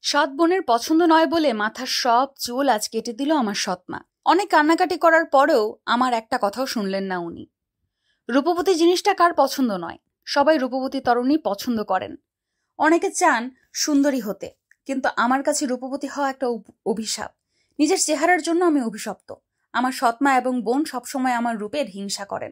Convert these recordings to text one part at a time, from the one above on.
সৎ বোনের পছন্দ নয় বলে মাথার সব চুল আজ কেটে দিল আমার সৎমা। অনেক কান্নাকাটি করার পরেও আমার একটা কথাও শুনলেন না উনি। রূপবতী জিনিসটা কার পছন্দ নয়? সবাই রূপবতী তরুণী পছন্দ করেন। অনেকে চান সুন্দরী হতে, কিন্তু আমার কাছে রূপবতী হওয়া একটা অভিশাপ। নিজের চেহারার জন্য আমি অভিশপ্ত। আমার সৎমা এবং বোন সবসময় আমার রূপের হিংসা করেন।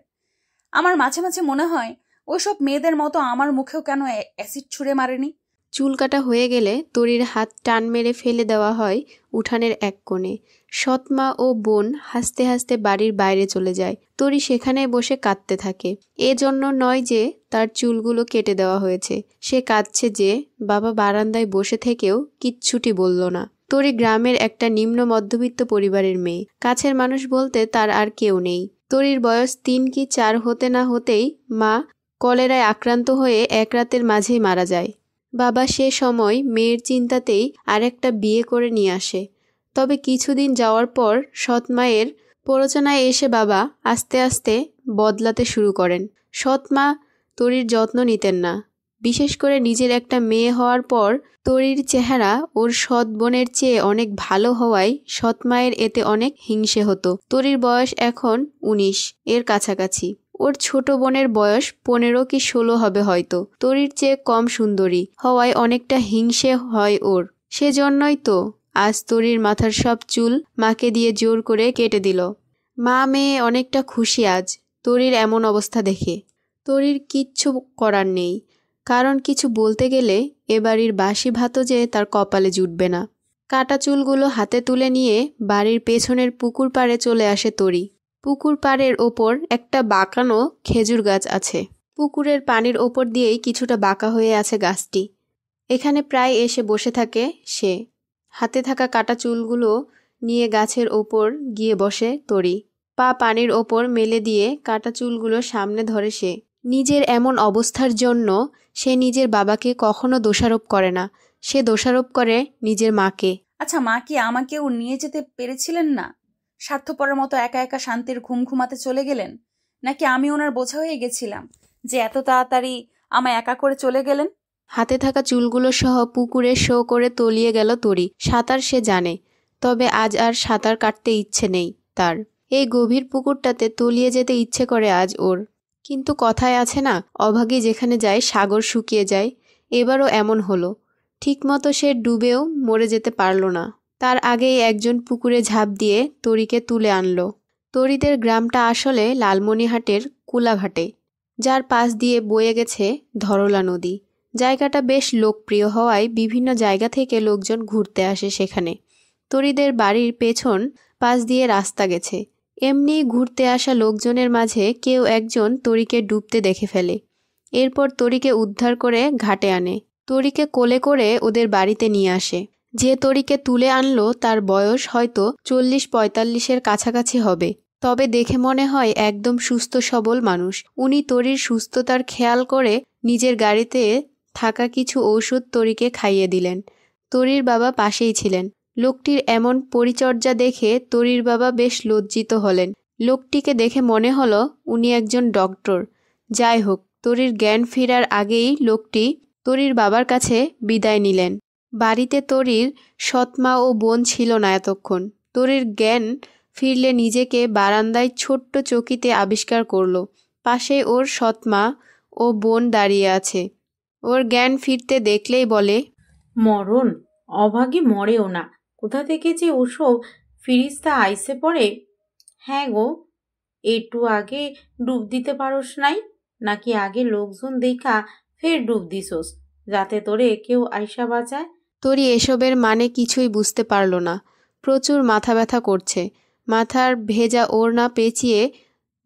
আমার মাঝে মাঝে মনে হয় ওইসব মেয়েদের মতো আমার মুখেও কেন অ্যাসিড ছুঁড়ে মারেনি। চুল কাটা হয়ে গেলে তরির হাত টান মেরে ফেলে দেওয়া হয় উঠানের এক কোণে। সৎমা ও বোন হাসতে হাসতে বাড়ির বাইরে চলে যায়। তরি সেখানে বসে কাঁদতে থাকে। এজন্য নয় যে তার চুলগুলো কেটে দেওয়া হয়েছে, সে কাঁদছে যে বাবা বারান্দায় বসে থেকেও কিচ্ছুটি বলল না। তরি গ্রামের একটা নিম্ন মধ্যবিত্ত পরিবারের মেয়ে। কাছের মানুষ বলতে তার আর কেউ নেই। তরির বয়স 3 কি 4 হতে না হতেই মা কলেরায় আক্রান্ত হয়ে এক রাতের মাঝেই মারা যায়। বাবা সে সময় মেয়ের চিন্তাতেই আরেকটা বিয়ে করে নিয়ে আসে। তবে কিছুদিন যাওয়ার পর সৎ মায়ের প্ররোচনায় এসে বাবা আস্তে আস্তে বদলাতে শুরু করেন। সৎ মা তরির যত্ন নিতেন না। বিশেষ করে নিজের একটা মেয়ে হওয়ার পর তরির চেহারা ওর সৎ বোনের চেয়ে অনেক ভালো হওয়ায় সৎ মায়ের এতে অনেক হিংসে হতো। তরির বয়স এখন 19 এর কাছাকাছি। ওর ছোট বোনের বয়স 15 কি 16 হবে হয়তো। তরির চেয়ে কম সুন্দরী হওয়ায় অনেকটা হিংসে হয় ওর। সেজন্যই তো আজ তরির মাথার সব চুল মাকে দিয়ে জোর করে কেটে দিল। মা মেয়ে অনেকটা খুশি আজ তরির এমন অবস্থা দেখে। তরির কিচ্ছু করার নেই, কারণ কিছু বলতে গেলে এ বাড়ির বাসি ভাতও যে তার কপালে জুটবে না। কাটা চুলগুলো হাতে তুলে নিয়ে বাড়ির পেছনের পুকুর পাড়ে চলে আসে তরি। পুকুর পাড়ের ওপর একটা বাঁকানো খেজুর গাছ আছে। পুকুরের পানির ওপর দিয়েই কিছুটা বাঁকা হয়ে আছে গাছটি। এখানে প্রায় এসে বসে থাকে সে। হাতে থাকা কাটা চুলগুলো নিয়ে গাছের ওপর গিয়ে বসে তরি। পা পানির ওপর মেলে দিয়ে কাটা চুলগুলো সামনে ধরে সে। নিজের এমন অবস্থার জন্য সে নিজের বাবাকে কখনো দোষারোপ করে না, সে দোষারোপ করে নিজের মাকে। আচ্ছা, মা কি আমাকেও নিয়ে যেতে পেরেছিলেন না? স্বার্থপরের মতো একা একা শান্তির ঘুম ঘুমাতে চলে গেলেন? নাকি আমি ওনার বোঝা হয়ে গেছিলাম যে এত তাড়াতাড়ি আমায় একা করে চলে গেলেন? হাতে থাকা চুলগুলো সহ পুকুরে শো করে তলিয়ে গেল তরি। সাঁতার সে জানে, তবে আজ আর সাঁতার কাটতে ইচ্ছে নেই তার। এই গভীর পুকুরটাতে তলিয়ে যেতে ইচ্ছে করে আজ ওর। কিন্তু কথায় আছে না, অভাগী যেখানে যায় সাগর শুকিয়ে যায়। এবারও এমন হলো। ঠিকমতো সে ডুবেও মরে যেতে পারল না। তার আগেই একজন পুকুরে ঝাঁপ দিয়ে তরিকে তুলে আনলো। তরিদের গ্রামটা আসলে লালমনিরহাটের কুলাঘাটে, যার পাশ দিয়ে বয়ে গেছে ধরলা নদী। জায়গাটা বেশ লোকপ্রিয় হওয়ায় বিভিন্ন জায়গা থেকে লোকজন ঘুরতে আসে সেখানে। তরিদের বাড়ির পেছন পাশ দিয়ে রাস্তা গেছে। এমনি ঘুরতে আসা লোকজনের মাঝে কেউ একজন তরিকে ডুবতে দেখে ফেলে। এরপর তরিকে উদ্ধার করে ঘাটে আনে। তরিকে কোলে করে ওদের বাড়িতে নিয়ে আসে। যে তরিকে তুলে আনলো তার বয়স হয়তো 40-45-এর কাছাকাছি হবে। তবে দেখে মনে হয় একদম সুস্থ সবল মানুষ। উনি তরির সুস্থতার খেয়াল করে নিজের গাড়িতে থাকা কিছু ঔষধ তরিকে খাইয়ে দিলেন। তরির বাবা পাশেই ছিলেন। লোকটির এমন পরিচর্যা দেখে তরির বাবা বেশ লজ্জিত হলেন। লোকটিকে দেখে মনে হলো উনি একজন ডক্টর। যাই হোক, তরির জ্ঞান ফেরার আগেই লোকটি তরির বাবার কাছে বিদায় নিলেন। বাড়িতে তরির সৎমা ও বোন ছিল না এতক্ষণ। তরির জ্ঞান ফিরলে নিজেকে বারান্দায় ছোট্ট চকিতে আবিষ্কার করল। পাশে ওর সৎমা ও বোন দাঁড়িয়ে আছে। ওর জ্ঞান ফিরতে দেখলেই বলে, মরণ, অভাগী মরেও না। কোথা থেকে যে ওসব ফিরিস্তা আইসে পড়ে। হ্যাঁ গো, একটু আগে ডুব দিতে পারোস নাই? নাকি আগে লোকজন দেখা ফের ডুব দিছোস, যাতে তোরে কেউ আইসা বাঁচায়? তরি এসবের মানে কিছুই বুঝতে পারল না। প্রচুর মাথা ব্যথা করছে। মাথার ভেজা ওড়না পেঁচিয়ে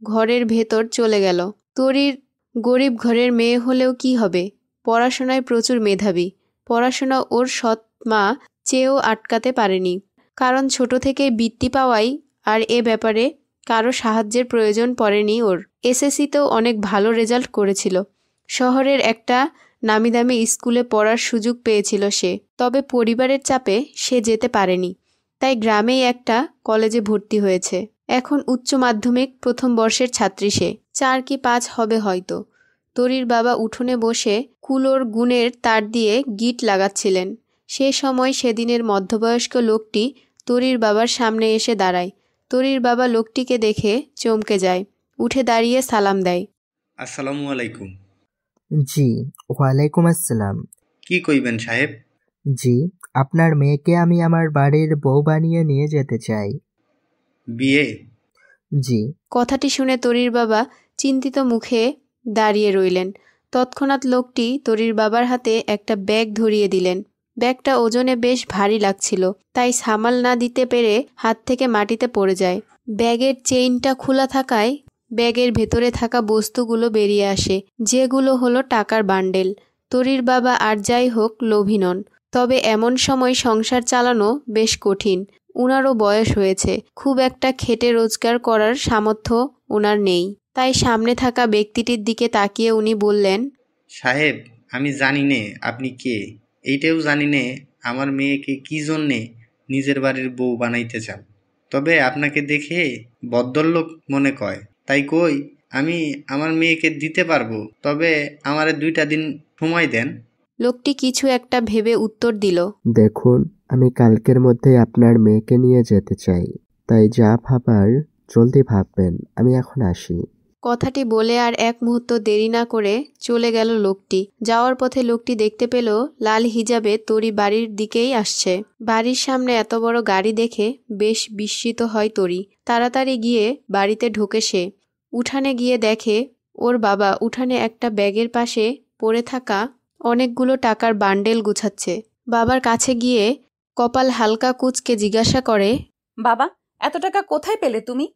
ঘরের ভেতর চলে গেল। তরির গরিব ঘরের মেয়ে হলেও কি হবে, পড়াশোনায় প্রচুর মেধাবী। পড়াশোনা ওর সৎ মা চেয়েও আটকাতে পারেনি, কারণ ছোট থেকে বৃত্তি পাওয়াই আর এ ব্যাপারে কারো সাহায্যের প্রয়োজন পড়েনি ওর। এসএসসিতেও অনেক ভালো রেজাল্ট করেছিল। শহরের একটা নামিদামি স্কুলে পড়ার সুযোগ পেয়েছিল সে। তবে পরিবারের চাপে সে যেতে পারেনি, তাই গ্রামেই একটা কলেজে ভর্তি হয়েছে। এখন উচ্চ মাধ্যমিক প্রথম বর্ষের ছাত্রী সে। 4 কি 5 হবে হয়তো। তরির বাবা উঠোনে বসে কুলোর গুণের তার দিয়ে গিট লাগাচ্ছিলেন। সে সময় সেদিনের মধ্যবয়স্ক লোকটি তরির বাবার সামনে এসে দাঁড়ায়। তরির বাবা লোকটিকে দেখে চমকে যায়, উঠে দাঁড়িয়ে সালাম দেয়। আসসালামু আলাইকুম। জি, ওয়ালাইকুম আসসালাম। কি কইবেন সাহেব? জি, আপনার মেয়েকে আমি আমার বাড়ির বউ বানিয়ে নিয়ে যেতে চাই। বিয়ে? জি। কথাটি শুনে তরির বাবা চিন্তিত মুখে দাঁড়িয়ে রইলেন। তৎক্ষণাৎ লোকটি তরির বাবার হাতে একটা ব্যাগ ধরিয়ে দিলেন। ব্যাগটা ওজনে বেশ ভারী লাগছিল, তাই সামাল না দিতে পেরে হাত থেকে মাটিতে পড়ে যায়। ব্যাগের চেইনটা খোলা থাকায় ব্যাগের ভেতরে থাকা বস্তুগুলো বেরিয়ে আসে, যেগুলো হলো টাকার বান্ডেল। তরির বাবা আর যাই হোক লোভী নন, তবে এমন সময় সংসার চালানো বেশ কঠিন। উনারও বয়স হয়েছে, খুব একটা খেটে রোজগার করার সামর্থ্য উনার নেই। তাই সামনে থাকা ব্যক্তিটির দিকে তাকিয়ে উনি বললেন, সাহেব, আমি জানি নে আপনি কে, এইটাও জানি নে আমার মেয়েকে কি জন্যে নিজের বাড়ির বউ বানাইতে চান। তবে আপনাকে দেখে ভদ্রলোক মনে কয়, তাই কই আমি আমার মেয়েকে দিতে পারবো, তবে আমারে 2টা দিন সময় দেন। লোকটি কিছু একটা ভেবে উত্তর দিল, দেখুন, আমি কালকের মধ্যে আপনার মেয়েকে নিয়ে যেতে চাই, তাই যা ভাবার জলদি ভাববেন। আমি এখন আসি। কথাটি বলে আর এক মুহূর্ত দেরি না করে চলে গেল লোকটি। যাওয়ার পথে লোকটি দেখতে পেল লাল হিজাবে তরি বাড়ির দিকেই আসছে। বাড়ির সামনে এত বড় গাড়ি দেখে বেশ বিস্মিত হয় তরি। তাড়াতাড়ি গিয়ে বাড়িতে ঢোকে সে। উঠানে গিয়ে দেখে ওর বাবা উঠানে একটা ব্যাগের পাশে পড়ে থাকা অনেকগুলো টাকার বান্ডেল গুছাচ্ছে। বাবার কাছে গিয়ে কপাল হালকা কুঁচকে জিজ্ঞাসা করে, বাবা, এত টাকা কোথায় পেলে তুমি?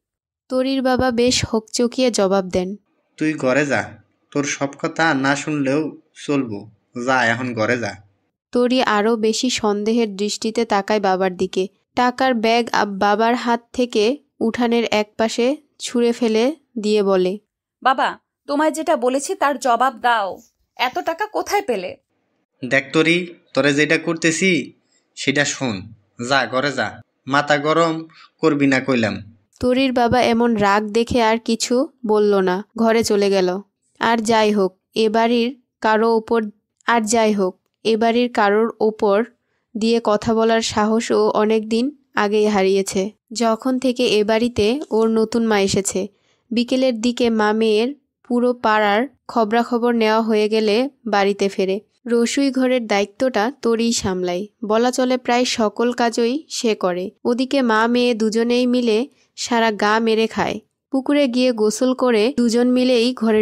তরির বাবা বেশ হকচকিয়ে জবাব দেন, তুই ঘরে যা, তোর সব কথা না শুনলেও চলবো, যা এখন ঘরে যা। তরি আরও বেশি সন্দেহের দৃষ্টিতে তাকায় বাবার দিকে। টাকার ব্যাগ বাবার হাত থেকে উঠানের একপাশে ছুঁড়ে ফেলে দিয়ে বলে, বাবা, তোমায় যেটা বলেছি তার জবাব দাও। এত টাকা কোথায় পেলে? দেখ তোরে যেটা করতেছি সেটা শোন, যা ঘরে যা, মাথা গরম করবি না কইলাম। তরির বাবা এমন রাগ দেখে আর কিছু বলল না, ঘরে চলে গেল। আর যাই হোক এ বাড়ির কারোর ওপর দিয়ে কথা বলার সাহসও অনেক দিন আগেই হারিয়েছে, যখন থেকে এ বাড়িতে ওর নতুন মা এসেছে। বিকেলের দিকে মা মেয়ের পুরো পাড়ার খবরাখবর নেওয়া হয়ে গেলে বাড়িতে ফেরে। রসুই ঘরের দায়িত্বটা তরিই সামলায়, বলা চলে প্রায় সকল কাজই সে করে। ওদিকে মা মেয়ে দুজনেই মিলে সারা গা মেরে খায়। পুকুরে গিয়ে গোসল করে দুজন মিলেই ঘরে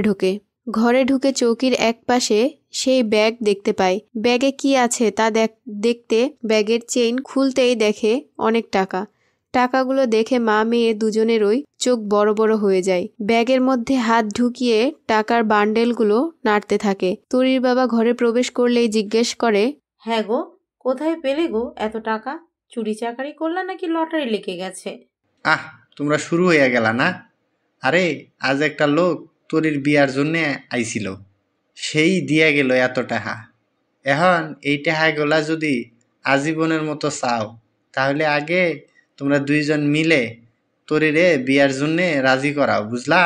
ঢুকে চৌকির এক পাশে সেই ব্যাগ দেখতে পায়। ব্যাগে কি আছে তা দেখতে ব্যাগের চেইন খুলতেই দেখে অনেক টাকা। টাকাগুলো দেখে মা মেয়ে দুজনেরই চোখ বড় বড় হয়ে যায়। ব্যাগের মধ্যে হাত ঢুকিয়ে টাকার বান্ডেলগুলো নাড়তে থাকে। তরির বাবা ঘরে প্রবেশ করলেই জিজ্ঞেস করে, হ্যাঁ গো, কোথায় পেলে গো এত টাকা? চুরি চাকারি করলা নাকি লটারি লেগে গেছে? আহ, তোমরা শুরু হইয়া গেলা না? আরে, আজ একটা লোক তোরির বিয়ার জন্যে আইছিল, সেই দিয়া গেল এত টাকা। এখন এই টাকাগুলা যদি আজীবনের মতো চাও, তাহলে আগে তোমরা 2জন মিলে তোরিরে বিয়ার জন্যে রাজি করাও, বুঝলা?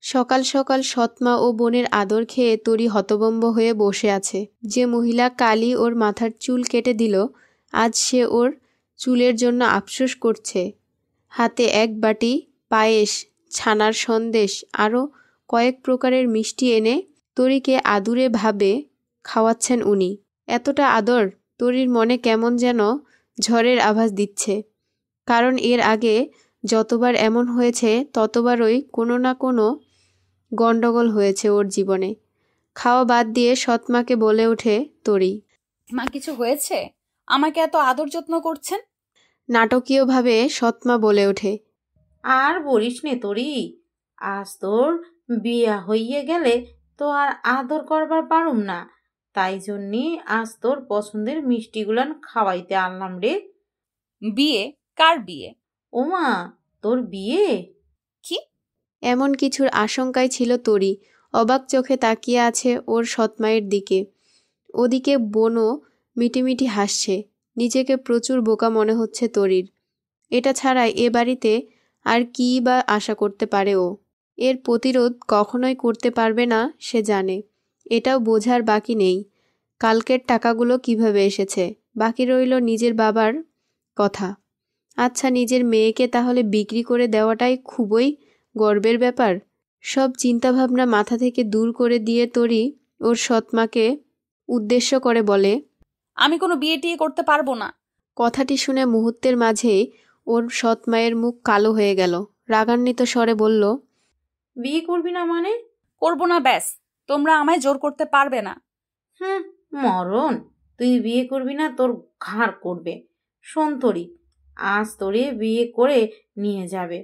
সকাল সকাল সৎমা ও বোনের আদর খেয়ে তরি হতবম্ব হয়ে বসে আছে। যে মহিলা কালি ওর মাথার চুল কেটে দিল, আজ সে ওর চুলের জন্য আফসোস করছে। হাতে এক বাটি পায়েস, ছানার সন্দেশ আরও কয়েক প্রকারের মিষ্টি এনে তরিকে আদুরে ভাবে খাওয়াচ্ছেন উনি। এতটা আদর তরির মনে কেমন যেন ঝড়ের আভাস দিচ্ছে। কারণ এর আগে যতবার এমন হয়েছে ততবারই কোনো না কোনো গণ্ডগোল হয়েছে ওর জীবনে। খাওয়া বাদ দিয়ে সৎমাকে বলে ওঠে তরি, মা, কিছু হয়েছে? আমাকে এত আদর যত্ন করছেন? নাটকীয়ভাবে সৎমা বলে ওঠে, আর বলিস নে তোরি, আজ তোর বিয়া হইয়ে গেলে তো আর আদর করবার পারুম না, তাই জন্যে আজ তোর পছন্দের মিষ্টিগুলান খাওয়াইতে আনলাম রে। বিয়ে? কার বিয়ে? ওমা, তোর বিয়ে? কি? এমন কিছুর আশঙ্কায় ছিল তরি। অবাক চোখে তাকিয়ে আছে ওর সৎমায়ের দিকে। ওদিকে বোনও মিটিমিটি হাসছে। নিজেকে প্রচুর বোকা মনে হচ্ছে তরির। এটা ছাড়া এ বাড়িতে আর কী বা আশা করতে পারে ও? এর প্রতিরোধ কখনোই করতে পারবে না সে জানে। এটাও বোঝার বাকি নেই কালকের টাকাগুলো কিভাবে এসেছে। বাকি রইল নিজের বাবার কথা। আচ্ছা, নিজের মেয়েকে তাহলে বিক্রি করে দেওয়াটাই খুবই গর্বের ব্যাপার। সব চিন্তাভাবনা মাথা থেকে দূর করে দিয়ে তরি ওর সৎমাকে উদ্দেশ্য করে বলে, আমি কোনো বিয়ে টিয়ে করতে পারবো না। কথাটি শুনে মুহূর্তের মাঝেই ওর সৎমায়ের মুখ কালো হয়ে গেল। রাগান্বিত স্বরে বলল, বিয়ে করবি না মানে? করবো না ব্যাস, তোমরা আমায় জোর করতে পারবে না। মরণ, তুই বিয়ে করবি না তোর ঘাড় করবে। শোন তরি, আজ তোরে বিয়ে করে নিয়ে যাবে।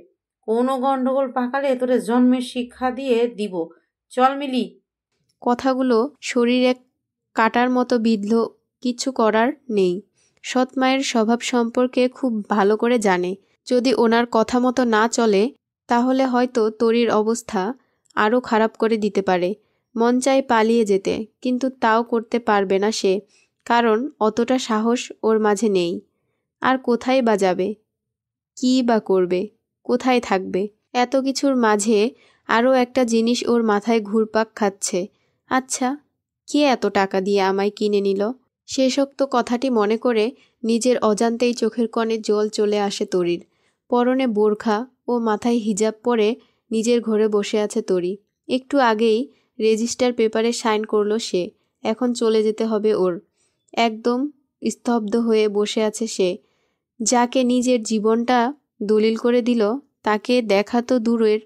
কোনো গন্ডগোল পাকালে তোরে জন্মের শিক্ষা দিয়ে দিব। চল মিলি। কথাগুলো শরীরে কাটার মতো বিঁধল। কিছু করার নেই। সৎমায়ের স্বভাব সম্পর্কে খুব ভালো করে জানে। যদি ওনার কথা মতো না চলে তাহলে হয়তো তরির অবস্থা আরও খারাপ করে দিতে পারে। মন চায় পালিয়ে যেতে, কিন্তু তাও করতে পারবে না সে, কারণ অতটা সাহস ওর মাঝে নেই। আর কোথায় বা যাবে? কী বা করবে? কোথায় থাকবে? এত কিছুর মাঝে আরও একটা জিনিস ওর মাথায় ঘুরপাক খাচ্ছে। আচ্ছা, কে এত টাকা দিয়ে আমায় কিনে নিল? শেষোক্ত কথাটি মনে করে নিজের অজান্তেই চোখের কোণে জল চলে আসে তরির। পরনে বোরখা ও মাথায় হিজাব পরে নিজের ঘরে বসে আছে তরি। একটু আগেই রেজিস্টার পেপারে সাইন করলো সে। এখন চলে যেতে হবে ওর। একদম স্তব্ধ হয়ে বসে আছে সে। যাকে নিজের জীবনটা দলিল করে দিল তাকে দেখা তো দূরের,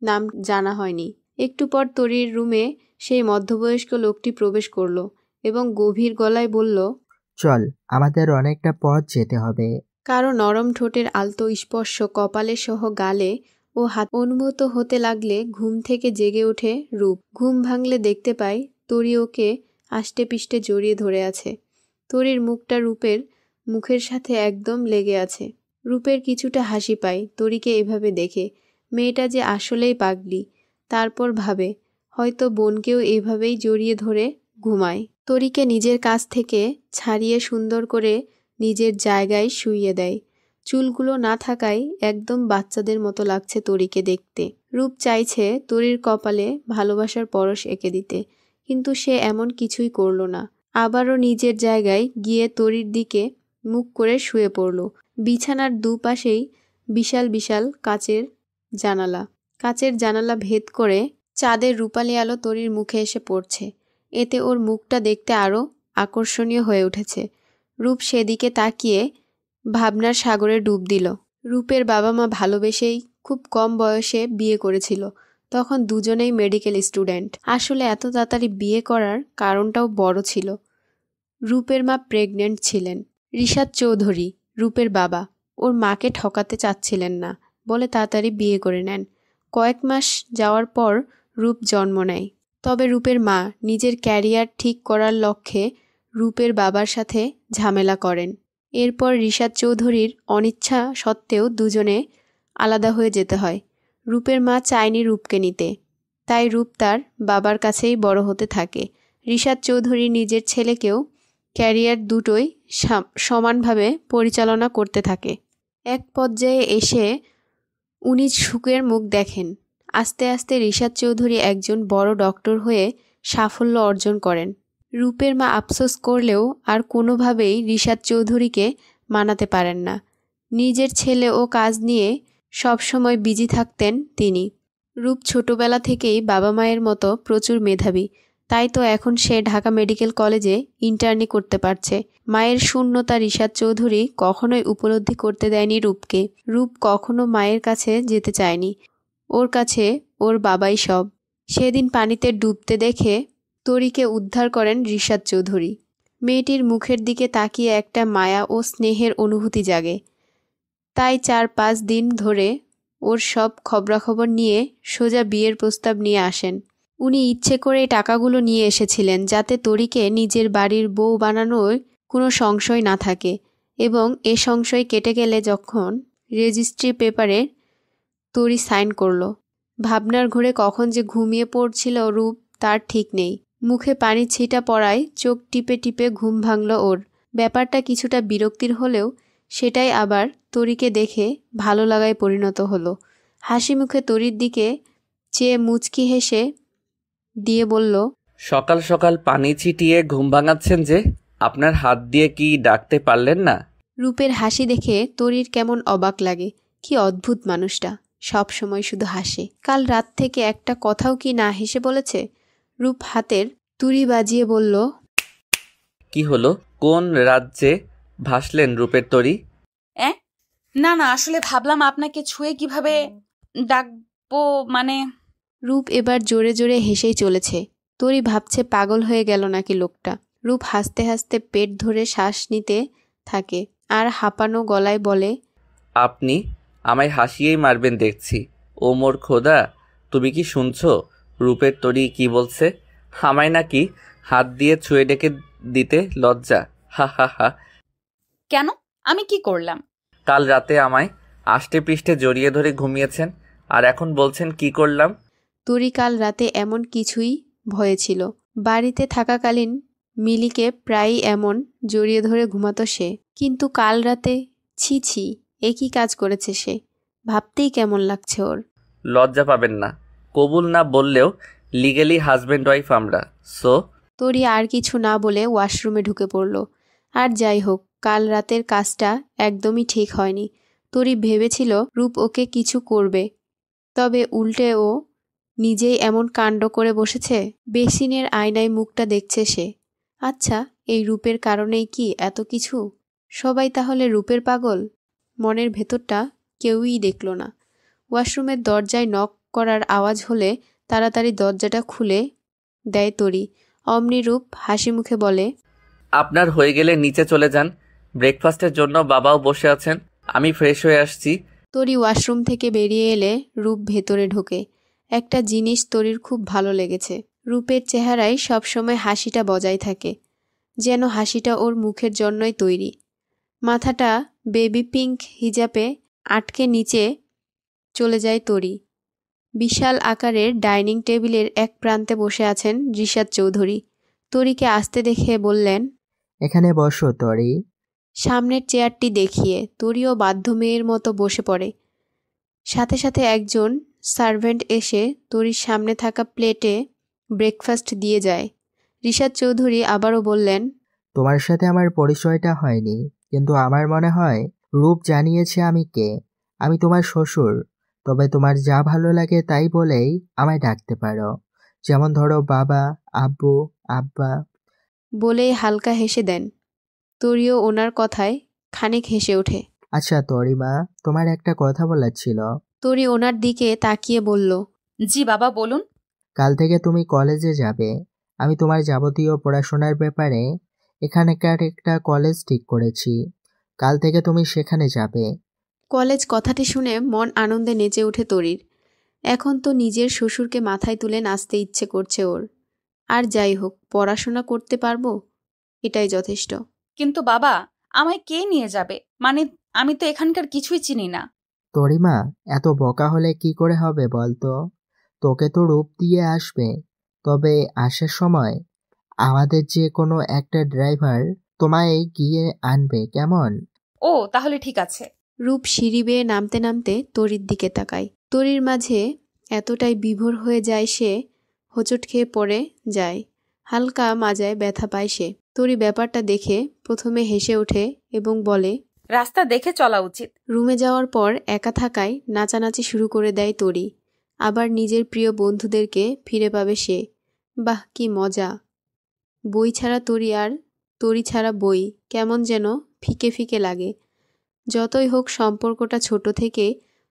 নাম জানা হয়নি। একটু পর তরির রুমে সেই মধ্যবয়স্ক লোকটি প্রবেশ করলো এবং গভীর গলায় বলল, চল, আমাদের অনেকটা পথ যেতে হবে। কারো নরম ঠোঁটের আলতো স্পর্শ কপালে সহ গালে ও হাত অনুভূত হতে লাগলে ঘুম থেকে জেগে ওঠে রূপ। ঘুম ভাঙলে দেখতে পায় তরি ওকে আষ্টে পিষ্টে জড়িয়ে ধরে আছে। তরির মুখটা রূপের মুখের সাথে একদম লেগে আছে। রূপের কিছুটা হাসি পায় তরিকে এভাবে দেখে। মেয়েটা যে আসলেই পাগলি। তারপর ভাবে, হয়তো বোনকেও এভাবেই জড়িয়ে ধরে ঘুমায়। তরিকে নিজের কাছ থেকে ছাড়িয়ে সুন্দর করে নিজের জায়গায় শুইয়ে দেয়। চুলগুলো না থাকায় একদম বাচ্চাদের মতো লাগছে তরিকে দেখতে। রূপ চাইছে তরির কপালে ভালোবাসার পরশ এঁকে দিতে, কিন্তু সে এমন কিছুই করল না। আবারও নিজের জায়গায় গিয়ে তরির দিকে মুখ করে শুয়ে পড়ল। বিছানার দুপাশেই বিশাল বিশাল কাচের জানালা। কাচের জানালা ভেদ করে চাঁদের রূপালি আলো তরির মুখে এসে পড়ছে। এতে ওর মুখটা দেখতে আরও আকর্ষণীয় হয়ে উঠেছে। রূপ সেদিকে তাকিয়ে ভাবনার সাগরে ডুব দিল। রূপের বাবা মা ভালোবেসেই খুব কম বয়সে বিয়ে করেছিল। তখন দুজনেই মেডিকেল স্টুডেন্ট। আসলে এত তাড়াতাড়ি বিয়ে করার কারণটাও বড় ছিল। রূপের মা প্রেগনেন্ট ছিলেন। রিশাদ চৌধুরী, রূপের বাবা, ওর মাকে ঠকাতে চাচ্ছিলেন না বলে তাড়াতাড়ি বিয়ে করে নেন। কয়েক মাস যাওয়ার পর রূপ জন্ম নেয়। তবে রূপের মা নিজের ক্যারিয়ার ঠিক করার লক্ষ্যে রূপের বাবার সাথে ঝামেলা করেন। এরপর রিশাদ চৌধুরীর অনিচ্ছা সত্ত্বেও দুজনে আলাদা হয়ে যেতে হয়। রূপের মা চায়নি রূপকে নিতে, তাই রূপ তার বাবার কাছেই বড় হতে থাকে। রিশাদ চৌধুরী নিজের ছেলেকেও ক্যারিয়ার দুটোই সমানভাবে পরিচালনা করতে থাকে। এক পর্যায়ে এসে উনি সুখের মুখ দেখেন। আস্তে আস্তে রিশাদ চৌধুরী একজন বড় ডক্টর হয়ে সাফল্য অর্জন করেন। রূপের মা আফসোস করলেও আর কোনোভাবেই রিশাদ চৌধুরীকে মানাতে পারেন না। নিজের ছেলে ও কাজ নিয়ে সবসময় বিজি থাকতেন তিনি। রূপ ছোটবেলা থেকেই বাবা মায়ের মতো প্রচুর মেধাবী, তাই তো এখন সে ঢাকা মেডিকেল কলেজে ইন্টার্নি করতে পারছে। মায়ের শূন্যতা রিশাদ চৌধুরী কখনোই উপলব্ধি করতে দেয়নি রূপকে। রূপ কখনো মায়ের কাছে যেতে চায়নি। ওর কাছে ওর বাবাই সব। সেদিন পানিতে ডুবতে দেখে তরিকে উদ্ধার করেন রিশাদ চৌধুরী। মেয়েটির মুখের দিকে তাকিয়ে একটা মায়া ও স্নেহের অনুভূতি জাগে। তাই 4-5 দিন ধরে ওর সব খবরাখবর নিয়ে সোজা বিয়ের প্রস্তাব নিয়ে আসেন। উনি ইচ্ছে করে টাকাগুলো নিয়ে এসেছিলেন যাতে তরিকে নিজের বাড়ির বউ বানানোর কোনো সংশয় না থাকে, এবং এ সংশয় কেটে গেলে যখন রেজিস্ট্রি পেপারে তরি সাইন করলো। ভাবনার ঘোরে কখন যে ঘুমিয়ে পড়ছিল রূপ তার ঠিক নেই। মুখে পানির ছিটা পড়ায় চোখ টিপে টিপে ঘুম ভাঙল ওর। ব্যাপারটা কিছুটা বিরক্তির হলেও সেটাই আবার তরিকে দেখে ভালো লাগায় পরিণত হলো। হাসি মুখে তরির দিকে চেয়ে মুচকি হেসে দিয়ে বলল, সকাল সকাল পানি ছিটিয়ে ঘুম ভাঙাচ্ছেন যে? আপনার হাত দিয়ে কি ডাকতে পারলেন না? রূপের হাসি দেখে তরির কেমন অবাক লাগে। কি অদ্ভুত মানুষটা, সব সময় শুধু হাসে। কাল রাত থেকে একটা কথাও কি না হেসে বলেছে? রূপ হাতের তুড়ি বাজিয়ে বলল, কি হলো? কোন রাজ্যে ভাসলেন রূপের তরী? না না, আসলে ভাবলাম আপনাকে ছুঁয়ে কিভাবে ডাকবো, মানে। রূপ এবার জোরে জোরে হেসেই চলেছে। তরি ভাবছে পাগল হয়ে গেল নাকি লোকটা। রূপ হাসতে হাসতে পেট ধরে শ্বাস নিতে থাকে আর হাঁপানো গলায় বলে, আপনি আমায় হাসিয়েই মারবেন দেখছি। ও মোর খোদা, তুমি কি শুনছো রূপের তরী কি বলছে? আমায় নাকি হাত দিয়ে ছুঁয়ে ডেকে দিতে লজ্জা। হা হা হা। কেন? আমি কি করলাম? কাল রাতে আমায় আষ্টে পৃষ্ঠে জড়িয়ে ধরে ঘুমিয়েছেন, আর এখন বলছেন কি করলাম? তরি কাল রাতে এমন কিছুই ভয়ে ছিল। বাড়িতে থাকাকালীন মিলিকে প্রায়ই এমন জড়িয়ে ধরে ঘুমাতো সে, কিন্তু কাল রাতে ছি ছি, এ কি কাজ করেছে সে? ভাবতেই কেমন লাগছে ওর। লজ্জা পাবেন না, কবুল না বললেও লিগেলি হাজব্যান্ড ওয়াইফ আমরা, সো। তরি আর কিছু না বলে ওয়াশরুমে ঢুকে পড়ল। আর যাই হোক, কাল রাতের কাজটা একদমই ঠিক হয়নি। তরি ভেবেছিল রূপ ওকে কিছু করবে, তবে উল্টে ও নিজেই এমন কাণ্ড করে বসেছে। বেসিনের আয়নায় মুখটা দেখছে সে। আচ্ছা, এই রূপের কারণেই কি এত কিছু? সবাই তাহলে রূপের পাগল? মনের ভেতরটা কেউই দেখল না। ওয়াশরুমের দরজায় নক করার আওয়াজ হলে তাড়াতাড়ি দরজাটা খুলে দেয় তরি। অমনি রূপ হাসি মুখে বলে, আপনার হয়ে গেলে নিচে চলে যান, ব্রেকফাস্টের জন্য বাবাও বসে আছেন, আমি ফ্রেশ হয়ে আসছি। তরি ওয়াশরুম থেকে বেরিয়ে এলে রূপ ভেতরে ঢোকে। একটা জিনিস তরির খুব ভালো লেগেছে। রূপের চেহারায় সবসময় হাসিটা বজায় থাকে, যেন হাসিটা ওর মুখের জন্যই তৈরি। মাথাটা বেবি পিঙ্ক হিজাবে আটকে নিচে চলে যায় তরি। বিশাল আকারের ডাইনিং টেবিলের এক প্রান্তে বসে আছেন রিশাদ চৌধুরী। তরিকে আসতে দেখে বললেন, এখানে বসো তরি। সামনের চেয়ারটি দেখিয়ে তরিও বাধ্য মেয়ের মতো বসে পড়ে। সাথে সাথে একজন সার্ভেন্ট এসে তরির সামনে থাকা প্লেটে ব্রেকফাস্ট দিয়ে যায়। রিশাদ চৌধুরী আবারও বললেন, তোমার সাথে আমার পরিচয়টা হয়নি, কিন্তু আমার মনে হয় রূপ জানিয়েছে আমি কে। আমি তোমার শ্বশুর। তবে তোমার যা ভালো লাগে তাই বলেই আমায় ডাকতে পারো, যেমন ধরো বাবা, আব্বু, আব্বা। বলেই হালকা হেসে দেন। তরিও ওনার কথায় খানিক হেসে ওঠে। আচ্ছা তরিমা, তোমার একটা কথা বলার ছিল। তরি ওনার দিকে তাকিয়ে বলল, জি বাবা, বলুন। কাল থেকে তুমি কলেজে যাবে। আমি তোমার যাবতীয় পড়াশোনার ব্যাপারে এখানকার একটা কলেজ ঠিক করেছি। কাল থেকে তুমি সেখানে যাবে। কলেজ কথাটি শুনে মন আনন্দে নেচে ওঠে তরির। এখন তো নিজের শ্বশুরকে মাথায় তুলে নাচতে ইচ্ছে করছে ওর। আর যাই হোক, পড়াশোনা করতে পারবো, এটাই যথেষ্ট। কিন্তু বাবা, আমায় কে নিয়ে যাবে? মানে, আমি তো এখানকার কিছুই চিনি না। তরিমা, এত বকা হলে কি করে হবে বলতো? তোকে তো রূপ দিয়ে আসবে, তবে আসার সময় আমাদের যে কোনো একটা ড্রাইভার তোমায় গিয়ে আনবে, কেমন? ও, তাহলে ঠিক আছে। রূপ সিঁড়ি বেয়ে নামতে নামতে তরির দিকে তাকায়। তরির মাঝে এতটাই বিভোর হয়ে যায় সে, হোঁচট খেয়ে পড়ে যায়। হালকা মাজায় ব্যথা পায় সে। তরি ব্যাপারটা দেখে প্রথমে হেসে ওঠে এবং বলে, রাস্তা দেখে চলা উচিত। রুমে যাওয়ার পর একা থাকায় নাচানাচি শুরু করে দেয় তরি। আবার নিজের প্রিয় বন্ধুদেরকে ফিরে পাবে সে। বাহ, কি মজা! বই ছাড়া তরি আর তরি ছাড়া বই কেমন যেন ফিকে ফিকে লাগে। যতই হোক সম্পর্কটা ছোট থেকে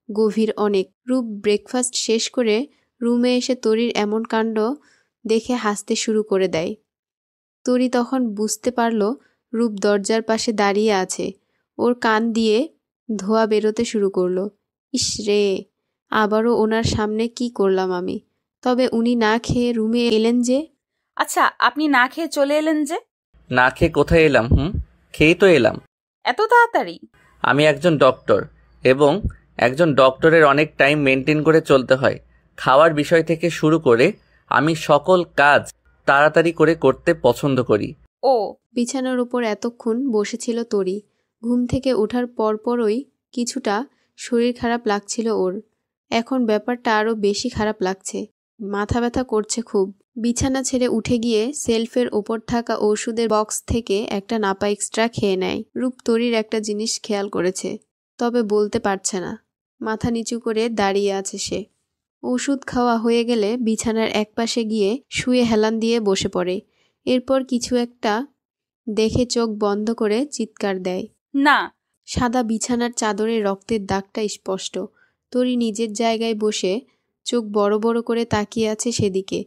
গভীর অনেক। রূপ ব্রেকফাস্ট শেষ করে রুমে এসে তরির এমন কাণ্ড দেখে হাসতে শুরু করে দেয়। তরি তখন বুঝতে পারল রূপ দরজার পাশে দাঁড়িয়ে আছে। ওর কান দিয়ে ধোঁয়া বেরোতে শুরু করলো। ইস রে, আবারও ওনার সামনে কি করলাম আমি? তবে উনি না খেয়ে রুমে এলেন যে? আচ্ছা, আপনি না খেয়ে চলে এলেন যে? না খেয়ে কোথায় এলাম? খেয়েই তো এলাম। এত তাড়াতাড়ি? আমি একজন ডক্টর, এবং একজন ডক্টরের অনেক টাইম মেনটেন করে চলতে হয়। খাওয়ার বিষয় থেকে শুরু করে আমি সকল কাজ তাড়াতাড়ি করে করতে পছন্দ করি। ও। বিছানার উপর এতক্ষণ বসেছিল তরি। ঘুম থেকে ওঠার পরপরই কিছুটা শরীর খারাপ লাগছিল ওর। এখন ব্যাপারটা আরও বেশি খারাপ লাগছে। মাথা ব্যথা করছে খুব। বিছানা ছেড়ে উঠে গিয়ে সেলফের ওপর থাকা ওষুধের বক্স থেকে একটা নাপা এক্সট্রা খেয়ে নেয়। রূপ তরির একটা জিনিস খেয়াল করেছে, তবে বলতে পারছে না। মাথা নিচু করে দাঁড়িয়ে আছে সে। ওষুধ খাওয়া হয়ে গেলে বিছানার একপাশে গিয়ে শুয়ে হেলান দিয়ে বসে পড়ে। এরপর কিছু একটা দেখে চোখ বন্ধ করে চিৎকার দেয়। না। সাদা বিছানার চাদরে রক্তের দাগটা স্পষ্ট। তরি নিজের জায়গায় বসে চোখ বড় বড় করে তাকিয়ে আছে সেদিকে।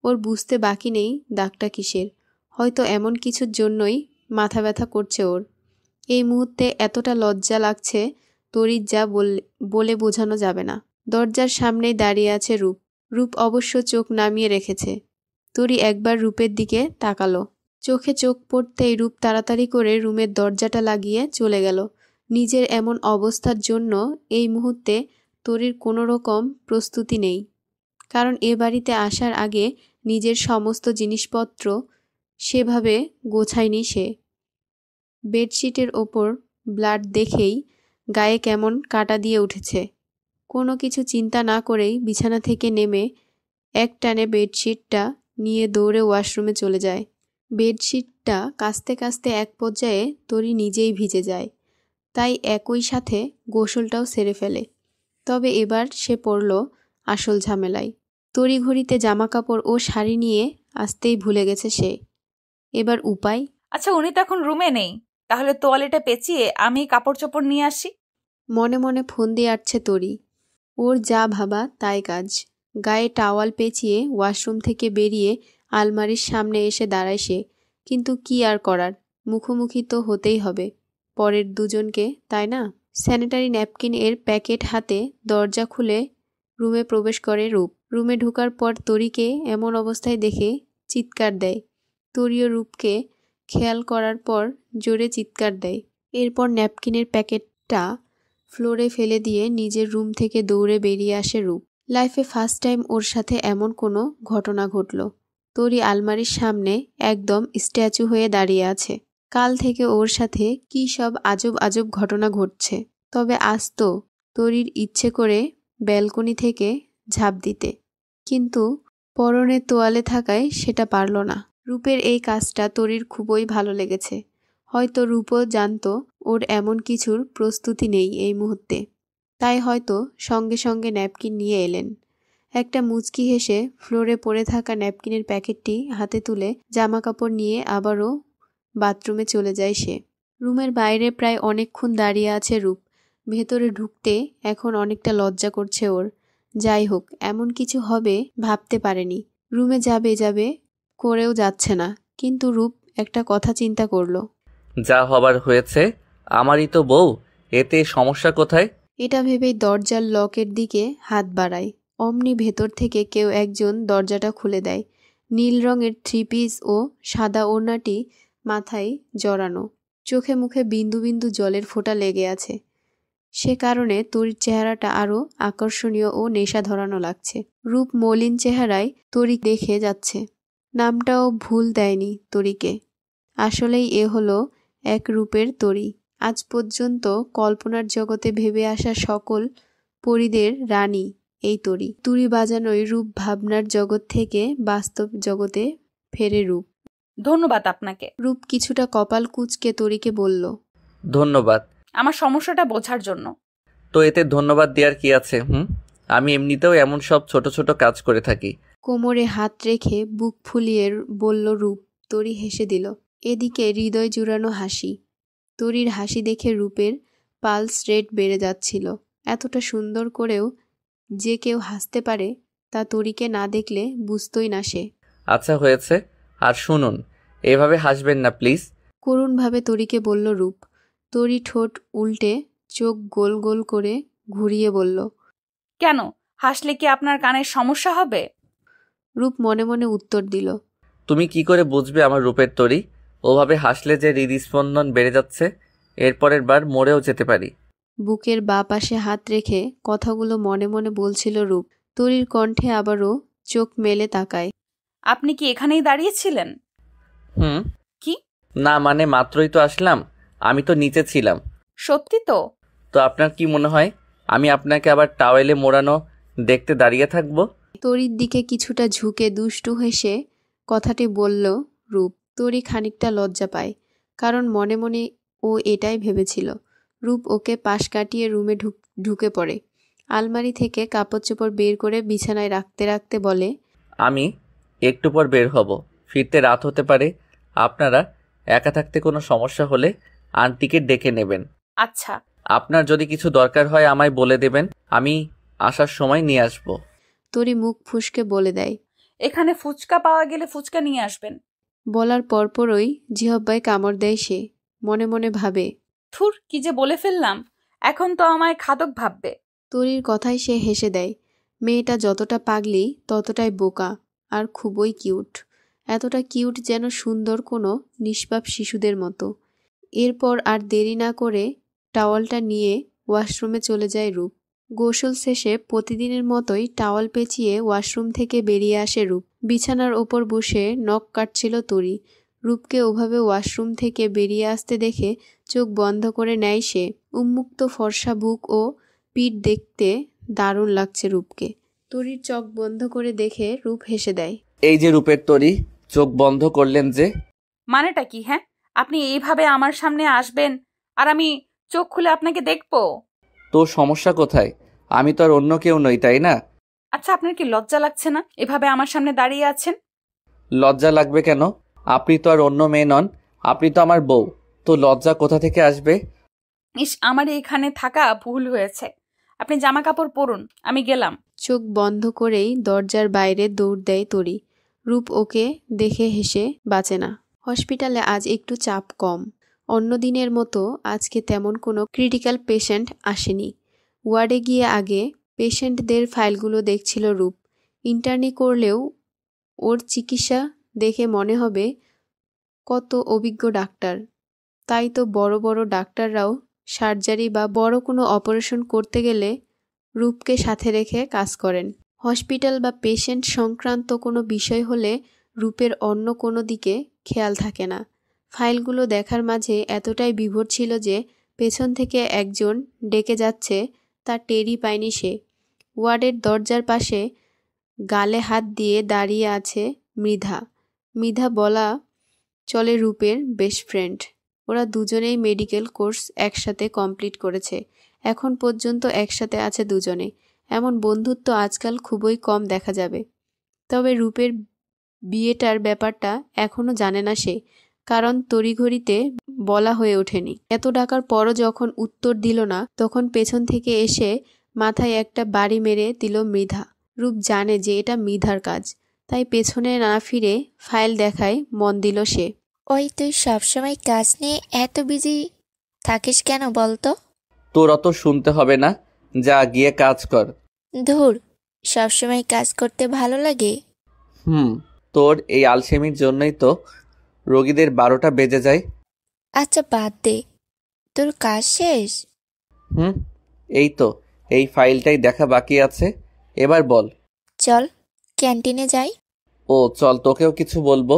ওর বুঝতে বাকি নেই দাগটা কিসের। হয়তো এমন কিছুর জন্যই মাথা ব্যথা করছে ওর। এই মুহূর্তে এতটা লজ্জা লাগছে তরির যা বলে বোঝানো যাবে না। দরজার সামনেই দাঁড়িয়ে আছে রূপ। রূপ অবশ্য চোখ নামিয়ে রেখেছে। তরি একবার রূপের দিকে তাকালো। চোখে চোখ পড়তেই রূপ তাড়াতাড়ি করে রুমের দরজাটা লাগিয়ে চলে গেল। নিজের এমন অবস্থার জন্য এই মুহূর্তে তরির কোনো রকম প্রস্তুতি নেই, কারণ এ বাড়িতে আসার আগে নিজের সমস্ত জিনিসপত্র সেভাবে গোছায়নি সে। বেডশিটের ওপর ব্লাড দেখেই গায়ে কেমন কাটা দিয়ে উঠেছে। কোনো কিছু চিন্তা না করেই বিছানা থেকে নেমে একটানে বেডশিটটা নিয়ে দৌড়ে ওয়াশরুমে চলে যায়। বেডশিটটা কাচতে কাচতে এক পর্যায়ে তরি নিজেই ভিজে যায়, তাই একই সাথে গোসলটাও সেরে ফেলে। তবে এবার সে পড়ল আসল ঝামেলায়। তড়িঘড়িতে জামাকাপড় ও শাড়ি নিয়ে আসতেই ভুলে গেছে সে। এবার উপায়? আচ্ছা, উনি তো এখন রুমে নেই, তাহলে তোয়ালেটা পেঁচিয়ে আমি কাপড় চোপড় নিয়ে আসি। মনে মনে ফোন দিয়ে আসছে তরি। ওর যা ভাবা তাই কাজ। গায়ে টাওয়াল পেঁচিয়ে ওয়াশরুম থেকে বেরিয়ে আলমারির সামনে এসে দাঁড়ায় সে। কিন্তু কি আর করার, মুখোমুখি তো হতেই হবে পরের দুজনকে, তাই না? স্যানিটারি ন্যাপকিন এর প্যাকেট হাতে দরজা খুলে রুমে প্রবেশ করে রূপ। রুমে ঢোকার পর তরিকে এমন অবস্থায় দেখে চিৎকার দেয়। তরিও রূপকে খেয়াল করার পর জোরে চিৎকার দেয়। এরপর ন্যাপকিনের প্যাকেটটা ফ্লোরে ফেলে দিয়ে নিজের রুম থেকে দৌড়ে বেরিয়ে আসে রূপ। লাইফে ফার্স্ট টাইম ওর সাথে এমন কোনো ঘটনা ঘটল। তরি আলমারির সামনে একদম স্ট্যাচু হয়ে দাঁড়িয়ে আছে। কাল থেকে ওর সাথে কী সব আজব আজব ঘটনা ঘটছে। তবে আজ তো তরির ইচ্ছে করে ব্যালকনি থেকে ঝাঁপ দিতে, কিন্তু পরনে তোয়ালে থাকায় সেটা পারল না। রূপের এই কাজটা তরির খুবই ভালো লেগেছে। হয়তো রূপও জানতো ওর এমন কিছুর প্রস্তুতি নেই এই মুহূর্তে, তাই হয়তো সঙ্গে সঙ্গে ন্যাপকিন নিয়ে এলেন। একটা মুচকি হেসে ফ্লোরে পড়ে থাকা ন্যাপকিনের প্যাকেটটি হাতে তুলে জামাকাপড় নিয়ে আবারও বাথরুমে চলে যায় সে। রুমের বাইরে প্রায় অনেকক্ষণ দাঁড়িয়ে আছে রূপ। ভেতরে ঢুকতে এখন অনেকটা লজ্জা করছে ওর। যাই হোক, এমন কিছু হবে ভাবতে পারেনি। রুমে যাবে যাবে করেও যাচ্ছে না, কিন্তু রূপ একটা কথা চিন্তা করলো। যা হবার হয়েছে, আমারই তো বউ, এতে সমস্যা কোথায়? এটা ভেবেই দরজার লকের দিকে হাত বাড়ায়। অমনি ভেতর থেকে কেউ একজন দরজাটা খুলে দেয়। নীল রঙের থ্রি পিস ও সাদা ওড়নাটি মাথায় জড়ানো, চোখে মুখে বিন্দু বিন্দু জলের ফোঁটা লেগে আছে। সে কারণে তরির চেহারাটা আরও আকর্ষণীয় ও নেশা ধরানো লাগছে। রূপ মলিন চেহারায় তরি দেখে যাচ্ছে। নামটাও ভুল দেয়নি তরিকে। আসলেই এ হলো এক রূপের তরি। আজ পর্যন্ত কল্পনার জগতে ভেবে আসা সকল পরীদের রানী এই তরি। তুড়ি বাজানোই রূপ ভাবনার জগৎ থেকে বাস্তব জগতে ফেরে রূপ। ধন্যবাদ আপনাকে। রূপ কিছুটা কপাল কুঁচকে তরিকে বলল, ধন্যবাদ। আমার সমস্যাটা বোঝার জন্য। তো এতে ধন্যবাদ দেওয়ার কি আছে? আমি এমনিতেও এমন সব ছোট ছোট কাজ করে থাকি। কোমরে হাত রেখে বুক ফুলিয়ে বলল রূপ। তরি হেসে দিল। এদিকে হৃদয় জুড়ানো হাসি। তরির হাসি দেখে রূপের পালস রেট বেড়ে যাচ্ছিল। এতটা সুন্দর করেও যে কেউ হাসতে পারে তা তরিকে না দেখলে বুঝতই না সে। আচ্ছা হয়েছে, আর শুনুন, এভাবে হাসবেন না প্লিজ। করুণভাবে তরিকে বলল রূপ। তরি ঠোঁট উল্টে চোখ গোল গোল করে ঘুরিয়ে বলল, কেন, হাসলে কি আপনার কানের সমস্যা হবে? রূপ মনে মনে উত্তর দিল, তুমি কি করে বুঝবে আমার রূপের তরি? ওভাবে হাসলে যে হৃদস্পন্দন বেড়ে যাচ্ছে, এরপরের বার মরেও যেতে পারি। বুকের বাঁ পাশে হাত রেখে কথাগুলো মনে মনে বলছিল রূপ। তরির কণ্ঠে আবারও চোখ মেলে তাকায়। আপনি কি এখানেই দাঁড়িয়েছিলেন? কি? না মানে মাত্রই তো আসলাম, আমি তো নিচে ছিলাম। সত্যি তো? তো আপনার কি মনে হয় আমি আপনাকে আবার টাওয়েলে মোড়ানো দেখতে দাঁড়িয়ে থাকবো? তরির দিকে কিছুটা ঝুঁকে দুষ্টু হেসে কথাটি বলল রূপ। তরি খানিকটা লজ্জা পায়, কারণ মনে মনে ও এটাই ভেবেছিল। রূপ ওকে পাশ কাটিয়ে রুমে ঢুকে পড়ে। আলমারি থেকে কাপড় চোপড় বের করে বিছানায় রাখতে রাখতে বলে, আমি একটু পর বের হব, ফিরতে রাত হতে পারে। আপনারা একা থাকতে কোনো সমস্যা হলে আন্টিকে ডেকে নেবেন। আচ্ছা। আপনার যদি কিছু দরকার হয় আমায় বলে দেবেন, আমি আসার সময় নিয়ে আসব। তরি মুখ ফুঁসকে বলে দেয়। এখানে ফুচকা পাওয়া গেলে ফুচকা নিয়ে আসবেন। বলার পরপরই জিহব্বায় কামড় দেয় সে। মনে মনে ভাবে, থুর, কি যে বলে ফেললাম, এখন তো আমায় খাদক ভাববে। তরির কথায় সে হেসে দেয়। মেয়েটা যতটা পাগলি ততটাই বোকা, আর খুবই কিউট। এতটা কিউট যেন সুন্দর কোনো নিষ্পাপ শিশুদের মতো। এরপর আর দেরি না করে টাওয়ালটা নিয়ে ওয়াশরুমে চলে যায় রূপ। গোসল শেষে প্রতিদিনের মতোই টাওয়াল পেঁচিয়ে ওয়াশরুম থেকে বেরিয়ে আসে রূপ। বিছানার ওপর বসে নখ কাটছিল তরি। রূপকে ওভাবে ওয়াশরুম থেকে বেরিয়ে আসতে দেখে চোখ বন্ধ করে নেয় সে। উন্মুক্ত ফর্সা বুক ও পিঠ দেখতে দারুণ লাগছে রূপকে। তরির চোখ বন্ধ করে দেখে রূপ হেসে দেয়। এই যে রূপের তরি, চোখ বন্ধ করলেন যে? মানেটা কি? হ্যাঁ, আপনি এইভাবে আমার সামনে আসবেন আর আমি চোখ খুলে আপনাকে দেখবো? তোর সমস্যা কোথায়? আমি তো আর অন্য কেউ নই, তাই না? আচ্ছা, আপনার কি লজ্জা লাগছে না এভাবে আমার সামনে দাঁড়িয়ে আছেন? লজ্জা লাগবে কেন? আপনি তো আর অন্য মেয়ে নন, আপনি তো আমার বউ। তো লজ্জা কোথা থেকে আসবে? ইস, আমার এখানে থাকা ভুল হয়েছে। আপনি জামা কাপড় পরুন, আমি গেলাম। চোখ বন্ধ করেই দরজার বাইরে দৌড় দেয় তরি। রূপ ওকে দেখে হেসে বাঁচে না। হসপিটালে আজ একটু চাপ কম। অন্য দিনের মতো আজকে তেমন কোনো ক্রিটিক্যাল পেশেন্ট আসেনি। ওয়ার্ডে গিয়ে আগে পেশেন্টদের ফাইলগুলো দেখছিল রূপ। ইন্টার্নি করলেও ওর চিকিৎসা দেখে মনে হবে কত অভিজ্ঞ ডাক্তার। তাই তো বড় বড় ডাক্তাররাও সার্জারি বা বড় কোনো অপারেশন করতে গেলে রূপকে সাথে রেখে কাজ করেন। হসপিটাল বা পেশেন্ট সংক্রান্ত কোনো বিষয় হলে রূপের অন্য কোনো দিকে খেয়াল থাকে না। ফাইলগুলো দেখার মাঝে এতটাই বিভোর ছিল যে পেছন থেকে একজন ডেকে যাচ্ছে তা টেরই পায়নি সে। ওয়ার্ডের দরজার পাশে গালে হাত দিয়ে দাঁড়িয়ে আছে মৃধা। মৃধা বলা চলে রূপের বেস্ট ফ্রেন্ড। ওরা দুজনেই মেডিকেল কোর্স একসাথে কমপ্লিট করেছে। এখন পর্যন্ত একসাথে আছে দুজনে। এমন বন্ধুত্ব আজকাল খুবই কম দেখা যাবে। তবে রূপের বিয়েটার ব্যাপারটা এখনও জানে না সে, কারণ তড়িঘড়িতে বলা হয়ে ওঠেনি। এত ডাকার পরও যখন উত্তর দিল না, তখন পেছন থেকে এসে মাথায় একটা বাড়ি মেরে দিল মৃধা। রূপ জানে যে এটা মৃধার কাজ, তাই পেছনে না ফিরে ফাইল দেখায় মন দিল সে। ওই, তুই সবসময় কাজ নিয়ে এত বিজি থাকিস কেন বলতো? তোর অত শুনতে হবে না, যা গিয়ে কাজ কর। ধুর, সবসময় কাজ করতে ভালো লাগে? তোর এই আলসেমির জন্যই তো রোগীদের 12টা বেজে যায়। আচ্ছা বাদ দে, তোর কাজ শেষ? এই তো, এই ফাইলটাই দেখা বাকি আছে। এবার বল। চল ক্যান্টিনে যাই। ও চল, তোকেও কিছু বলবো।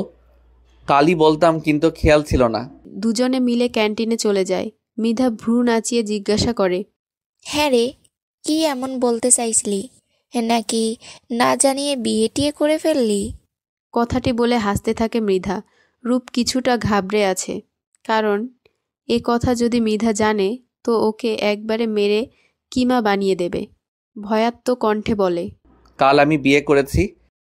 কালই বলতাম, কিন্তু খেয়াল ছিল না। দুজনে মিলে ক্যান্টিনে চলে যায়। মৃধা ভ্রু নাচিয়ে জিজ্ঞাসা করে, হ্যাঁ রে, কি এমন বলতে চাইছিলি? নাকি না জানিয়ে বিয়ে টিয়ে করে ফেললি? কথাটি বলে হাসতে থাকে মৃধা। রূপ কিছুটা ঘাবড়ে আছে, কারণ এ কথা যদি মৃধা জানে তো ওকে একবারে মেরে কিমা বানিয়ে দেবে। ভয়াত্ম কণ্ঠে বলে, কাল আমি বিয়ে করেছি।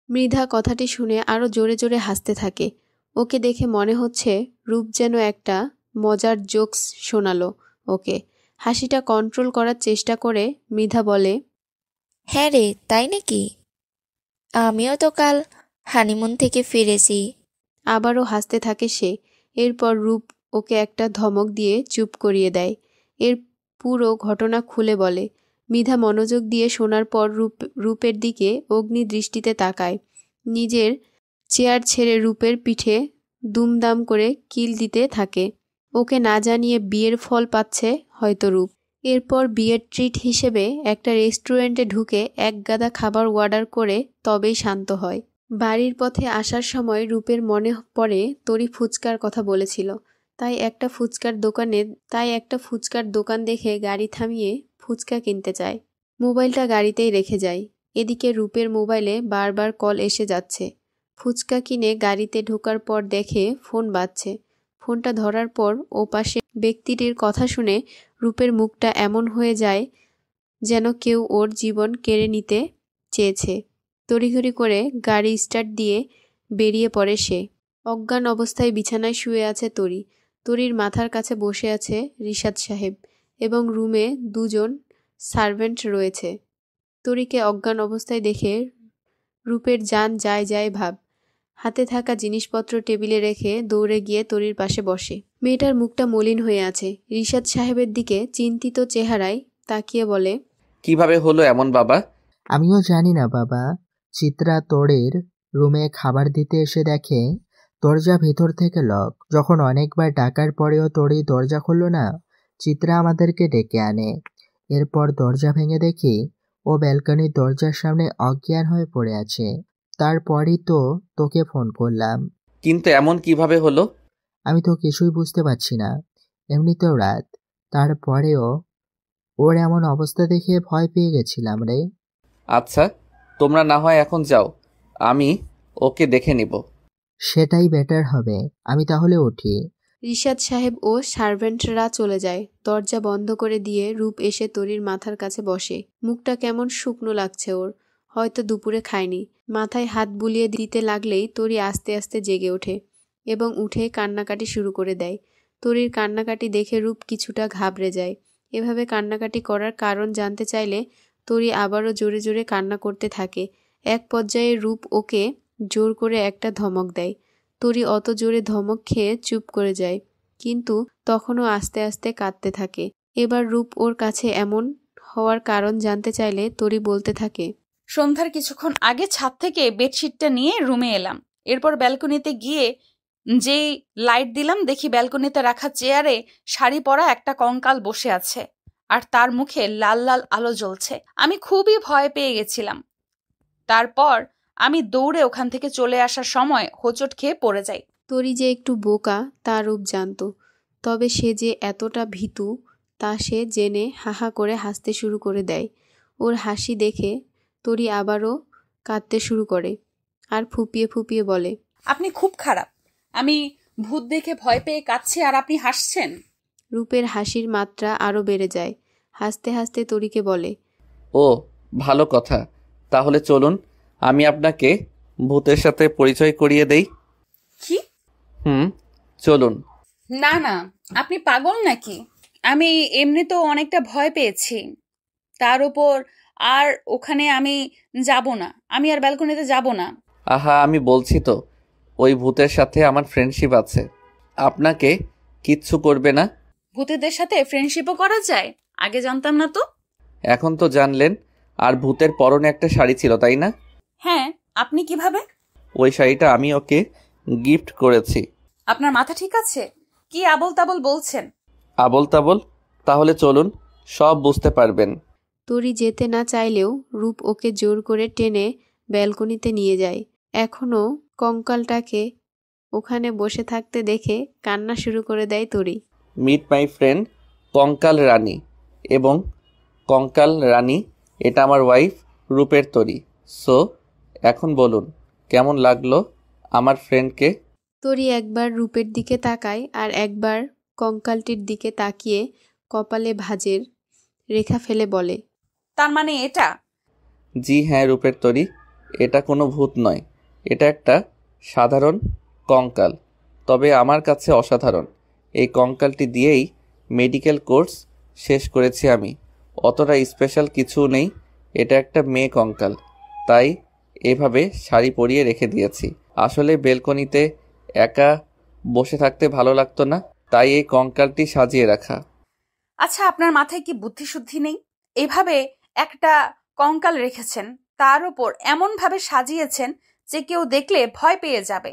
মৃধা কথাটি শুনে আরও জোরে জোরে হাসতে থাকে। ওকে দেখে মনে হচ্ছে রূপ যেন একটা মজার জোকস শোনালো ওকে। হাসিটা কন্ট্রোল করার চেষ্টা করে মৃধা বলে, হ্যাঁ রে, তাই নাকি? আমিও তো কাল হানিমুন থেকে ফিরেছি। আবারও হাসতে থাকে সে। এরপর রূপ ওকে একটা ধমক দিয়ে চুপ করিয়ে দেয়। এর পুরো ঘটনা খুলে বলে। মৃধা মনোযোগ দিয়ে শোনার পর রূপের দিকে অগ্নি দৃষ্টিতে তাকায়। নিজের চেয়ার ছেড়ে রূপের পিঠে দুমদাম করে কিল দিতে থাকে। ওকে না জানিয়ে বিয়ের ফল পাচ্ছে হয়তো রূপ। এরপর বিয়ের ট্রিট হিসেবে একটা রেস্টুরেন্টে ঢুকে এক গাদা খাবার অর্ডার করে তবেই শান্ত হয়। বাড়ির পথে আসার সময় রূপের মনে পড়ে তরি ফুচকার কথা বলেছিল। তাই একটা ফুচকার দোকান দেখে গাড়ি থামিয়ে ফুচকা কিনতে চায়। মোবাইলটা গাড়িতেই রেখে যায়। এদিকে রূপের মোবাইলে বারবার কল এসে যাচ্ছে। ফুচকা কিনে গাড়িতে ঢোকার পর দেখে ফোন বাজছে। ফোনটা ধরার পর ওপাশে ব্যক্তিটির কথা শুনে রূপের মুখটা এমন হয়ে যায় যেন কেউ ওর জীবন কেড়ে নিতে চেয়েছে। তড়িঘড়ি করে গাড়ি স্টার্ট দিয়ে বেরিয়ে পড়ে সে। অজ্ঞান অবস্থায় বিছানায় শুয়ে আছে তরি। তরির মাথার কাছে বসে আছে রিশাদ সাহেব এবং রুমে দুজন সার্ভেন্ট রয়েছে। তরিকে অজ্ঞান অবস্থায় দেখে রূপের জান যায় যায় ভাব। হাতে থাকা জিনিসপত্র টেবিলে রেখে দৌড়ে গিয়ে তরির পাশে বসে। মেয়েটার মুখটা মলিন হয়ে আছে। রিশাদ সাহেবের দিকে চিন্তিত চেহারায় তাকিয়ে বলে, কিভাবে হলো এমন বাবা? আমিও জানি না বাবা। চিত্রা তোরের রুমে খাবার দিতে এসে দেখে দরজা ভেতর থেকে লক। যখন অনেকবার ডাকার পরেও তোরই দরজা খুলল না, চিত্রা আমাদেরকে ডেকে আনে। এরপর দরজা ভেঙে দেখি ও ব্যালকনির দরজার সামনে অজ্ঞান হয়ে পড়ে আছে। তারপরই তো তোকে ফোন করলাম। কিন্তু এমন কিভাবে হলো? আমি তো কিছুই বুঝতে পারছি না। এমনিতেও রাত, তারপরেও ওর এমন অবস্থা দেখে ভয় পেয়ে গেছিলাম রে। আচ্ছা, তোমরা না হয় এখন যাও, আমি ওকে দেখে নিব। সেটাই বেটার হবে। আমি তাহলে উঠি। রিশাদ সাহেব ও সার্ভেন্টরা চলে যায়। দরজা বন্ধ করে দিয়ে রূপ এসে তরির মাথার কাছে বসে। মুখটা কেমন শুকনো লাগছে ওর, হয়তো দুপুরে খায়নি। মাথায় হাত বুলিয়ে দিতে লাগলেই তরি আস্তে আস্তে জেগে ওঠে এবং উঠে কান্নাকাটি শুরু করে দেয়। তরির কান্নাকাটি দেখে রূপ কিছুটা ঘাবড়ে যায়। এভাবে কান্নাকাটি করার কারণ জানতে চাইলে তরি আবারও জোরে জোরে কান্না করতে থাকে। এক পর্যায়ে রূপ ওকে জোর করে একটা ধমক দেয়। তরি অত জোরে ধমক খেয়ে চুপ করে যায়, কিন্তু তখনও আস্তে আস্তে কাঁদতে থাকে। এবার রূপ ওর কাছে এমন হওয়ার কারণ জানতে চাইলে তরি বলতে থাকে, সন্ধ্যার কিছুক্ষণ আগে ছাদ থেকে বেডশিটটা নিয়ে রুমে এলাম। এরপর ব্যালকনিতে গিয়ে যেই লাইট দিলাম, দেখি ব্যালকনিতে রাখা চেয়ারে শাড়ি পরা একটা কঙ্কাল বসে আছে আর তার মুখে লাল লাল আলো জ্বলছে। আমি খুবই ভয় পেয়ে গেছিলাম। তারপর আমি দৌড়ে ওখান থেকে চলে আসার সময় হোঁচট খেয়ে পড়ে যাই। তরি যে একটু বোকা তা রূপ জানত, তবে সে যে এতটা ভীতু তা সে জেনে হাহা করে হাসতে শুরু করে দেয়। ওর হাসি দেখে তরি আবারও কাঁদতে শুরু করে আর ফুপিয়ে ফুপিয়ে বলে, আপনি খুব খারাপ। আমি ভূত দেখে ভয় পেয়ে কাঁদছি আর আপনি হাসছেন। রূপের হাসির মাত্রা আরও বেড়ে যায়। হাসতে হাসতে তরিকে বলে, ও ভালো কথা, তাহলে চলুন আমি আপনাকে ভূতের সাথে পরিচয় করিয়ে দেই। কি? চলুন। না না, আপনি পাগল নাকি? আমি এমনিতেও অনেকটা ভয় পেয়েছি, তার উপর আর ওখানে আমি যাব না। আমি আর ব্যালকনিতে যাব না। আহা, আমি বলছি তো ওই ভূতের সাথে আমার ফ্রেন্ডশিপ আছে, আপনাকে কিচ্ছু করবে না। ভূতেদের সাথে ফ্রেন্ডশিপও করা যায়? আগে জানতাম না তো। এখন তো জানলেন। আর ভূতের পরনে একটা শাড়ি ছিল, তাই না? হ্যাঁ, আপনি কিভাবে? ওই শাড়িটা আমি ওকে গিফট করেছি। আপনার মাথা ঠিক আছে? কি আবল তাবল বলছেন? আবল তাবল? তাহলে চলুন, সব বুঝতে পারবেন। তরি যেতে না চাইলেও রূপ ওকে জোর করে টেনে ব্যালকনিতে নিয়ে যায়। এখনও কঙ্কালটাকে ওখানে বসে থাকতে দেখে কান্না শুরু করে দেয় তরি। মিট মাই ফ্রেন্ড কঙ্কাল রানী। এবং কঙ্কাল রানী এটা আমার ওয়াইফ রূপের তরি। সো এখন বলুন কেমন লাগলো আমার ফ্রেন্ডকে? তরি একবার রূপের দিকে তাকায় আর একবার কঙ্কালটির দিকে তাকিয়ে কপালে ভাঁজের রেখা ফেলে বলে, তার মানে এটা? জি হ্যাঁ রূপের তরি, এটা কোনো ভূত নয়, এটা একটা সাধারণ কঙ্কাল, তবে আমার কাছে অসাধারণ। এই কঙ্কালটি দিয়েই মেডিকেল কোর্স শেষ করেছি আমি। অতটা স্পেশাল কিছু নেই, এটা একটা মেয়ে কঙ্কাল, তাই এভাবে শাড়ি পরিয়ে রেখে দিয়েছি। আসলে বেলকনিতে একা বসে থাকতে ভালো লাগতো না, তাই এই কঙ্কালটি সাজিয়ে রাখা। আচ্ছা, আপনার মাথায় কি বুদ্ধি শুদ্ধি নেই? এভাবে একটা কঙ্কাল রেখেছেন, তার উপর এমন ভাবে সাজিয়েছেন যে কেউ দেখলে ভয় পেয়ে যাবে।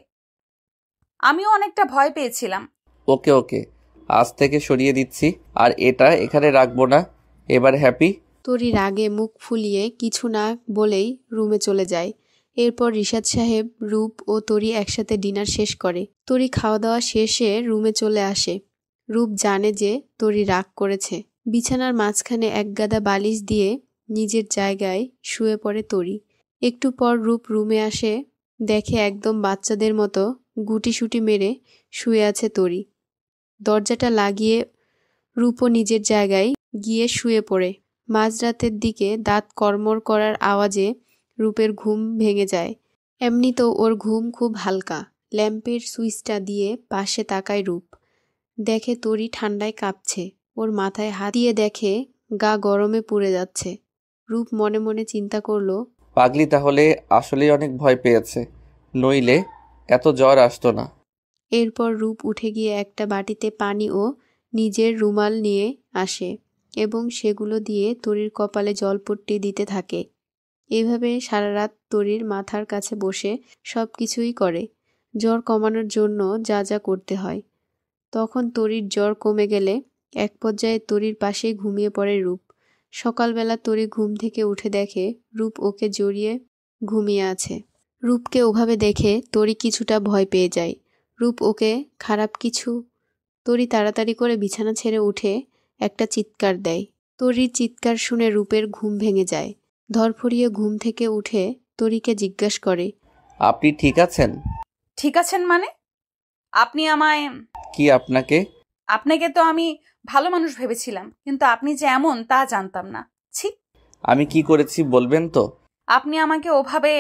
আমিও অনেকটা ভয় পেয়েছিলাম। ওকে ওকে, আজ থেকে সরিয়ে দিচ্ছি, আর এটা এখানে রাখবো না। এবার হ্যাপি? তরি রাগে মুখ ফুলিয়ে কিছু না বলেই রুমে চলে যায়। এরপর রিশাদ সাহেব, রূপ ও তরি একসাথে ডিনার শেষ করে। তরি খাওয়া দাওয়া শেষে রুমে চলে আসে। রূপ জানে যে তরি রাগ করেছে। বিছানার মাঝখানে এক গাদা বালিশ দিয়ে নিজের জায়গায় শুয়ে পড়ে তরি। একটু পর রূপ রুমে আসে, দেখে একদম বাচ্চাদের মতো গুটিসুটি মেরে শুয়ে আছে তরি। দরজাটা লাগিয়ে রূপও নিজের জায়গায় গিয়ে শুয়ে পড়ে। মাঝরাতের দিকে দাঁত কড়মড় করার আওয়াজে রূপের ঘুম ভেঙে যায়। এমনিতেও ওর ঘুম খুব হালকা। ল্যাম্পের সুইচটা দিয়ে পাশে তাকায় রূপ, দেখে তরি ঠান্ডায় কাঁপছে। ওর মাথায় হাত দিয়ে দেখে গা গরমে পুড়ে যাচ্ছে। রূপ মনে মনে চিন্তা করলো, পাগলি তাহলে আসলেই অনেক ভয় পেয়েছে, নইলে এত জ্বর আসতো না। এরপর রূপ উঠে গিয়ে একটা বাটিতে পানি ও নিজের রুমাল নিয়ে আসে এবং সেগুলো দিয়ে তরির কপালে জলপট্টি দিতে থাকে। এভাবে সারা রাত তরির মাথার কাছে বসে সব কিছুই করে, জ্বর কমানোর জন্য যা যা করতে হয়। তখন তরির জ্বর কমে গেলে এক পর্যায়ে তরির পাশেই ঘুমিয়ে পড়ে রূপ। সকালবেলা তরি ঘুম থেকে উঠে দেখে রূপ ওকে জড়িয়ে ঘুমিয়ে আছে। রূপকে ওভাবে দেখে তরি কিছুটা ভয় পেয়ে যায়। রূপ ওকে খারাপ কিছু। তরি তাড়াতাড়ি করে বিছানা ছেড়ে উঠে একটা চিৎকার দেয়। তরির চিৎকার শুনে রূপের ঘুম ভেঙে যায়। ধরফরিয়ে ঘুম থেকে উঠে তরিকে জিজ্ঞাসা করে, আপনি ঠিক আছেন? ঠিক আছেন মানে? আপনি আমায়... কি আপনাকে? আপনাকে তো আমি ভালো মানুষ ভেবেছিলাম, কিন্তু আপনি যে এমন তা জানতাম না। ছি! আমি কি করেছি বলবেন তো? আপনি আমাকে ওভাবে...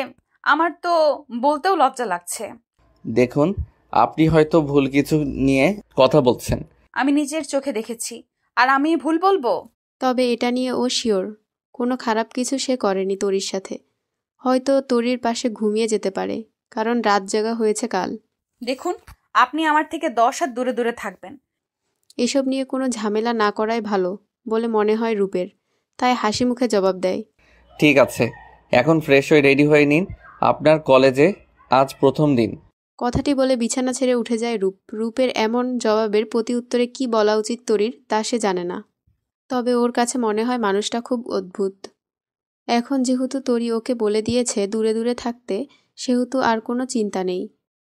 আমার তো বলতেও লজ্জা লাগছে। দেখুন, আপনি হয়তো ভুল কিছু নিয়ে কথা বলছেন। আমি নিজের চোখে দেখেছি, আর আমি ভুল বলবো? তবে এটা নিয়ে ও শিওর কোনো খারাপ কিছু সে করেনি তরির সাথে। হয়তো তরির পাশে ঘুমিয়ে যেতে পারে, কারণ রাত জাগা হয়েছে কাল। দেখুন, আপনি আমার থেকে 10 হাত দূরে দূরে থাকবেন। এসব নিয়ে কোনো ঝামেলা না করাই ভালো বলে মনে হয় রূপের, তাই হাসি মুখে জবাব দেয়, ঠিক আছে, এখন ফ্রেশ হয়ে রেডি হয়ে নিন, আপনার কলেজে আজ প্রথম দিন। কথাটি বলে বিছানা ছেড়ে উঠে যায় রূপ। রূপের এমন জবাবের প্রতি উত্তরে কি বলা উচিত তরির তা সে জানে না। তবে ওর কাছে মনে হয় মানুষটা খুব অদ্ভুত। এখন যেহেতু তরি ওকে বলে দিয়েছে দূরে দূরে থাকতে, সেহেতু আর কোনো চিন্তা নেই।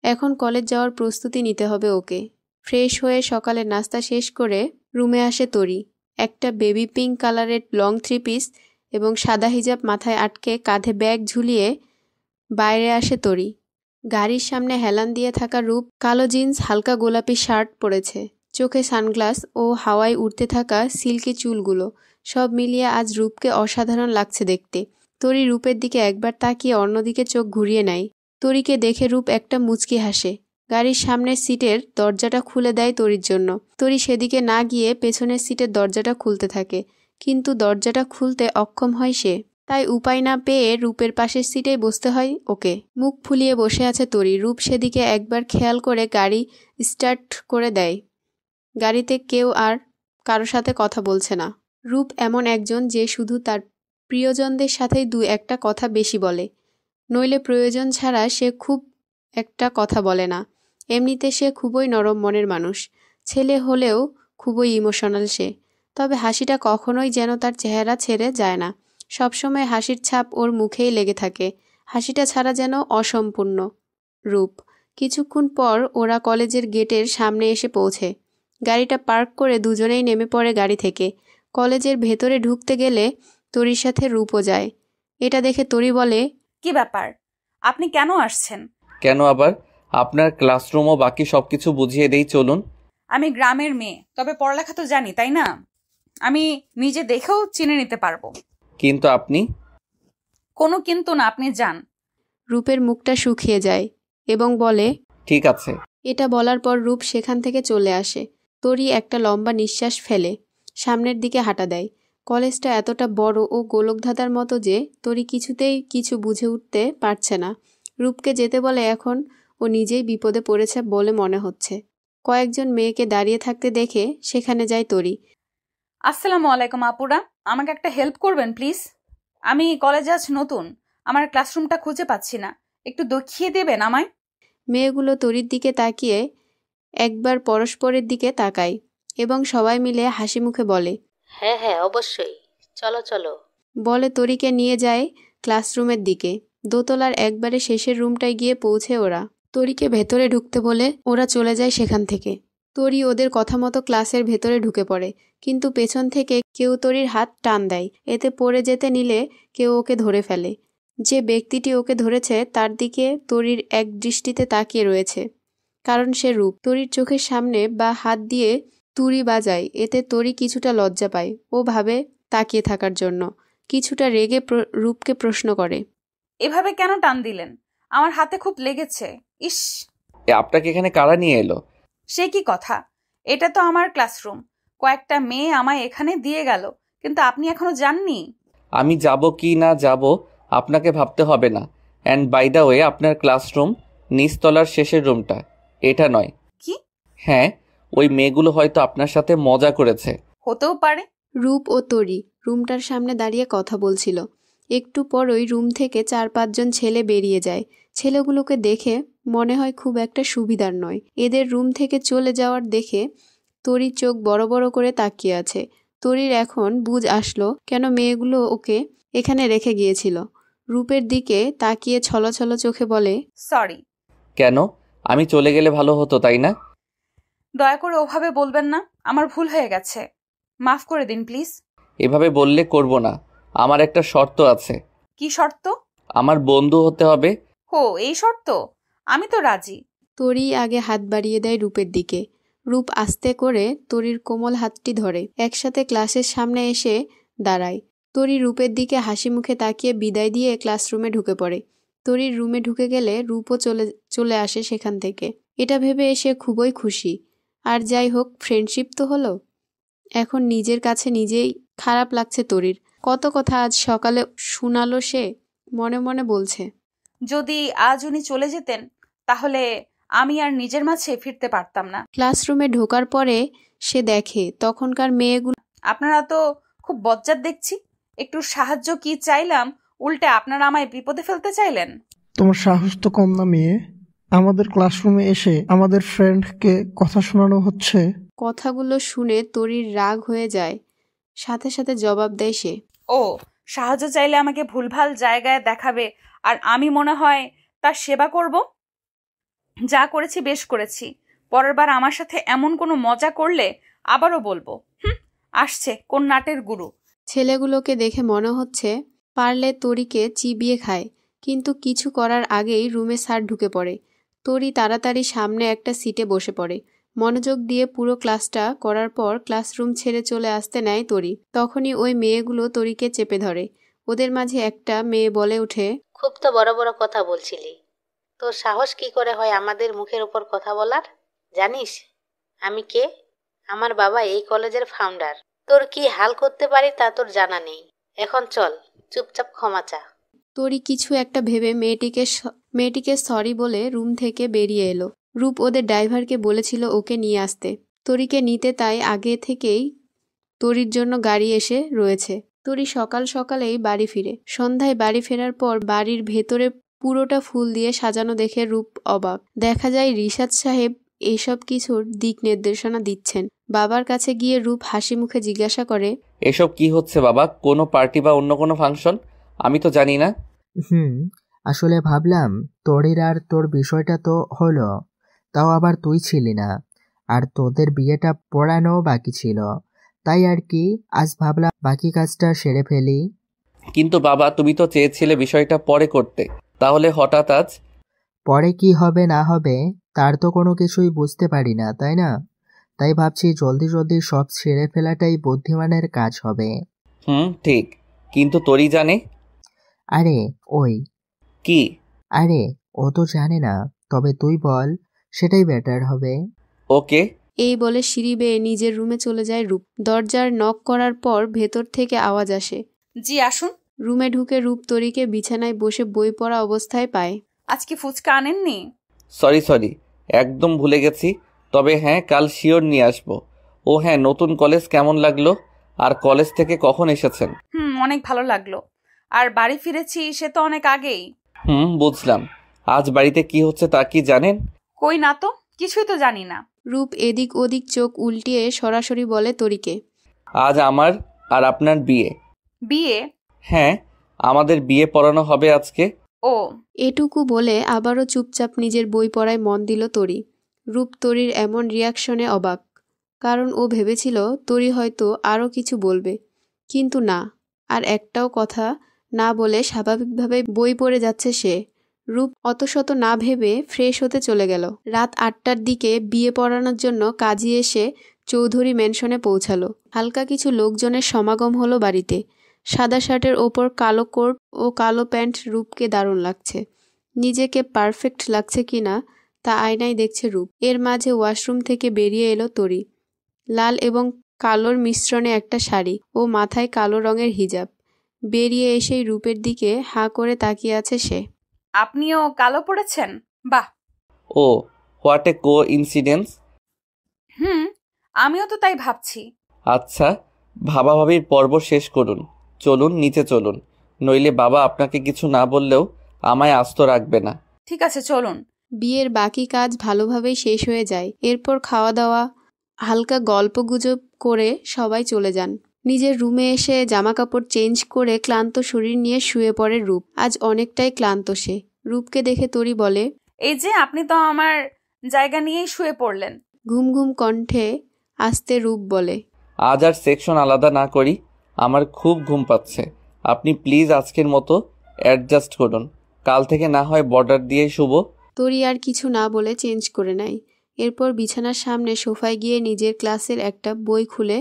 এখন কলেজ যাওয়ার প্রস্তুতি নিতে হবে ওকে। ফ্রেশ হয়ে সকালের নাস্তা শেষ করে রুমে আসে তরি। একটা বেবি পিঙ্ক কালারের লং 3 পিস এবং সাদা হিজাব মাথায় আটকে কাঁধে ব্যাগ ঝুলিয়ে বাইরে আসে তরি। গাড়ির সামনে হেলান দিয়ে থাকা রূপ কালো জিন্স, হালকা গোলাপি শার্ট পরেছে, চোখে সানগ্লাস ও হাওয়ায় উড়তে থাকা সিল্কি চুলগুলো, সব মিলিয়ে আজ রূপকে অসাধারণ লাগছে দেখতে। তরি রূপের দিকে একবার তাকিয়ে অন্যদিকে চোখ ঘুরিয়ে নেয়। তরিকে দেখে রূপ একটা মুচকি হাসে। গাড়ির সামনের সিটের দরজাটা খুলে দেয় তরির জন্য। তরি সেদিকে না গিয়ে পেছনের সিটের দরজাটা খুলতে থাকে, কিন্তু দরজাটা খুলতে অক্ষম হয় সে। তাই উপায় না পেয়ে রূপের পাশের সিটেই বসতে হয় ওকে। মুখ ফুলিয়ে বসে আছে তরি। রূপ সেদিকে একবার খেয়াল করে গাড়ি স্টার্ট করে দেয়। গাড়িতে কেউ আর কারো সাথে কথা বলছে না। রূপ এমন একজন যে শুধু তার প্রিয়জনদের সাথেই 2-1টা কথা বেশি বলে, নইলে প্রয়োজন ছাড়া সে খুব একটা কথা বলে না। এমনিতে সে খুবই নরম মনের মানুষ, ছেলে হলেও খুবই ইমোশনাল সে। তবে হাসিটা কখনোই যেন তার চেহারা ছেড়ে যায় না, সবসময় হাসির ছাপ ওর মুখেই লেগে থাকে। হাসিটা ছাড়া যেন অসম্পূর্ণ রূপ। কিছুক্ষণ পর ওরা কলেজের গেটের সামনে এসে পৌঁছে। গাড়িটা পার্ক করে দুজনেই নেমে পড়ে গাড়ি থেকে। কলেজের ভেতরে ঢুকতে গেলে তরির সাথে রূপও যায়। এটা দেখে তরি বলে, কি ব্যাপার? আপনি কেন আসছেন? কেন আবার? আপনার ক্লাসরুম ও বাকি সবকিছু বুঝিয়ে দেই, চলুন। আমি গ্রামের মেয়ে, তবে পড়ালেখা তো জানি, তাই না? আমি নিজে দেখেও চিনে নিতে পারবো। কিন্তু আপনি? কোনো কিন্তু না, আপনি যান। রূপের মুখটা শুকিয়ে যায় এবং বলে, ঠিক আছে। এটা বলার পর রূপ সেখান থেকে চলে আসে। তরি একটা লম্বা নিঃশ্বাস ফেলে সামনের দিকে হাঁটা দেয়। কলেজটা এতটা বড় ও গোলকধাঁধার মতো যে তরি কিছুতেই কিছু বুঝে উঠতে পারছে না। রূপকে যেতে বলে এখন ও নিজেই বিপদে পড়েছে বলে মনে হচ্ছে। কয়েকজন মেয়েকে দাঁড়িয়ে থাকতে দেখে সেখানে যায় তরি। আসসালামু আলাইকুম আপুরা, আমাকে একটা হেল্প করবেন প্লিজ? আমি কলেজে আজ নতুন, আমার ক্লাসরুমটা খুঁজে পাচ্ছি না, একটু দেখিয়ে দেবেন আমায়? মেয়েগুলো তরির দিকে তাকিয়ে একবার পরস্পরের দিকে তাকায় এবং সবাই মিলে হাসি মুখে বলে, হ্যাঁ হ্যাঁ অবশ্যই, চলো চলো। বলে তরিকে নিয়ে যায় ক্লাসরুমের দিকে। দোতলার একবারে শেষের রুমটায় গিয়ে পৌঁছে ওরা। তরিকে ভেতরে ঢুকতে বলে ওরা চলে যায় সেখান থেকে। তরি ওদের কথা মতো ক্লাসের ভেতরে ঢুকে পড়ে, কিন্তু পেছন থেকে কেউ তরির হাত টান দেয়। এতে পড়ে যেতে নিলে কেউ ওকে ধরে ফেলে। যে ব্যক্তিটি ওকে ধরেছে তার দিকে তরির এক দৃষ্টিতে তাকিয়ে রয়েছে, কারণ সে রূপ। তরির চোখের সামনে বা হাত দিয়ে তুড়ি বাজায়, এতে তরি কিছুটা লজ্জা পায়। ও ভাবে তাকিয়ে থাকার জন্য, কিছুটা রেগে রূপকে প্রশ্ন করে, এভাবে কেন টান দিলেন? আমার হাতে খুব লেগেছে। ইস, আপনাকে এখানে কারা নিয়ে এলো? সে কি কথা? এটা তো আমার ক্লাসরুম। কয়েকটা মেয়ে আমায় এখানে দিয়ে গেল, কিন্তু আপনি এখনো যাননি। আমি যাব কি না যাব আপনাকে ভাবতে হবে না। অ্যান্ড বাই দ্য ওয়ে, আপনার ক্লাসরুম নিচতলার শেষের রুমটা, এটা নয়। কি? হ্যাঁ, ওই মেয়েগুলো হয়তো আপনার সাথে মজা করেছে। হতেও পারে। রূপ ও তরি রুমটার সামনে দাঁড়িয়ে কথা বলছিল। একটু পরই রুম থেকে 4-5 জন ছেলে বেরিয়ে যায়। ছেলেগুলোকে দেখে মনে হয় খুব একটা সুবিধার নয়। এদের রুম থেকে চলে যাওয়ার দেখে তরির চোখ বড় বড় করে তাকিয়ে আছে। তরির এখন বুঝ আসলো কেন মেয়েগুলো ওকে এখানে রেখে গিয়েছিল। রূপের দিকে তাকিয়ে ছলছল চোখে বলে, সরি। কেন? আমি চলে গেলে ভালো হতো, তাই না? দয়া করে ওভাবে বলবেন না, আমার ভুল হয়ে গেছে, মাফ করে দিন প্লিজ। এভাবে বললে করব না। আমার একটা শর্ত আছে। কি শর্ত? আমার বন্ধু হতে হবে। হো, এই শর্ত? আমি তো রাজি। তরি আগে হাত বাড়িয়ে দেয় রূপের দিকে। রূপ আস্তে করে তরির কোমল হাতটি ধরে একসাথে ক্লাসের সামনে এসে দাঁড়ায়। তরি রূপের দিকে হাসি মুখে তাকিয়ে বিদায় দিয়ে ক্লাসরুমে ঢুকে পড়ে। তরির রুমে ঢুকে গেলে রূপও চলে আসে সেখান থেকে। এটা ভেবে এসে খুবই খুশি। আর যাই হোক, ফ্রেন্ডশিপ তো হলো। এখন নিজের কাছে নিজেই খারাপ লাগছে তরির। কত কথা আজ সকালে শুনালো সে, মনে মনে বলছে, যদি আজ উনি চলে যেতেন তাহলে আমি আর নিজের মাঝে ফিরতে পারতাম না। ক্লাসরুমে ঢোকার পরে সে দেখে তখনকার মেয়েগুলো। আপনারা তো খুব বজ্জাত দেখছি। একটু সাহায্য কি চাইলাম, উল্টে আপনারা আমায় বিপদে ফেলতে চাইলেন। তোমার সাহস তো কম না মেয়ে, আমাদের ক্লাসরুমে এসে আমাদের ফ্রেন্ডকে কথা শোনানো হচ্ছে। কথাগুলো শুনে তরির রাগ হয়ে যায়, সাথে সাথে জবাব দেয় সে, ও, সাহায্য চাইলে আমাকে ভুলভাল জায়গায় দেখাবে আর আমি মনে হয় তার সেবা করব? যা করেছি বেশ করেছি। পরের বার আমার সাথে এমন কোনো মজা করলে আবারও বলবো। আসছে কোন নাটের গুরু। ছেলেগুলোকে দেখে মনে হচ্ছে পারলে তরিকে চিবিয়ে খায়, কিন্তু কিছু করার আগেই রুমে স্যার ঢুকে পড়ে। তরি তাড়াতাড়ি সামনে একটা সিটে বসে পড়ে। মনোযোগ দিয়ে পুরো ক্লাসটা করার পর ক্লাসরুম ছেড়ে চলে আসতে নেয় তরি। তখনই ওই মেয়েগুলো তরিকে চেপে ধরে। ওদের মাঝে একটা মেয়ে বলে ওঠে, খুব তো বড় বড় কথা বলছিলি, তোর সাহস কি করে হয় আমাদের মুখের উপর কথা বলার? জানিস আমি কে? আমার বাবা এই কলেজের ফাউন্ডার। তোর কি হাল করতে পারি তা তোর জানা নেই। এখন চল, চুপচাপ ক্ষমা চা। তরি কিছু একটা ভেবে মেয়েটিকে সরি বলে রুম থেকে বেরিয়ে এলো। রূপ ওদের ড্রাইভারকে বলেছিল ওকে নিয়ে আসতে, তরিকে নিতে, তাই আগে থেকেই তরির জন্য গাড়ি এসে রয়েছে। তরি সকাল সকালেই বাড়ি ফিরে। সন্ধ্যায় বাড়ি ফেরার পর বাড়ির ভেতরে পুরোটা ফুল দিয়ে সাজানো দেখে রূপ অবাক। দেখা যায় রিশাদ সাহেব এইসব কিছুর দিক নির্দেশনা দিচ্ছেন। বাবার কাছে গিয়ে রূপ হাসি মুখে জিজ্ঞাসা করে, এসব কি হচ্ছে বাবা? কোনো পার্টি বা অন্য কোনো ফাংশন? আমি তো জানি না। আসলে ভাবলাম তোরির আর তোর বিষয়টা তো হলো, তাও আবার তুই ছিলি না, আর তোদের বিয়েটা পড়ানো বাকি ছিল, তাই আর কি আজ ভাবলাম বাকি কাজটা সেরে ফেলি। কিন্তু বাবা, তুমি তো চেয়েছিলে বিষয়টা পরে করতে, তাহলে হঠাৎ আজ? পরে কি হবে না হবে তার তো কোনো কিছুই বুঝতে পারি না, তাই না? তাই ভাবছি জলদি জলদি সব সেরে ফেলাটাই বুদ্ধিমানের কাজ হবে। ঠিক, কিন্তু তোরই জানে। আরে ওই কি? আরে ও তো জানে না, তবে তুই বল, সেটাই বেটার হবে। ওকে। এই বলে সিঁড়ি বেয়ে নিজের রুমে চলে যায় রূপ। দরজার নক করার পর ভেতর থেকে আওয়াজ আসে, জি আসুন। রুমে ঢুকে রূপ তরিকে বিছানায় বসে বই পড়া অবস্থায় পায়। আজকে ফুচকা আনেননি? সরি, একদম ভুলে গেছি। তবে হ্যাঁ, কাল শিওর নিয়ে আসবো। ও হ্যাঁ, নতুন কলেজ কেমন লাগলো? আর কলেজ থেকে কখন এসেছেন? অনেক ভালো লাগলো। আর বাড়ি ফিরেছি সে তো অনেক আগেই। বুঝলাম। আজ বাড়িতে কি হচ্ছে তা কি জানেন? কই না তো, কিছুই তো জানি না। রূপ এদিক ওদিক চোখ উল্টিয়ে সরাসরি বলে তরিকে, আজ আমার আর আপনার বিয়ে। বিয়ে? হ্যাঁ, আমাদের বিয়ে পড়ানো হবে আজকে। ও। এটুকু বলে আবারও চুপচাপ নিজের বই পড়ায় মন দিল তরি। রূপ তরির এমন রিয়াকশনে অবাক, কারণ ও ভেবেছিল তরি হয়তো আরও কিছু বলবে, কিন্তু না, আর একটাও কথা না বলে স্বাভাবিকভাবে বই পড়ে যাচ্ছে সে। রূপ অতশত না ভেবে ফ্রেশ হতে চলে গেল। রাত 8টার দিকে বিয়ে পড়ানোর জন্য কাজী এসে চৌধুরী ম্যানশনে পৌঁছালো। হালকা কিছু লোকজনের সমাগম হলো বাড়িতে। সাদা শার্টের ওপর কালো কোট ও কালো প্যান্ট রূপকে দারুণ লাগছে। নিজেকে পারফেক্ট লাগছে কিনা তা আয়নায় দেখছে রূপ। এর মাঝে ওয়াশরুম থেকে বেরিয়ে এলো তরি। লাল এবং কালোর মিশ্রণে একটা শাড়ি ও মাথায় কালো রঙের হিজাব। বেরিয়ে এসেই রূপের দিকে হাঁ করে তাকিয়ে আছে সে। আপনিও কালো পড়েছেন? বাহ। ও, হোয়াট এ কো ইনসিডেন্স। আমিও তো তাই ভাবছি। আচ্ছা, ভাবাভাবির পর্ব শেষ করুন, চলুন নিচে চলুন, নইলে বাবা আপনাকে কিছু না বললেও আমায় আস্ত রাখবে না। ঠিক আছে, চলুন। বিয়ের বাকি কাজ ভালোভাবেই শেষ হয়ে যায়। এরপর খাওয়া দাওয়া, হালকা গল্পগুজব করে সবাই চলে যান। নিজের রুমে এসে জামাকাপড় চেঞ্জ করে ক্লান্ত শরীর নিয়ে শুয়ে পড়ে রূপ। আজ অনেকটাই ক্লান্ত সে। রূপকে দেখে তরি বলে, এই যে আপনি তো আমার জায়গা নিয়েই শুয়ে পড়লেন। ঘুম ঘুম কণ্ঠে আস্তে রূপ বলে, আজ আর সেকশন আলাদা না করি, আমার খুব ঘুম পাচ্ছে। আপনি প্লিজ আজকের মতো অ্যাডজাস্ট করুন, কাল থেকে না হয় বর্ডার দিয়ে শুভ। তরি আর কিছু না বলে চেঞ্জ করে নেয়। এরপর বিছানার সামনে সোফায় গিয়ে নিজের ক্লাসের একটা বই খুলে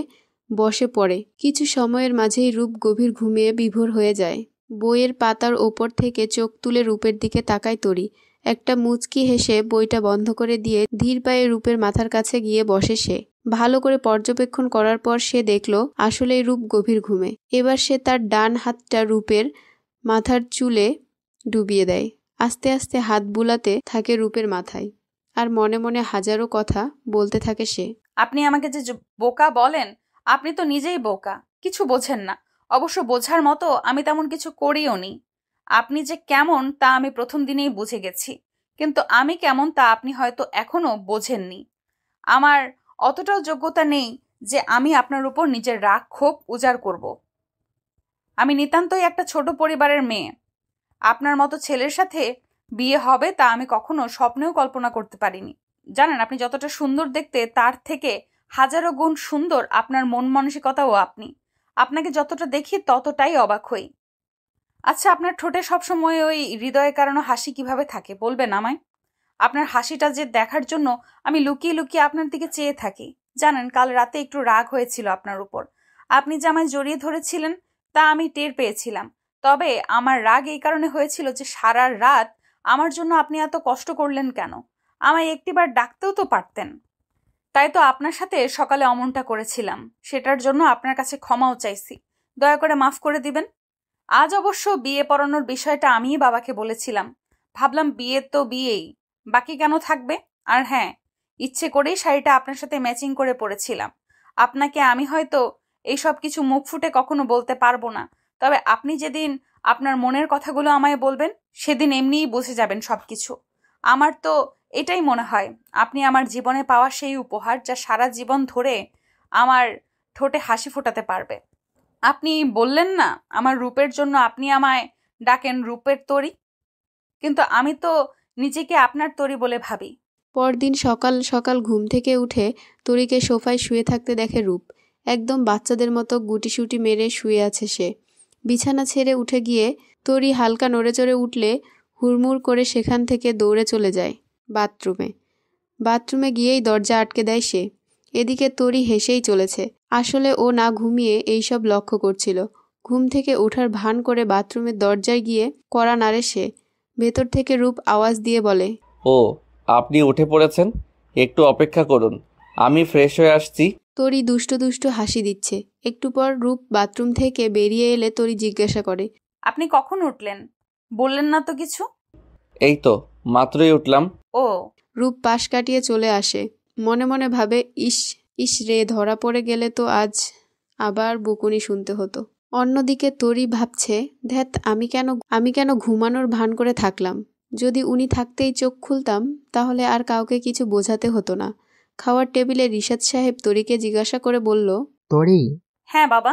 বসে পড়ে। কিছু সময়ের মাঝেই রূপ গভীর ঘুমিয়ে বিভোর হয়ে যায়। বইয়ের পাতার ওপর থেকে চোখ তুলে রূপের দিকে তাকায় তরি। একটা মুচকি হেসে বইটা বন্ধ করে দিয়ে ধীর পায়ে রূপের মাথার কাছে গিয়ে বসে সে। ভালো করে পর্যবেক্ষণ করার পর সে দেখল আসলেই রূপ গভীর ঘুমে। এবার সে তার ডান হাতটা রূপের মাথার চুলে ডুবিয়ে দেয়। আস্তে আস্তে হাত বুলাতে থাকে রূপের মাথায়, আর মনে মনে হাজারো কথা বলতে থাকে সে। আপনি আমাকে যে বোকা বলেন, আপনি তো নিজেই বোকা, কিছু বোঝেন না। অবশ্য বোঝার মতো আমি তেমন কিছু করিও নি। আপনি যে কেমন তা আমি প্রথম দিনেই বুঝে গেছি, কিন্তু আমি কেমন তা আপনি হয়তো এখনো বোঝেননি। আমার অতটাও যোগ্যতা নেই যে আমি আপনার উপর নিজের রাগ ক্ষোভ উজাড় করব। আমি নিতান্তই একটা ছোট পরিবারের মেয়ে। আপনার মতো ছেলের সাথে বিয়ে হবে তা আমি কখনো স্বপ্নেও কল্পনা করতে পারিনি। জানেন, আপনি যতটা সুন্দর দেখতে তার থেকে হাজারো গুণ সুন্দর আপনার মন মানসিকতাও। আপনাকে যতটা দেখি ততটাই অবাক হই। আচ্ছা, আপনার ঠোঁটে সবসময় ওই হৃদয়ের কারণে হাসি কিভাবে থাকে বলবেন আমায়? আপনার হাসিটা যে দেখার জন্য আমি লুকিয়ে লুকিয়ে আপনার দিকে চেয়ে থাকি। জানেন, কাল রাতে একটু রাগ হয়েছিল আপনার উপর। আপনি যে আমায় জড়িয়ে ধরেছিলেন তা আমি টের পেয়েছিলাম। তবে আমার রাগ এই কারণে হয়েছিল যে সারা রাত আমার জন্য আপনি এত কষ্ট করলেন কেন? আমায় একটিবার ডাকতেও তো পারতেন। তাই তো আপনার সাথে সকালে অমনটা করেছিলাম। সেটার জন্য আপনার কাছে ক্ষমাও চাইছি। দয়া করে মাফ করে দিবেন। আজ অবশ্য বিয়ে পড়ানোর বিষয়টা আমিই বাবাকে বলেছিলাম। ভাবলাম বিয়ে তো বিয়েই, বাকি কেন থাকবে। আর হ্যাঁ, ইচ্ছে করেই শাড়িটা আপনার সাথে ম্যাচিং করে পরেছিলাম। আপনাকে আমি হয়তো এইসব কিছু মুখ ফুটে কখনো বলতে পারবো না, তবে আপনি যেদিন আপনার মনের কথাগুলো আমায় বলবেন সেদিন এমনিই বুঝে যাবেন সবকিছু। আমার তো এটাই মনে হয় আপনি আমার জীবনে পাওয়া সেই উপহার যা সারা জীবন ধরে আমার ঠোঁটে হাসি ফোটাতে পারবে। আপনি বললেন না আমার রূপের জন্য আপনি আমায় ডাকেন রূপের তরি, কিন্তু আমি তো নিজেকে আপনার তরি বলে ভাবি। পরদিন সকাল সকাল ঘুম থেকে উঠে তরিকে সোফায় শুয়ে থাকতে দেখে রূপ। একদম বাচ্চাদের মতো গুটিসুটি মেরে শুয়ে আছে সে। বিছানা ছেড়ে উঠে গিয়ে তরি হালকা নড়েচড়ে উঠলে হুড়মুড় করে সেখান থেকে দৌড়ে চলে যায় বাথরুমে গিয়েই দরজা আটকে দেয় সে। এদিকে তরি হেসেই চলেছে। আসলে ও না ঘুমিয়ে এইসব লক্ষ্য করছিল। ঘুম থেকে ওঠার ভান করে বাথরুমের দরজায় গিয়ে কড়া নাড়ে সে। ভেতর থেকে রূপ আওয়াজ দিয়ে বলে, ও, আপনি উঠে পড়েছেন, একটু অপেক্ষা করুন, আমি ফ্রেশ হয়ে আসছি। তরি দুষ্ট দুষ্ট হাসি দিচ্ছে। একটু পর রূপ বাথরুম থেকে বেরিয়ে এলে তরি জিজ্ঞাসা করে, আপনি কখন উঠলেন? বললেন না তো কিছু। এই তো মাত্রই উঠলাম। ও। রূপ পাশ কাটিয়ে চলে আসে। মনে মনে ভাবে, ইস রে, ধরা পড়ে গেলে তো আজ আবার বকুনি শুনতে হতো। অন্যদিকে তরি ভাবছে, ধ্যাত, আমি কেন ঘুমানোর ভান করে থাকলাম। যদি উনি থাকতেই চোখ খুলতাম তাহলে আর কাউকে কিছু বোঝাতে হতো না। খাওয়ার টেবিলে রিশাদ সাহেব তরিকে জিজ্ঞাসা করে বলল, তরি, হ্যাঁ বাবা।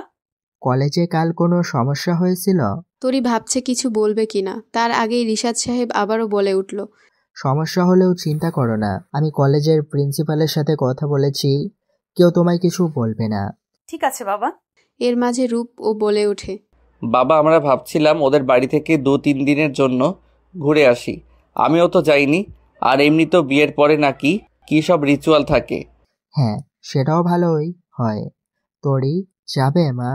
কলেজে কাল কোনো সমস্যা হয়েছিল? তরি ভাবছে কিছু বলবে কিনা, তার আগেই রিশাদ সাহেব আবারও বলে উঠল, সমস্যা হলেও চিন্তা করো না, আমি কলেজের প্রিন্সিপালের সাথে কথা বলেছি, কেউ তোমায় কিছু বলবে না। ঠিক আছে বাবা। এর মাঝে রূপ ও বলে ওঠে, বাবা আমরা ভাবছিলাম ওদের বাড়ি থেকে 2-3 দিনের জন্য ঘুরে আসি। আমিও তো যাইনি, আর এমনিতেও বিয়ের পরে নাকি কী সব রিচুয়াল থাকে। হ্যাঁ, সেটাও ভালোই হয়। তোরি, যাবে মা?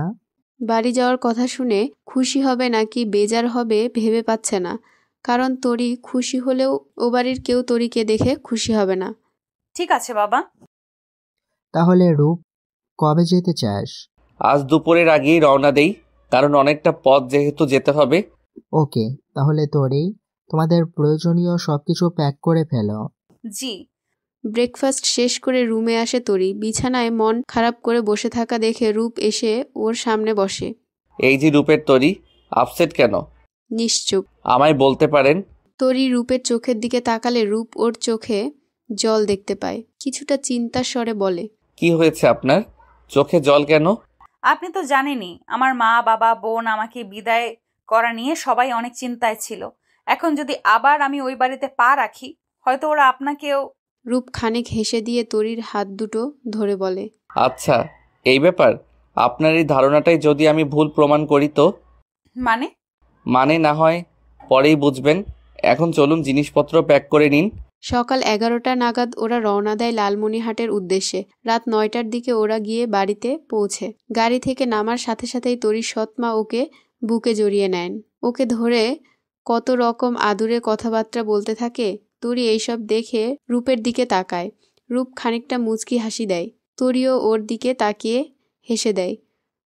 বাড়ি যাওয়ার কথা শুনে খুশি হবে নাকি বেজার হবে ভেবে পাচ্ছে না, কারণ তরি খুশি হলেও ও বাড়ির কেউ তরিকে দেখে খুশি হবে না। ঠিক আছে বাবা। তাহলে রূপ, কবে যেতে চাস? আজ দুপুরের আগেই রওনা দেই, কারণ অনেকটা পথ যেহেতু যেতে হবে। ওকে, তাহলে তোরি, তোমাদের প্রয়োজনীয় সবকিছু প্যাক করে ফেলো। জি। ব্রেকফাস্ট শেষ করে রুমে আসে তরি। বিছানায় মন খারাপ করে বসে থাকা দেখে রূপ এসে ওর সামনে বসে। এই যে রূপের তরি, আপসেট কেন? নিশ্চুপ। আমায় বলতে পারেন? তরি রূপের চোখের দিকে তাকালে রূপ ওর চোখে জল দেখতে পায়। কিছুটা চিন্তার স্বরে বলে, কি হয়েছে আপনার? চোখে জল কেন? আপনি তো জানেনই, আমার মা বাবা বোন আমাকে বিদায় করা নিয়ে সবাই অনেক চিন্তায় ছিল। এখন যদি আবার আমি ওই বাড়িতে পা রাখি, হয়তো ওরা আপনাকেও। রূপ খানিক হেসে দিয়ে তরির হাত দুটো ধরে বলে, আচ্ছা, এই ব্যাপার। আপনার এই ধারণাটাই যদি আমি ভুল প্রমাণ করি তো? মানে না হয় পরেই বুঝবেন। এখন চলুন, জিনিসপত্র প্যাক করে নিন। সকাল 11টা নাগাদ ওরা রওনা দেয় লালমনিরহাটের উদ্দেশ্যে। রাত 9টার দিকে ওরা গিয়ে বাড়িতে পৌঁছে। গাড়ি থেকে নামার সাথে সাথেই তরির সৎমা ওকে বুকে জড়িয়ে নেন। ওকে ধরে কত রকম আদুরে কথাবার্তা বলতে থাকে। তরি এইসব দেখে রূপের দিকে তাকায়। রূপ খানিকটা মুচকি হাসি দেয়। তরিও ওর দিকে তাকিয়ে হেসে দেয়।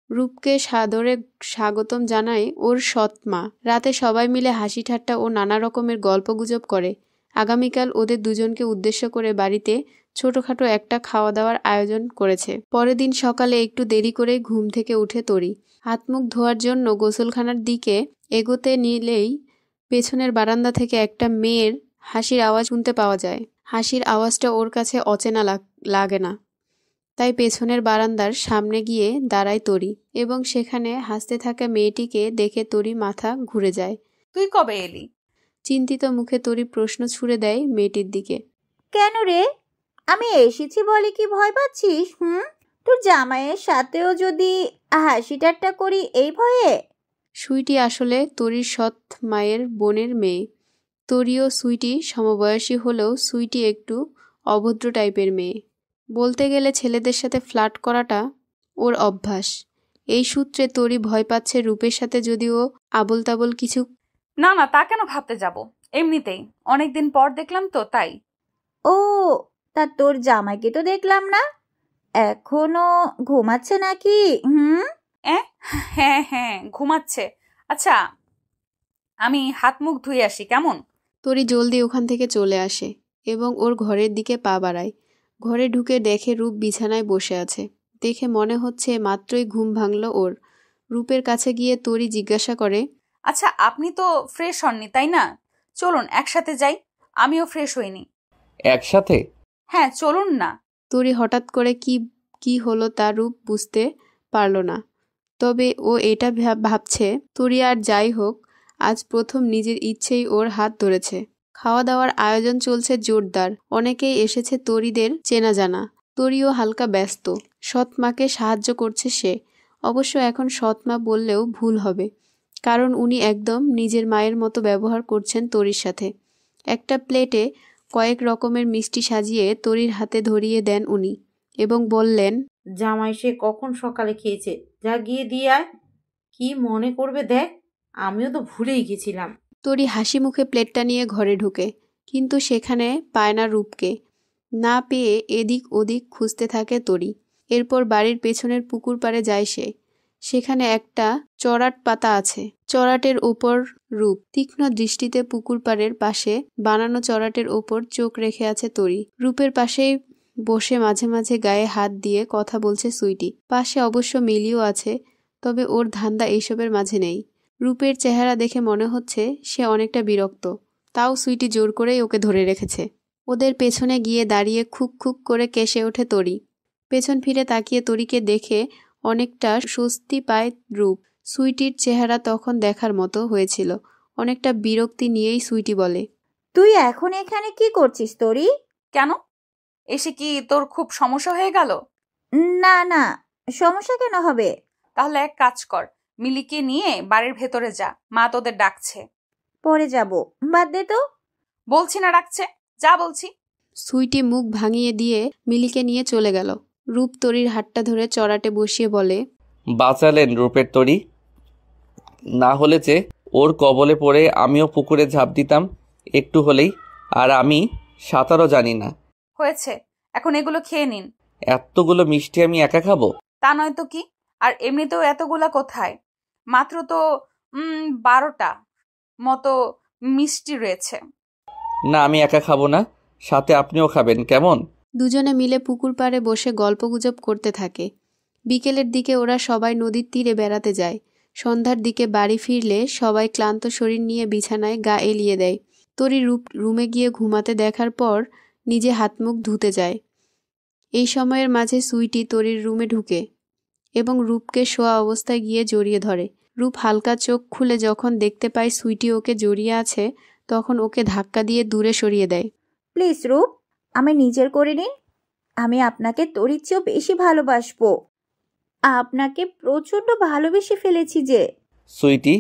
রূপকে সাদরে স্বাগতম জানায় ওর সৎমা। রাতে সবাই মিলে হাসি ঠাট্টা ও নানা রকমের গল্পগুজব করে। আগামীকাল ওদের দুজনকে উদ্দেশ্য করে বাড়িতে ছোটখাটো একটা খাওয়া দাওয়ার আয়োজন করেছে। পরের দিন সকালে একটু দেরি করে ঘুম থেকে উঠে তরি হাত মুখ ধোয়ার জন্য গোসলখানার দিকে এগোতে নিলেই পেছনের বারান্দা থেকে একটা মেয়ের হাসির আওয়াজ শুনতে পাওয়া যায়। হাসির আওয়াজটা ওর কাছে অচেনা লাগে না, তাই পেছনের বারান্দার সামনে গিয়ে দাঁড়ায় তরি এবং সেখানে হাসতে থাকা মেয়েটিকে দেখে তরি মাথা ঘুরে যায়। তুই কবে এলি? চিন্তিত মুখে তরি প্রশ্ন ছুড়ে দেয় মেয়েটির দিকে। কেন রে, আমি এসেছি বলে কি ভয় পাচ্ছিস? তোর জামাইয়ের সাথেও যদি হাসি ঠাট্টা করি এই ভয়ে? সুইটি আসলে তরির সৎ মায়ের বোনের মেয়ে। তরি ও সুইটি সমবয়সী হলেও সুইটি একটু অভদ্র টাইপের মেয়ে। বলতে গেলে ছেলেদের সাথে ফ্লার্ট করাটা ওর অভ্যাস। এই সূত্রে তরি ভয় পাচ্ছে রূপের সাথে যদিও আবল তাবল কিছু। না না, তা কেন ভাবতে যাব, এমনিতেই অনেকদিন পর দেখলাম তো তাই। ও, তা তোর জামাইকে তো দেখলাম না, এখনো ঘুমাচ্ছে নাকি? হ্যাঁ হ্যাঁ, ঘুমাচ্ছে। আচ্ছা, আমি হাত মুখ ধুয়ে আসি কেমন? তরি জলদি ওখান থেকে চলে আসে এবং ওর ঘরের দিকে পা বাড়ায়। ঘরে ঢুকে দেখে রূপ বিছানায় বসে আছে। দেখে মনে হচ্ছে মাত্রই ঘুম ভাঙল ওর। রূপের কাছে গিয়ে তরি জিজ্ঞাসা করে, আচ্ছা, আপনি তো ফ্রেশ হননি তাই না? চলুন একসাথে যাই, আমিও ফ্রেশ হইনি। একসাথে? হ্যাঁ চলুন না। তরি হঠাৎ করে কি হলো তা রূপ বুঝতে পারল না। তবে ও এটা ভাবছে তরি আর যাই হোক, আজ প্রথম নিজের ইচ্ছেই ওর হাত ধরেছে। খাওয়া দাওয়ার আয়োজন চলছে জোরদার। অনেকেই এসেছে তরিদের চেনা জানা। তরিও হালকা ব্যস্ত। সৎ মাকে সাহায্য করছে সে। অবশ্য এখন সৎ মা বললেও ভুল হবে, কারণ উনি একদম নিজের মায়ের মতো ব্যবহার করছেন তরির সাথে। একটা প্লেটে কয়েক রকমের মিষ্টি সাজিয়ে তরির হাতে ধরিয়ে দেন উনি এবং বললেন, জামাই সে কখন সকালে খেয়েছে, যা গিয়ে দিয়ে আয়। কি মনে করবে দেখ, আমিও তো ভুলেই গেছিলাম। তরি হাসি মুখে প্লেটটা নিয়ে ঘরে ঢুকে, কিন্তু সেখানে পায় না রূপকে। না পেয়ে এদিক ওদিক খুঁজতে থাকে তরি। এরপর বাড়ির পেছনের পুকুর পাড়ে যায় সে। সেখানে একটা চড়াট পাতা আছে। চড়াটের ওপর রূপ তীক্ষ্ণ দৃষ্টিতে পুকুর পাড়ের পাশে বানানো চড়াটের ওপর চোখ রেখে আছে তরি। রূপের পাশেই বসে মাঝে মাঝে গায়ে হাত দিয়ে কথা বলছে সুইটি। পাশে অবশ্য মিলিও আছে, তবে ওর ধান্দা এইসবের মাঝে নেই। রূপের চেহারা দেখে মনে হচ্ছে সে অনেকটা বিরক্ত, তাও সুইটি জোর করেই ওকে ধরে রেখেছে। ওদের পেছনে গিয়ে দাঁড়িয়ে খুক খুক করে কেসে ওঠে তরি। পেছন ফিরে তাকিয়ে তরিকে দেখে অনেকটা স্বস্তি পায় রূপ। সুইটির চেহারা তখন দেখার মতো হয়েছিল। অনেকটা বিরক্তি নিয়েই সুইটি বলে, তুই এখন এখানে কি করছিস তরি? কেন? এসে কি তোর খুব সমস্যা হয়ে গেল? না না, সমস্যা কেন হবে? তাহলে এক কাজ কর, মিলিকে নিয়ে বাড়ির ভেতরে যা, মা তোদের ডাকছে। পরে যাব, বাদ দে তো। বলছি না ডাকছে, যা বলছি। সুইটি মুখ ভাঙিয়ে দিয়ে মিলিকে নিয়ে চলে গেল। রূপ তরির হাতটা ধরে চড়াটে বসিয়ে বলে, বাঁচালেন রূপের তরি, না হলে যে ওর কবলে পড়ে আমিও পুকুরে ঝাঁপ দিতাম একটু হলেই, আর আমি সাঁতারও জানি না। হয়েছে, এখন এগুলো খেয়ে নিন। এতগুলো মিষ্টি আমি একা খাবো? তা নয় তো কি, আর এমনিতেও এতগুলা কোথায়, মাত্র তো 12টা মতো মিষ্টি রয়েছে। না, আমি একা খাবো না, সাথে আপনিও খাবেন কেমন? দুজনে মিলে পুকুর পাড়ে বসে গল্পগুজব করতে থাকে। বিকেলের দিকে ওরা সবাই নদীর তীরে বেড়াতে যায়। সন্ধ্যার দিকে বাড়ি ফিরলে সবাই ক্লান্ত শরীর নিয়ে বিছানায় গা এলিয়ে দেয়। তরি রুমে গিয়ে ঘুমাতে দেখার পর নিজে হাত মুখ ধুতে যায়। এই সময়ের মাঝে সুইটি তরির রুমে ঢুকে এবং রূপকে শোয়া অবস্থায় গিয়ে জড়িয়ে ধরে। রূপ হালকা চোখ খুলে যখন দেখতে পায় সুইটি ওকে জড়িয়ে আছে, তখন ওকে ধাক্কা দিয়ে দূরে সরিয়ে দেয়। প্লিজ রূপ, আমি নিজের করে নিন। আমি আপনাকে তরির চেয়েও বেশি ভালোবাসবো। আপনাকে প্রচন্ড ভালোবেসে ফেলেছি যে। Sweetie,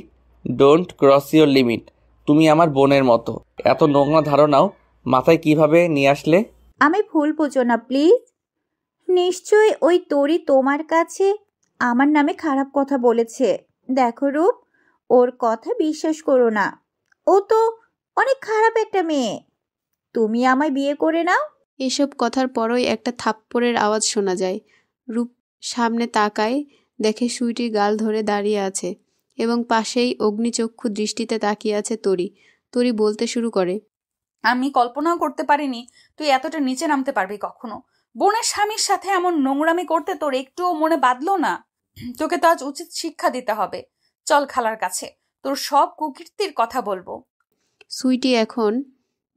don't cross your limit. তুমি আমার বোনের মতো, এত নোংরা ধারণাও মাথায় কিভাবে নিয়ে আসলে? আমি ভুল বুঝো না প্লিজ। নিশ্চয়ই ওই তরি তোমার কাছে আমার নামে খারাপ কথা বলেছে। দেখো রূপ, ওর কথা বিশ্বাস করো না। ও তো অনেক খারাপ একটা মেয়ে। তুমি আমায় বিয়ে করে নাও। এসব কথার পরই একটা থাপ্পড়ের আওয়াজ শোনা যায়। রূপ সামনে তাকায়, দেখে সুইটির গাল ধরে দাঁড়িয়ে আছে এবং পাশেই অগ্নিচক্ষু দৃষ্টিতে তাকিয়ে আছে তরি। তরি বলতে শুরু করে, আমি কল্পনাও করতে পারিনি তুই এতটা নিচে নামতে পারবি কখনো। বোনের স্বামীর সাথে এমন নোংরামি করতে তোর একটুও মনে বাঁধলো না? তোকে তো আজ উচিত শিক্ষা দিতে হবে। চল খালার কাছে, তোর সব কুকীর্তির কথা বলবো। সুইটি এখন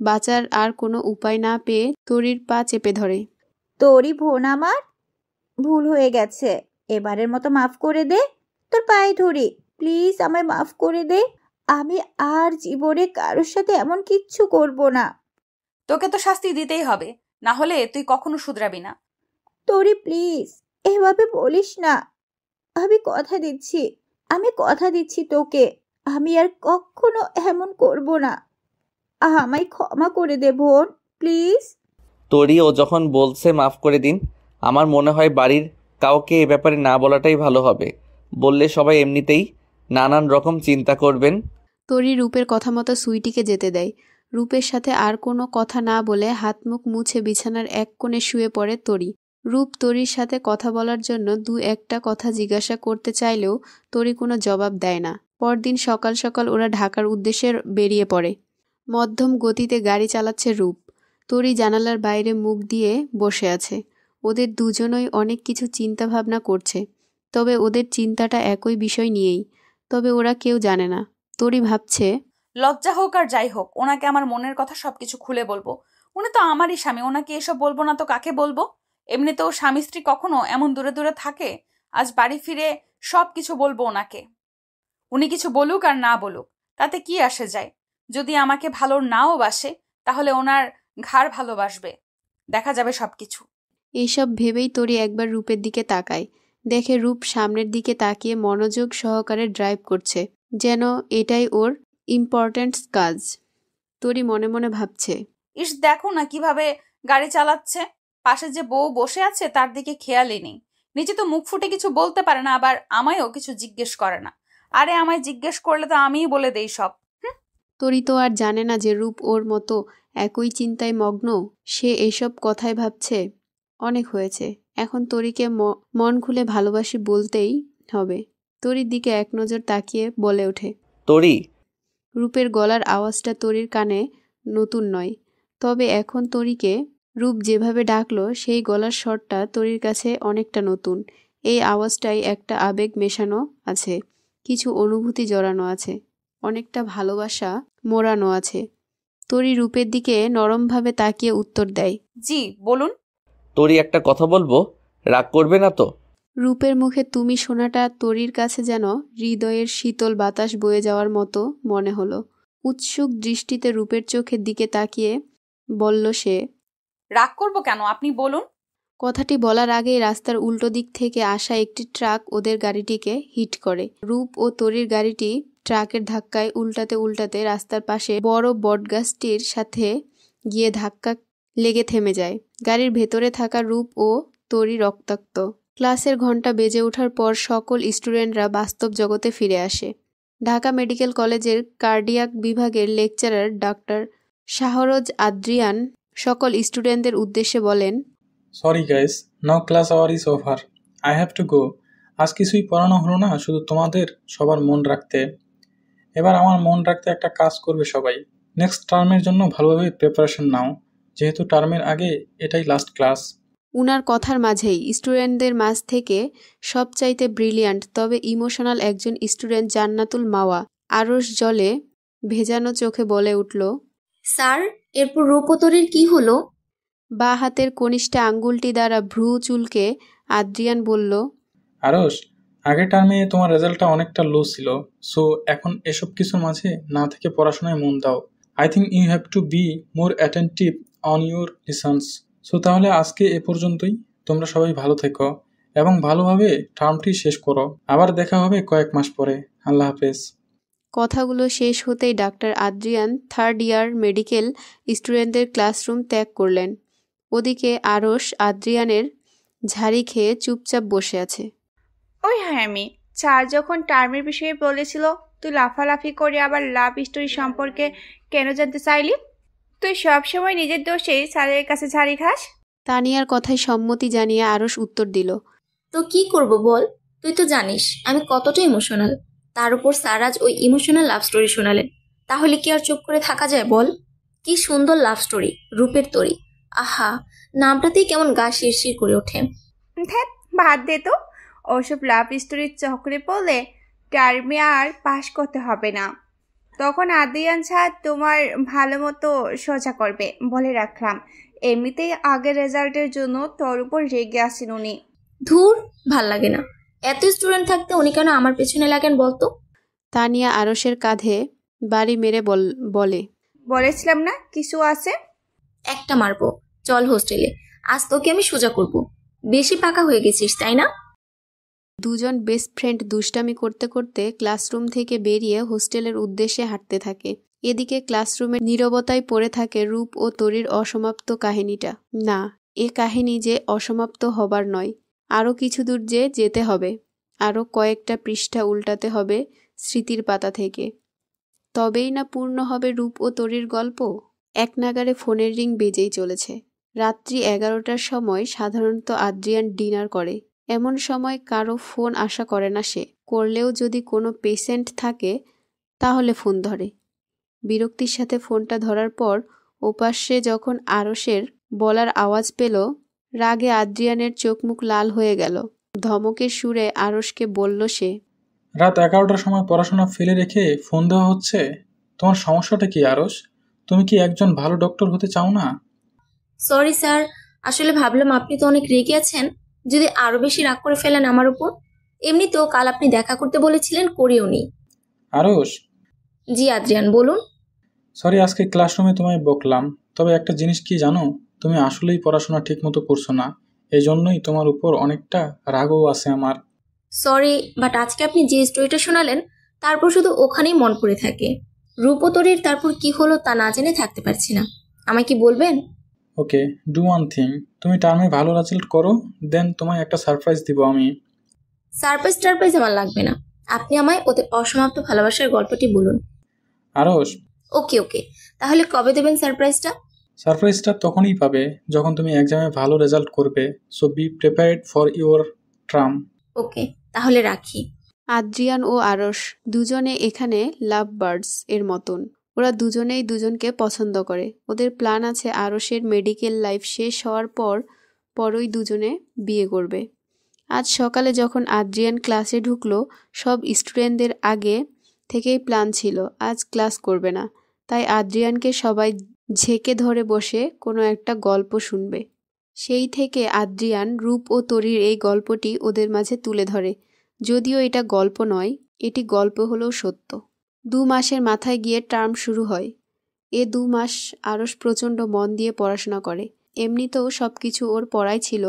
বাঁচার আর কোনো উপায় না পেয়ে তরির পা চেপে ধরে। তরি বোন আমার, ভুল হয়ে গেছে, এবারের মতো মাফ করে দে। তোর পায়ে ধরি, প্লিজ আমায় মাফ করে দে। আমি আর জীবনে কারোর সাথে এমন কিচ্ছু করব না। তোকে তো শাস্তি দিতেই হবে, না হলে তুই কখনো শুধরাবি না। তরি প্লিজ এভাবে বলিস না। আমি কথা দিচ্ছি তোকে, আমি আর কখনো এমন করব না। আমায় ক্ষমা করে দে বোন, প্লিজ। তরি, ও যখন বলছে মাফ করে দিন, আমার মনে হয় বাড়ির কাউকে এ ব্যাপারে না বলাটাই ভালো হবে। বললে সবাই এমনিতেই নানান রকম চিন্তা করবেন। তরি রূপের কথা মতো সুইটিকে যেতে দেয়। রূপের সাথে আর কোনো কথা না বলে হাত মুখ মুছে বিছানার এক কোণে শুয়ে পড়ে তরি। রূপ তরির সাথে কথা বলার জন্য দু একটা কথা জিজ্ঞাসা করতে চাইলেও তরি কোনো জবাব দেয় না। পরদিন সকাল সকাল ওরা ঢাকার উদ্দেশ্যে বেরিয়ে পড়ে। মধ্যম গতিতে গাড়ি চালাচ্ছে রূপ। তরি জানালার বাইরে মুখ দিয়ে বসে আছে। ওদের দুজনই অনেক কিছু চিন্তা ভাবনা করছে, তবে ওদের চিন্তাটা একই বিষয় নিয়েই। তবে ওরা কেউ জানে না। তরি ভাবছে, লজ্জা হোক আর যাই হোক, ওনাকে আমার মনের কথা সবকিছু খুলে বলবো। উনি তো আমারই স্বামী, ওনাকে এসব বলবো না তো কাকে বলবো? এমনিতেও স্বামী স্ত্রী কখনো এমন দূরে দূরে থাকে? আজ বাড়ি ফিরে সবকিছু বলবো ওনাকে। উনি কিছু বলুক আর না বলুক, তাতে কি আসে যায়? যদি আমাকে ভালো নাও বাসে, তাহলে ওনার ঘাড় ভালোবাসবে, দেখা যাবে সবকিছু। এইসব ভেবেই তরি একবার রূপের দিকে তাকায়। দেখে রূপ সামনের দিকে তাকিয়ে মনোযোগ সহকারে ড্রাইভ করছে, যেন এটাই ওর ইম্পর্ট্যান্ট কাজ। তরি মনে মনে ভাবছে, ইস, দেখো না কিভাবে গাড়ি চালাচ্ছে। পাশে যে বউ বসে আছে তার দিকে খেয়ালই নেই। নিজে তো মুখ ফুটে কিছু বলতে পারে না, আবার আমায়ও কিছু জিজ্ঞেস করে না। আরে আমায় জিজ্ঞেস করলে তো আমিই বলে দেই সব। তরি তো আর জানে না যে রূপ ওর মতো একই চিন্তায় মগ্ন। সে এইসব কথাই ভাবছে। অনেক হয়েছে, এখন তরিকে মন খুলে ভালোবাসি বলতেই হবে। তরির দিকে এক নজর তাকিয়ে বলে ওঠে, তরি। রূপের গলার আওয়াজটা তরির কানে নতুন নয়, তবে এখন তরিকে রূপ যেভাবে ডাকলো সেই গলার স্বরটা তরির কাছে অনেকটা নতুন। এই আওয়াজটাই একটা আবেগ মেশানো আছে, কিছু অনুভূতি জড়ানো আছে, অনেকটা ভালোবাসা মোড়ানো আছে। তরি রূপের দিকে নরমভাবে তাকিয়ে উত্তর দেয়, জি বলুন। তরি, একটা কথা বলবো, রাগ করবে না তো? রূপের মুখে তুমি শোনাটা তরির কাছে যেন হৃদয়ের শীতল বাতাস বয়ে যাওয়ার মতো মনে হলো। উৎসুক দৃষ্টিতে রূপের চোখের দিকে তাকিয়ে বলল সে। রাগ করবো কেন, আপনি বলুন। কথাটি বলার আগেই রাস্তার উল্টো দিক থেকে আসা একটি ট্রাক ওদের গাড়িটিকে হিট করে। রূপ ও তরির গাড়িটি ট্রাকের ধাক্কায় উল্টাতে উল্টাতে রাস্তার পাশে বড় বটগাছটির সাথে গিয়ে ধাক্কা লেগে থেমে যায়। গাড়ির ভেতরে থাকা রূপ ও তরি রক্তাক্ত। ক্লাসের ঘণ্টা বেজে ওঠার পর সকল স্টুডেন্টরা বাস্তব জগতে ফিরে আসে। ঢাকা মেডিকেল কলেজের কার্ডিয়াক বিভাগের লেকচারার ডক্টর শাহরজ আদ্রিয়ান সকল স্টুডেন্টদের উদ্দেশ্যে বলেন, sorry guys, now class hour is over, I have to go. আজ কিছুই পড়ানো হলো না, শুধু তোমাদের সবার মন রাখতে। এবার আমার মন রাখতে একটা কাজ করবে সবাই। নেক্সট টার্মের জন্য ভালোভাবে প্রিপারেশন নাও, যেহেতু টার্মের আগে এটাই লাস্ট ক্লাস। উনার কথার মাঝেই স্টুডেন্টদের মাঝ থেকে সবচাইতে ব্রিলিয়ান্ট তবে ইমোশনাল একজন স্টুডেন্ট জান্নাতুল মাওয়া আরশ জলে ভেজানো চোখে বলে উঠল, স্যার, এরপর রূপতরীর কি হলো? বা হাতের কনিষ্ঠ আঙ্গুলটি দ্বারা ভ্রু চুলকে আদ্রিয়ান বলল, আরশ, আগের টার্মে তোমার রেজাল্টটা অনেকটা লো ছিল, সো এখন এসব কিছুর মাঝে না থেকে পড়াশোনায় মন দাও। I think you have to be more attentive on your lessons. So তাহলে আজকে এ পর্যন্তই। তোমরা সবাই ভালো থেকো এবং ভালোভাবে টার্মটি শেষ করো। আবার দেখা হবে কয়েক মাস পরে। আল্লাহ হাফেজ। কথাগুলো শেষ হতেই doctor Adrian third year medical স্টুডেন্টদের ক্লাসরুম ত্যাগ করলেন। ওদিকে আরশ আদ্রিয়ানের ঝাড়ি খেয়ে চুপচাপ বসে আছে। ওই হ্যামি, স্যার যখন টার্মের বিষয়ে বলেছিল তুই লাফালাফি করে আবার লাভ স্টোরি সম্পর্কে কেন জানতে চাইলি? তুই সবসময় নিজের দোষেই স্যারের কাছে ঝাড়ি খাস। তানিয়ার কথায় সম্মতি জানিয়ে আরশ উত্তর দিল, তো কি করব বল? তুই তো জানিস আমি কতটা ইমোশনাল। তার উপর স্যার আজ ওই ইমোশনাল লাভ স্টোরি শোনালেন, তাহলে কি আর চুপ করে থাকা যায় বল? কি সুন্দর লাভ স্টোরি, রূপের তরী। আহা, নামটাতেই কেমন গা শিরশির করে ওঠে। ধ্যাত, বাদ দে তো। ওসব লাভ স্টোরির চক্রে পড়লে টার্মে আর পাশ করতে হবে না। তখন আদ্রিয়ান স্যার তোমার ভালো মতো সোজা করবে, বলে রাখলাম। এমনিতেই আগের রেজাল্টের জন্য তোর উপর রেগে আসেন উনি। ধুর, ভাল লাগে না। এত স্টুডেন্ট থাকতে উনি কেন আমার পেছনে লাগেন বলতো? তানিয়া আরশের কাঁধে বাড়ি মেরে বলে, বলেছিলাম না কিছু আছে? একটা মারবো। চল হোস্টেলে, আজ তোকে আমি সোজা করব। বেশি পাকা হয়ে গেছিস তাই না? দুজন বেস্ট ফ্রেন্ড দুষ্টামি করতে করতে ক্লাসরুম থেকে বেরিয়ে হোস্টেলের উদ্দেশ্যে হাঁটতে থাকে। এদিকে ক্লাসরুমের নীরবতায় পড়ে থাকে রূপ ও তরির অসমাপ্ত কাহিনীটা। না, এ কাহিনী যে অসমাপ্ত হবার নয়, আরও কিছু দূর যে যেতে হবে, আরও কয়েকটা পৃষ্ঠা উল্টাতে হবে স্মৃতির পাতা থেকে, তবেই না পূর্ণ হবে রূপ ও তরির গল্প। এক নাগারে ফোনের রিং বেজেই চলেছে। রাত্রি 11টার সময় সাধারণত আদ্রিয়ান ডিনার করে। এমন সময় কারো ফোন আশা করে না সে। করলেও যদি কোনো পেশেন্ট থাকে তাহলে ফোন ধরে। বিরক্তির সাথে ফোনটা ধরার পর ওপাশে যখন আরশের বলার আওয়াজ পেল, রাগে আদ্রিয়ানের চোখ মুখ লাল হয়ে গেল। ধমকের সুরে আরশকে বলল সে, রাত 11টার সময় পড়াশোনা ফেলে রেখে ফোন দেওয়া হচ্ছে? তোমার সমস্যাটা কি আরশ? তুমি কি একজন ভালো ডক্টর হতে চাও না? সরি স্যার, আসলে ভাবলাম আপনি তো অনেক রেগে আছেন, যদি আরো বেশি রাগ করে ফেলেন আমার উপর। এমনিতেও কাল আপনি দেখা করতে বলেছিলেন, করিও নি। আরশ? জি আদ্রিয়ান, বলুন। সরি, আজকে ক্লাসরুমে তোমায় বকলাম, তবে একটা জিনিস কি জানো, তুমি আসলেই পড়াশোনা ঠিক মতো করছো না। এই জন্যই তোমার উপর অনেকটা রাগও আছে আমার। সরি, বাট আজকে আপনি যে স্টোরিটা শোনালেন তারপর শুধু ওখানেই মন পড়ে থাকে। রূপতরীর তারপর কি হলো তা না জেনে থাকতে পারছি না। আমায় কি বলবেন? ওকে, ডু ওয়ান থিং, তুমি টার্মে ভালো রেজাল্ট করো, দেন তোমায় একটা সারপ্রাইজ দিব আমি। সারপ্রাইজ আমার লাগবে না, আপনি আমায় ওদের অসমাপ্ত ভালোবাসার গল্পটি বলুন। আরশ? ওকে, তাহলে কবে দেবেন সারপ্রাইজটা? সারপ্রাইজটা তখনই পাবে যখন তুমি এক্সামে ভালো রেজাল্ট করবে, so be prepared for your term. Okay, তাহলে রাখি। আদ্রিয়ান ও আরশ দুজনে এখানে লাভ বার্ডস এর মতন। ওরা দুজনেই দুজনকে পছন্দ করে। ওদের প্ল্যান আছে আরশের মেডিকেল লাইফ শেষ হওয়ার পরই দুজনে বিয়ে করবে। আজ সকালে যখন আদ্রিয়ান ক্লাসে ঢুকলো, সব স্টুডেন্টদের আগে থেকেই প্ল্যান ছিল আজ ক্লাস করবে না, তাই আদ্রিয়ানকে সবাই ঝেঁকে ধরে বসে কোনো একটা গল্প শুনবে। সেই থেকে আদ্রিয়ান রূপ ও তরির এই গল্পটি ওদের মাঝে তুলে ধরে। যদিও এটা গল্প নয়, এটি গল্প হলেও সত্য। 2 মাসের মাথায় গিয়ে টার্ম শুরু হয়। এ 2 মাস আরস প্রচণ্ড মন দিয়ে পড়াশোনা করে। এমনিতেও সব কিছু ওর পড়াই ছিল,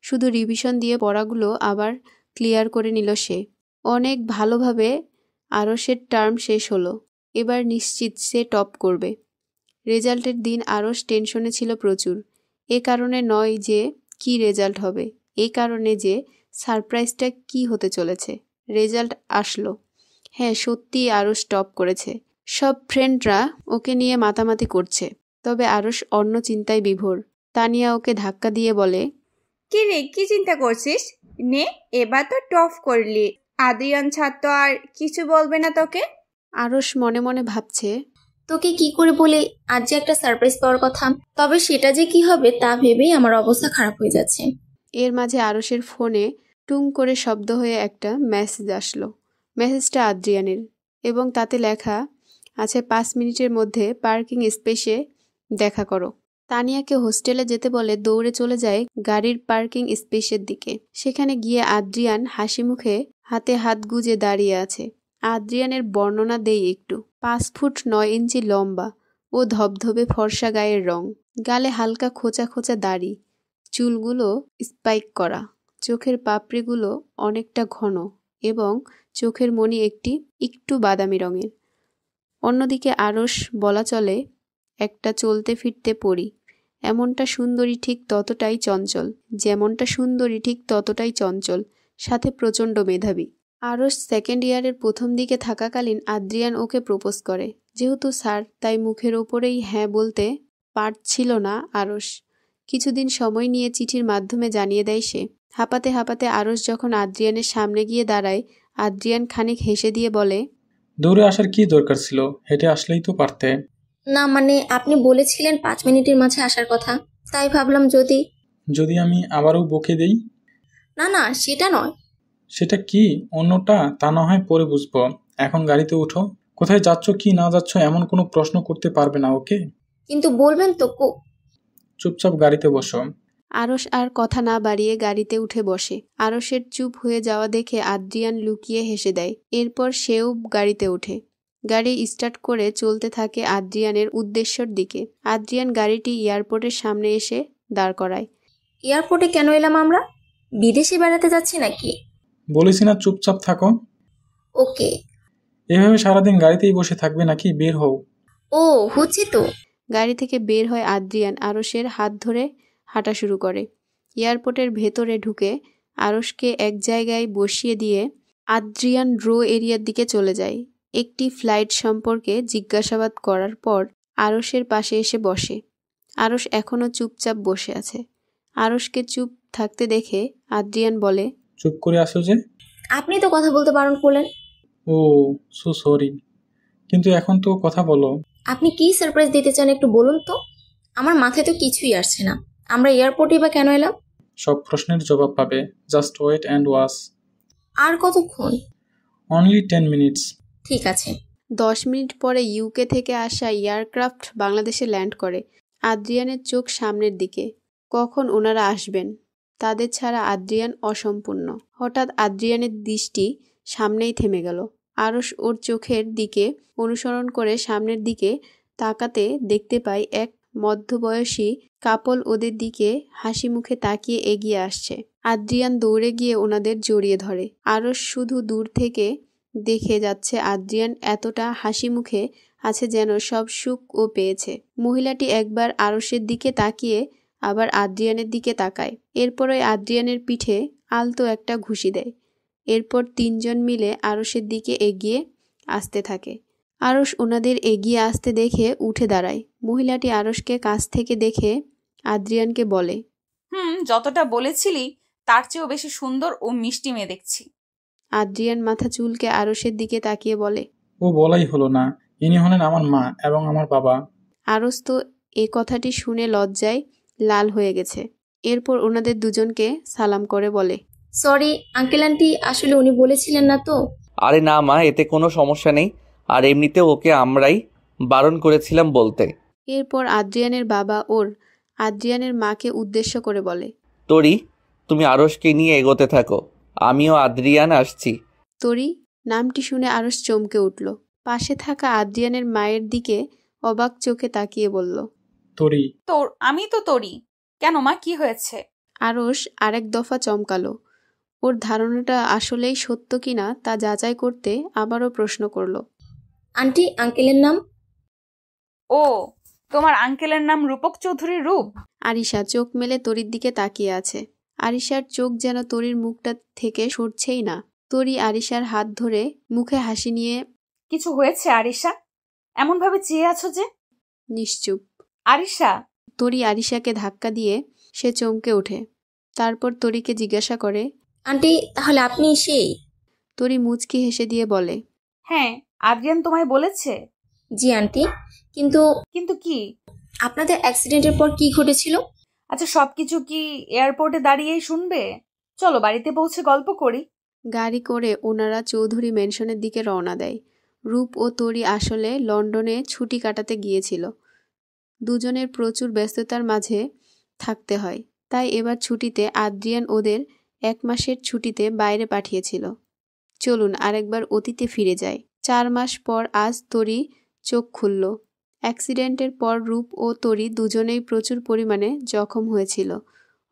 শুধু রিভিশন দিয়ে পড়াগুলো আবার ক্লিয়ার করে নিল সে। অনেক ভালোভাবে আরসের টার্ম শেষ হলো। এবার নিশ্চিত সে টপ করবে। রেজাল্টের দিন আরস টেনশনে ছিল প্রচুর। এ কারণে নয় যে কি রেজাল্ট হবে, এই কারণে যে সারপ্রাইজটা কি হতে চলেছে। রেজাল্ট আসলো। হ্যাঁ, সত্যিই আরস টপ করেছে। সব ফ্রেন্ডরা ওকে নিয়ে মাতামাতি করছে, তবে আরস অন্য চিন্তায় বিভোর। তানিয়া ওকে ধাক্কা দিয়ে বলে, কি রে, কি চিন্তা করছিস? নে, এবার তো টপ করলি। আদ্রিয়ান ছাড় তো আর কিছু বলবে না তোকে? আরস মনে মনে ভাবছে, তোকে কি করে বলে আজ যে একটা সারপ্রাইজ পাওয়ার কথা, তবে সেটা যে কি হবে তা ভেবেই আমার অবস্থা খারাপ হয়ে যাচ্ছে। এর মাঝে আরসের ফোনে টুং করে শব্দ হয়ে একটা মেসেজ আসলো। মেসেজটা আদ্রিয়ানের এবং তাতে লেখা আছে 5 মিনিটের মধ্যে পার্কিং স্পেসে দেখা করো। তানিয়াকে হোস্টেলে যেতে বলে দৌড়ে চলে যায় গাড়ির পার্কিং স্পেসের দিকে। সেখানে গিয়ে আদ্রিয়ান হাসি মুখে হাতে হাত গুজে দাঁড়িয়ে আছে। আদ্রিয়ানের বর্ণনা দেই একটু। 5 ফুট 9 ইঞ্চি লম্বা ও ধবধবে ফর্সা গায়ের রং, গালে হালকা খোঁচা খোঁচা দাড়ি, চুলগুলো স্পাইক করা, চোখের পাপড়িগুলো অনেকটা ঘন এবং চোখের মণি একটু বাদামি রঙের। অন্যদিকে আরস বলা চলে একটা চলতে ফিরতে পরি। এমনটা সুন্দরী ঠিক ততটাই চঞ্চল, যেমনটা সুন্দরী ঠিক ততটাই চঞ্চল, সাথে প্রচণ্ড মেধাবী। আরস সেকেন্ড ইয়ারের প্রথম দিকে থাকাকালীন আদ্রিয়ান ওকে প্রপোজ করে। যেহেতু স্যার, তাই মুখের ওপরেই হ্যাঁ বলতে পারছিল না আরস। কিছুদিন সময় নিয়ে চিঠির মাধ্যমে জানিয়ে দেয় সে। হাঁপাতে হাঁপাতে আরস যখন আদ্রিয়ানের সামনে গিয়ে দাঁড়ায়, আদ্রিয়ান খানিক হেসে দিয়ে বলে, দৌড়ে আসার কি দরকার ছিল? হেঁটে আসলেই তো পারতে। না মানে, আপনি বলেছিলেন 5 মিনিটের মাঝে আসার কথা, তাই ভাবলাম যদি আমি আবারও বকে দেই। না না, সেটা নয়। সেটা কি? অন্যটা তা না হয় পরে বুঝবো। এখন গাড়িতে উঠো। কোথায় যাচ্ছ কি না যাচ্ছ এমন কোনো প্রশ্ন করতে পারবে না, ওকে? কিন্তু বলবেন তো। চুপচাপ গাড়িতে বসো। আরস আর কথা না বাড়িয়ে গাড়িতে উঠে বসে। আরসের চুপ হয়ে যাওয়া দেখে আদ্রিয়ান লুকিয়ে হেসে দেয়। এরপর সেও গাড়িতে ওঠে। গাড়ি স্টার্ট করে চলতে থাকে আদ্রিয়ানের উদ্দেশ্যের দিকে। আদ্রিয়ান গাড়িটি এয়ারপোর্টের সামনে এসে দাঁড় করায়। এয়ারপোর্টে কেন এলাম আমরা? বিদেশে বেড়াতে যাচ্ছি নাকি? বলেছি না চুপচাপ থাকো। ওকে। এভাবে সারাদিন গাড়িতেই বসে থাকবে নাকি? বের হও। ও, হচ্ছে তো। গাড়ি থেকে বের হয় আদ্রিয়ান আরসের হাত ধরে হাঁটা শুরু করে। এয়ারপোর্টের ভেতরে ঢুকে আরসকে এক জায়গায় বসিয়ে দিয়ে আদ্রিয়ান রো এরিয়ার দিকে চলে যায়। একটি ফ্লাইট সম্পর্কে জিজ্ঞাসাবাদ করার পর আরসের পাশে এসে বসে। আরস এখনও চুপচাপ বসে আছে। আরসকে চুপ থাকতে দেখে আদ্রিয়ান বলে, চুপ করে আসো যে? আপনি তো কথা বলতে বারণ করলেন। ও, সো সরি। কিন্তু এখন তো কথা বলো। আপনি কি সারপ্রাইজ দিতে চান একটু বলুন তো? আমার মাথায় তো কিছুই আসছে না। আমরা এয়ারপোর্টে বা কেন এলাম? সব প্রশ্নের জবাব পাবে। Just wait and watch. আর কতক্ষণ? Only 10 minutes. ঠিক আছে। 10 মিনিট পরে ইউকে থেকে আসা এয়ারক্রাফট বাংলাদেশে ল্যান্ড করে। আদ্রিয়ানের চোখ সামনের দিকে। কখন ওনারা আসবেন? তাদের ছাড়া আদ্রিয়ান অসম্পূর্ণ। হঠাৎ আদ্রিয়ানের দৃষ্টি সামনেই থেমে গেল। আরস ওর চোখের দিকে অনুসরণ করে সামনের দিকে তাকাতে দেখতে পায় এক মধ্যবয়সী কাপল ওদের দিকে হাসি মুখে তাকিয়ে এগিয়ে আসছে। আদ্রিয়ান দৌড়ে গিয়ে ওনাদের জড়িয়ে ধরে। আরস শুধু দূর থেকে দেখে যাচ্ছে আদ্রিয়ান এতটা হাসি মুখে আছে যেন সব সুখ ও পেয়েছে। মহিলাটি একবার আরসের দিকে তাকিয়ে আবার আদ্রিয়ানের দিকে তাকায়। এরপর ওই আদ্রিয়ানের পিঠে আলতো একটা ঘুষি দেয়। এরপর 3 জন মিলে আরসের দিকে এগিয়ে আসতে থাকে। আরস ওনাদের এগিয়ে আসতে দেখে উঠে দাঁড়ায়। মহিলাটি আরসকে কাছ থেকে দেখে আদ্রিয়ানকে বলে, যতটা বলেছিলি তার চেয়েও বেশি সুন্দর ও মিষ্টি মেয়ে দেখছি। আদ্রিয়ান মাথা চুলকে আরসের দিকে তাকিয়ে বলে, ও বলাই হলো না, ইনি হলেন আমার মা এবং আমার বাবা। আরস তো এ কথাটি শুনে লজ্জায় লাল হয়ে গেছে। এরপর ওনাদের দুজনকে সালাম করে বলে, সরি আঙ্কেল আন্টি, আসলে উনি বলেছিলেন না তো। আরে না মা, এতে কোনো সমস্যা নেই। আর এমনিতে ওকে আমরাই বারণ করেছিলাম বলতে। এরপর আদ্রিয়ানের বাবা আদ্রিয়ানের মাকে উদ্দেশ্য করে বলে, তরি, তুমি আরসকে নিয়ে এগোতে থাকো, আমিও আদ্রিয়ান আসছি। তরি নামটি শুনে আরস চমকে উঠল। পাশে থাকা আদ্রিয়ানের মায়ের দিকে অবাক চোখে তাকিয়ে বলল, তরি। আমি তো তরি। কেন মা, কি হয়েছে? আরশ আরেক দফা চমকালো। ওর ধারণাটা আসলেই সত্য কিনা তা যাচাই করতে আবারও প্রশ্ন করলো, আন্টি, আঙ্কেলের নাম? ও, তোমার আঙ্কেলের নাম রূপক চৌধুরী রূপ? আরিশা চোখ মেলে তরির দিকে তাকিয়ে আছে। আরিশার চোখ যেন তরির মুখটা থেকে সরছেই না। তরি আরিশার হাত ধরে মুখে হাসি নিয়ে, কিছু হয়েছে আরিশা? এমন ভাবে চেয়ে আছো যে? নিশ্চুপ। আরিশা। তরি আরিশাকে ধাক্কা দিয়ে সে চমকে ওঠে। তারপর তরিকে জিজ্ঞাসা করে, আন্টি, তাহলে আপনি সেই? তরি মুচকি হেসে দিয়ে বলে, হ্যাঁ, আদ্রিয়ান তোমায় বলেছে? জি আন্টি। কিন্তু কিন্তু কি? আপনাদের অ্যাক্সিডেন্টের পর কি ঘটেছিল? আচ্ছা, সবকিছু কি এয়ারপোর্টে দাঁড়িয়েই শুনবে? চলো বাড়িতে পৌঁছে গল্প করি। গাড়ি করে ওনারা চৌধুরী ম্যানশনের দিকে রওনা দেয়। রূপ ও তরি আসলে লন্ডনে ছুটি কাটাতে গিয়েছিল। দুজনের প্রচুর ব্যস্ততার মাঝে থাকতে হয়, তাই এবার ছুটিতে আদ্রিয়ান ওদের 1 মাসের ছুটিতে বাইরে পাঠিয়েছিল। চলুন আরেকবার অতীতে ফিরে যায়। 4 মাস পর আজ তরি চোখ খুলল। অ্যাক্সিডেন্টের পর রূপ ও তরি দুজনেই প্রচুর পরিমাণে জখম হয়েছিল।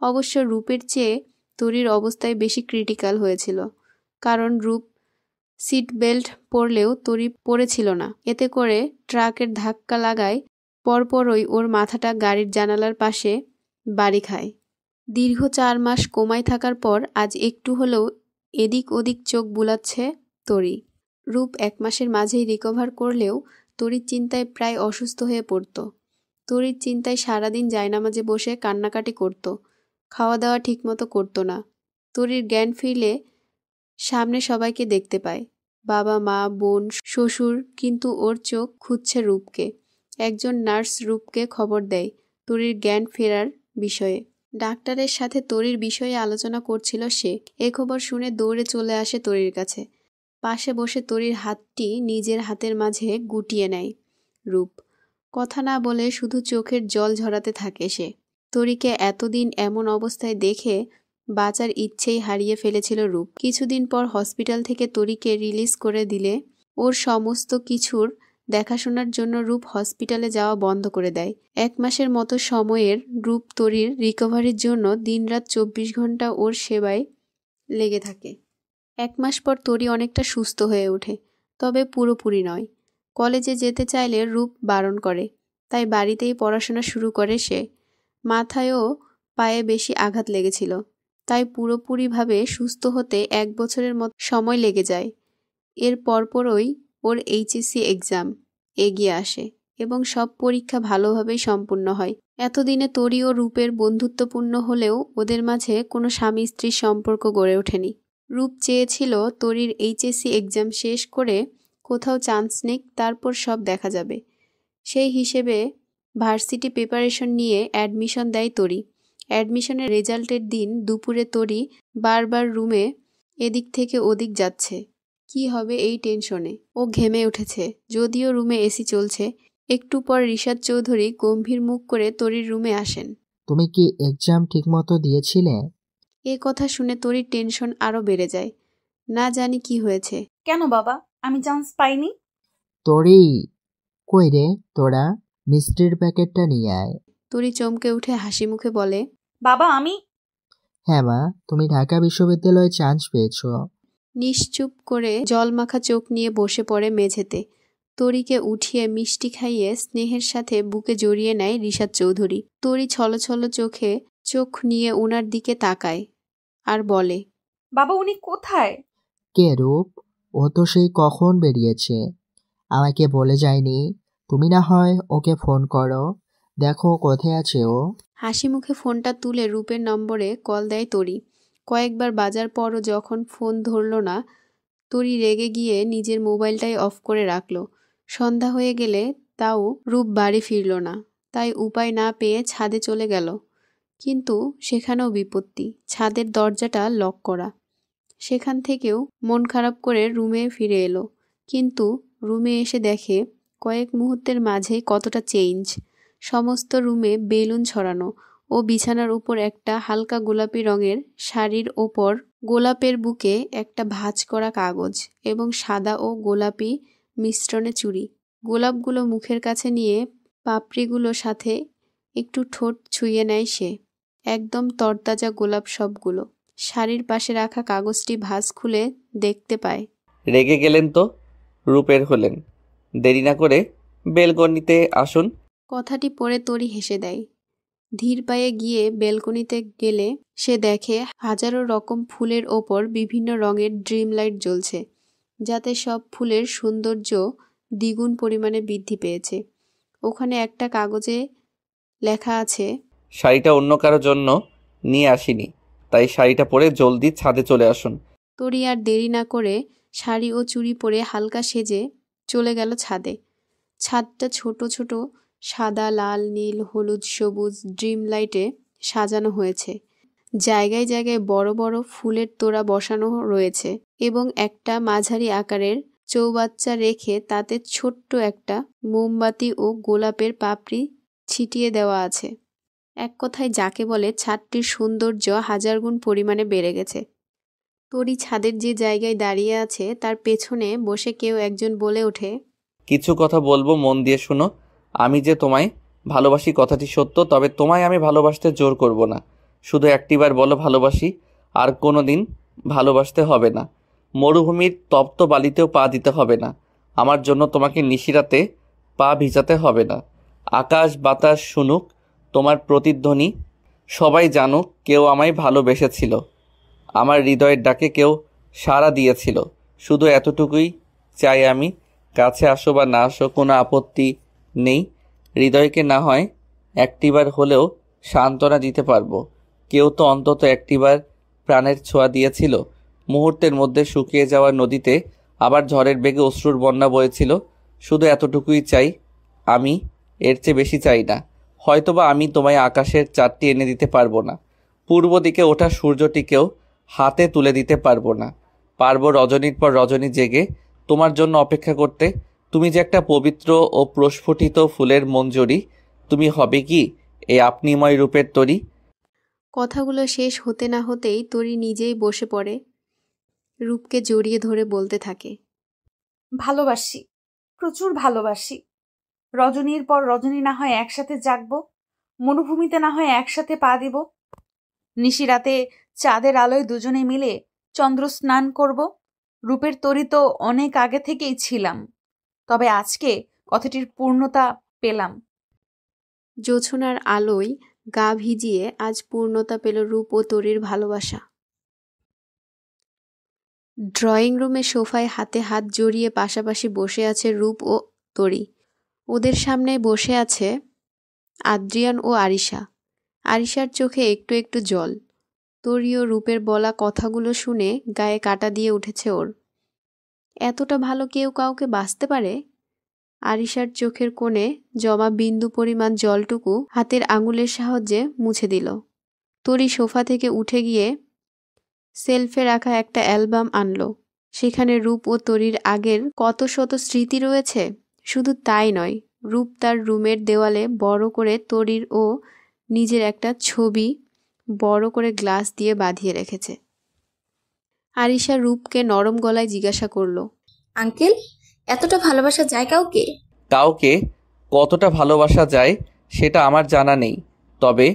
অবশ্য রূপের চেয়ে তরির অবস্থায় বেশি ক্রিটিক্যাল হয়েছিল, কারণ রূপ সিট বেল্ট পরলেও তরি পরেছিল না। এতে করে ট্রাকের ধাক্কা লাগায় পরপরই ওর মাথাটা গাড়ির জানালার পাশে বাড়ি খায়। দীর্ঘ 4 মাস কোমায় থাকার পর আজ একটু হলেও এদিক ওদিক চোখ বুলাচ্ছে তরি। রূপ 1 মাসের মাঝেই রিকভার করলেও তরির চিন্তায় প্রায় অসুস্থ হয়ে পড়ত। তরির চিন্তায় সারাদিন জায়নামাজে বসে কান্নাকাটি করত, খাওয়া দাওয়া ঠিকমতো করতো না। তরির জ্ঞান ফিরলে সামনে সবাইকে দেখতে পায়, বাবা, মা, বোন, শ্বশুর, কিন্তু ওর চোখ খুঁজছে রূপকে। একজন নার্স রূপকে খবর দেয় তরির জ্ঞান ফেরার বিষয়ে। ডাক্তারের সাথে তরির বিষয়ে আলোচনা করছিল সে। এ খবর শুনে দৌড়ে চলে আসে তরির কাছে। পাশে বসে তরির হাতটি নিজের হাতের মাঝে গুটিয়ে নেয় রূপ। কথা না বলে শুধু চোখের জল ঝরাতে থাকে সে। তরিকে এতদিন এমন অবস্থায় দেখে বাঁচার ইচ্ছেই হারিয়ে ফেলেছিল রূপ। কিছুদিন পর হসপিটাল থেকে তরিকে রিলিজ করে দিলে ওর সমস্ত কিছুর দেখাশোনার জন্য রূপ হসপিটালে যাওয়া বন্ধ করে দেয়। 1 মাসের মতো সময়ের রূপ তরির রিকভারির জন্য দিনরাত 24 ঘন্টা ওর সেবায় লেগে থাকে। 1 মাস পর তরি অনেকটা সুস্থ হয়ে ওঠে, তবে পুরোপুরি নয়। কলেজে যেতে চাইলে রূপ বারণ করে, তাই বাড়িতেই পড়াশোনা শুরু করে সে। মাথায়ও পায়ে বেশি আঘাত লেগেছিল, তাই পুরোপুরিভাবে সুস্থ হতে 1 বছরের মতো সময় লেগে যায়। এর পরপরই ওর এইচএসসি এক্সাম এগিয়ে আসে এবং সব পরীক্ষা ভালোভাবেই সম্পূর্ণ হয়। এতদিনে তরি ও রূপের বন্ধুত্বপূর্ণ হলেও ওদের মাঝে কোনো স্বামী স্ত্রীর সম্পর্ক গড়ে ওঠেনি। রূপ চেয়েছিল তরির এইচএসসি এক্সাম শেষ করে কোথাও চান্স নিক, তারপর সব দেখা যাবে। সেই হিসেবে ভার্সিটি প্রিপারেশন নিয়ে অ্যাডমিশন দেয় তরি। অ্যাডমিশনের রেজাল্টের দিন দুপুরে তরি বারবার রুমে এদিক থেকে ওদিক যাচ্ছে। কি হবে এই টেনশনে ও ঘেমে উঠেছে। যদিও রুমে এসি চলছে। একটু পর রিশাদ চৌধুরী গম্ভীর মুখ করে তরির রুমে আসেন। তুমি কি এক্সাম ঠিকমতো দিয়েছিলে? এ কথা শুনে তরির টেনশন আরো বেড়ে যায়। না জানি কি হয়েছে। কেন বাবা, আমি চান্স পাইনি? তরি, কই রে তোরা? মিষ্টির প্যাকেটটা নিয়ে আয়। তরি চমকে উঠে হাসি মুখে বলে, বাবা আমি। হ্যাঁ মা, তুমি ঢাকা বিশ্ববিদ্যালয়ে চান্স পেয়েছো। নিশ্চুপ করে জলমাখা চোখ নিয়ে বসে পড়ে মেঝেতে। তরিকে উঠিয়ে মিষ্টি খাইয়ে স্নেহের সাথে বুকে জড়িয়ে নেয় রিশাদ চৌধুরী। তরি ছলছল চোখে চোখ নিয়ে ওনার দিকে তাকায় আর বলে, বাবা উনি কোথায়? কে রূপ? ও তো সেই কখন বেরিয়েছে, আমাকে বলে যায়নি। তুমি না হয় ওকে ফোন করো, দেখো কোথায় আছে ও। হাসি মুখে ফোনটা তুলে রূপের নম্বরে কল দেয় তরি। কয়েকবার বাজার পরও যখন ফোন ধরল না, তরি রেগে গিয়ে নিজের মোবাইলটাই অফ করে রাখল। সন্ধ্যা হয়ে গেলে তাও রূপ বাড়ি ফিরল না, তাই উপায় না পেয়ে ছাদে চলে গেল। কিন্তু সেখানেও বিপত্তি, ছাদের দরজাটা লক করা। সেখান থেকেও মন খারাপ করে রুমে ফিরে এলো, কিন্তু রুমে এসে দেখে কয়েক মুহূর্তের মাঝে কতটা চেঞ্জ। সমস্ত রুমে বেলুন ছড়ানো ও বিছানার উপর একটা হালকা গোলাপি রঙের শাড়ির ওপর গোলাপের বুকে একটা ভাঁজ করা কাগজ এবং সাদা ও গোলাপি মিশ্রণে চুড়ি। গোলাপগুলো মুখের কাছে নিয়ে পাপড়িগুলো সাথে একটু ঠোঁট ছুঁয়ে নেয় সে। একদম তরতাজা গোলাপ সবগুলো। শাড়ির পাশে রাখা কাগজটি ভাঁজ খুলে দেখতে পায়। রেগে গেলেন তো? রূপের হলেন। দেরি না করে বেলকনিতে আসুন। কথাটি পড়ে তরি হেসে দেয়। ধীর পায়ে গিয়ে বেলকনিতে গেলে সে দেখে হাজারো রকম ফুলের ওপর বিভিন্ন রঙের ড্রিম লাইট জ্বলছে, যাতে সব ফুলের সৌন্দর্য দ্বিগুণ পরিমাণে বৃদ্ধি পেয়েছে। ওখানে একটা কাগজে লেখা আছে, শাড়িটা অন্য কারোর জন্য নিয়ে আসিনি, তাই শাড়িটা পরে জলদি ছাদে চলে আসুন। তরি আর দেরি না করে শাড়ি ও চুড়ি পরে হালকা সেজে চলে গেল ছাদে। ছাদটা ছোট ছোট সাদা, লাল, নীল, হলুদ, সবুজ ড্রিম লাইটে সাজানো হয়েছে। জায়গায় জায়গায় বড় বড় ফুলের তোড়া বসানো রয়েছে এবং একটা মাঝারি আকারের চৌবাচ্চা রেখে তাতে ছোট্ট একটা মোমবাতি ও গোলাপের পাপড়ি ছিটিয়ে দেওয়া আছে। এক কথায় যাকে বলে ছাদটির সৌন্দর্য হাজার গুণ পরিমাণে বেড়ে গেছে। তরি ছাদের যে জায়গায় দাঁড়িয়ে আছে তার পেছনে বসে কেউ একজন বলে ওঠে, কিছু কথা বলবো, মন দিয়ে শুনো। আমি যে তোমায় ভালোবাসি কথাটি সত্য, তবে তোমায় আমি ভালোবাসতে জোর করব না। শুধু একটিবার বলো ভালোবাসি, আর কোনো দিন ভালোবাসতে হবে না। মরুভূমির তপ্ত বালিতেও পা দিতে হবে না। আমার জন্য তোমাকে নিশিরাতে পা ভিজাতে হবে না। আকাশ বাতাস শুনুক তোমার প্রতিধ্বনি, সবাই জানুক কেউ আমায় ভালোবেসেছিল, আমার হৃদয়ের ডাকে কেউ সাড়া দিয়েছিল। শুধু এতটুকুই চাই আমি। কাছে আসো বা না আসো কোনো আপত্তি নেই। হৃদয়কে না হয় একটিবার হলেও সান্ত্বনা দিতে পারবো। কেউ তো অন্তত একটিবার প্রাণের ছোঁয়া দিয়েছিল। মুহূর্তের মধ্যে শুকিয়ে যাওয়া নদীতে আবার ঝড়ের বেগে অশ্রুর বন্যা বয়েছিল। শুধু এতটুকুই চাই আমি, এর চেয়ে বেশি চাই না। হয়তোবা আমি তোমায় আকাশের চাঁদটি এনে দিতে পারবো না, পূর্ব দিকে ওঠা সূর্যটিকেও হাতে তুলে দিতে পারবো না। পারবো রজনীর পর রজনী জেগে তোমার জন্য অপেক্ষা করতে। তুমি যে একটা পবিত্র ও প্রস্ফুটিত ফুলের মঞ্জরি, তুমি হবে কি এই আপনিময় রূপের তরি? কথাগুলো শেষ হতে না হতেই তরি নিজেই বসে পড়ে, রূপকে জড়িয়ে ধরে বলতে থাকে, ভালোবাসি, প্রচুর ভালোবাসি। রজনীর পর রজনী না হয় একসাথে জাগবো, মরুভূমিতে না হয় একসাথে পা দিব, নিশিরাতে চাঁদের আলোয় দুজনে মিলে চন্দ্র স্নান করব। রূপের তরি তো অনেক আগে থেকেই ছিলাম, তবে আজকে কথাটির পূর্ণতা পেলাম। জোছনার আলোয় গা ভিজিয়ে আজ পূর্ণতা পেল রূপ ও তরির ভালোবাসা। ড্রয়িং রুমে সোফায় হাতে হাত জড়িয়ে পাশাপাশি বসে আছে রূপ ও তরি। ওদের সামনে বসে আছে আদ্রিয়ান ও আরিশা। আরিশার চোখে একটু একটু জল। তরি ও রূপের বলা কথাগুলো শুনে গায়ে কাঁটা দিয়ে উঠেছে ওর। এতটা ভালো কেউ কাউকে বাঁচতে পারে? আরিশার চোখের কোণে জমা বিন্দু পরিমাণ জলটুকু হাতের আঙুলের সাহায্যে মুছে দিল। তরি সোফা থেকে উঠে গিয়ে সেলফে রাখা একটা অ্যালবাম আনলো। সেখানে রূপ ও তরির আগের কত শত স্মৃতি রয়েছে। শুধু তাই নয়, রূপ তার রুমের দেওয়ালে বড় করে তরির ও নিজের একটা ছবি বড় করে গ্লাস দিয়ে বাঁধিয়ে রেখেছে। আরিশা রূপকে নরম গলায় জিজ্ঞাসা করলো, আঙ্কেল, এতটা ভালোবাসা যায় কাউকে? কাউকে কতটা ভালোবাসা যায় সেটা আমার জানা নেই, তবে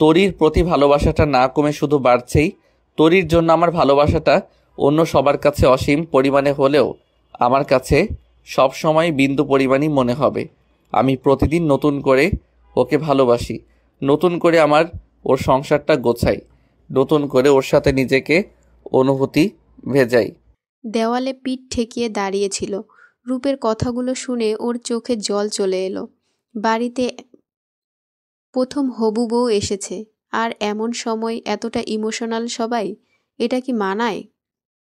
তরির প্রতি ভালোবাসাটা না কমে শুধু বাড়ছেই। তরির জন্য আমার ভালোবাসাটা অন্য সবার কাছে অসীম পরিমাণে হলেও আমার কাছে সব সময় বিন্দু পরিমাণই মনে হবে। আমি প্রতিদিন নতুন করে ওকে ভালোবাসি, নতুন করে আমার ওর সংসারটা গোছাই, নতুন করে ওর সাথে নিজেকে অনুভূতি ভেজাই। দেওয়ালে পিঠ ঠেকিয়ে দাঁড়িয়েছিল। রূপের কথাগুলো শুনে ওর চোখে জল চলে এলো। বাড়িতে প্রথম হবু বউ এসেছে, আর এমন সময় এতটা ইমোশনাল সবাই, এটা কি মানায়?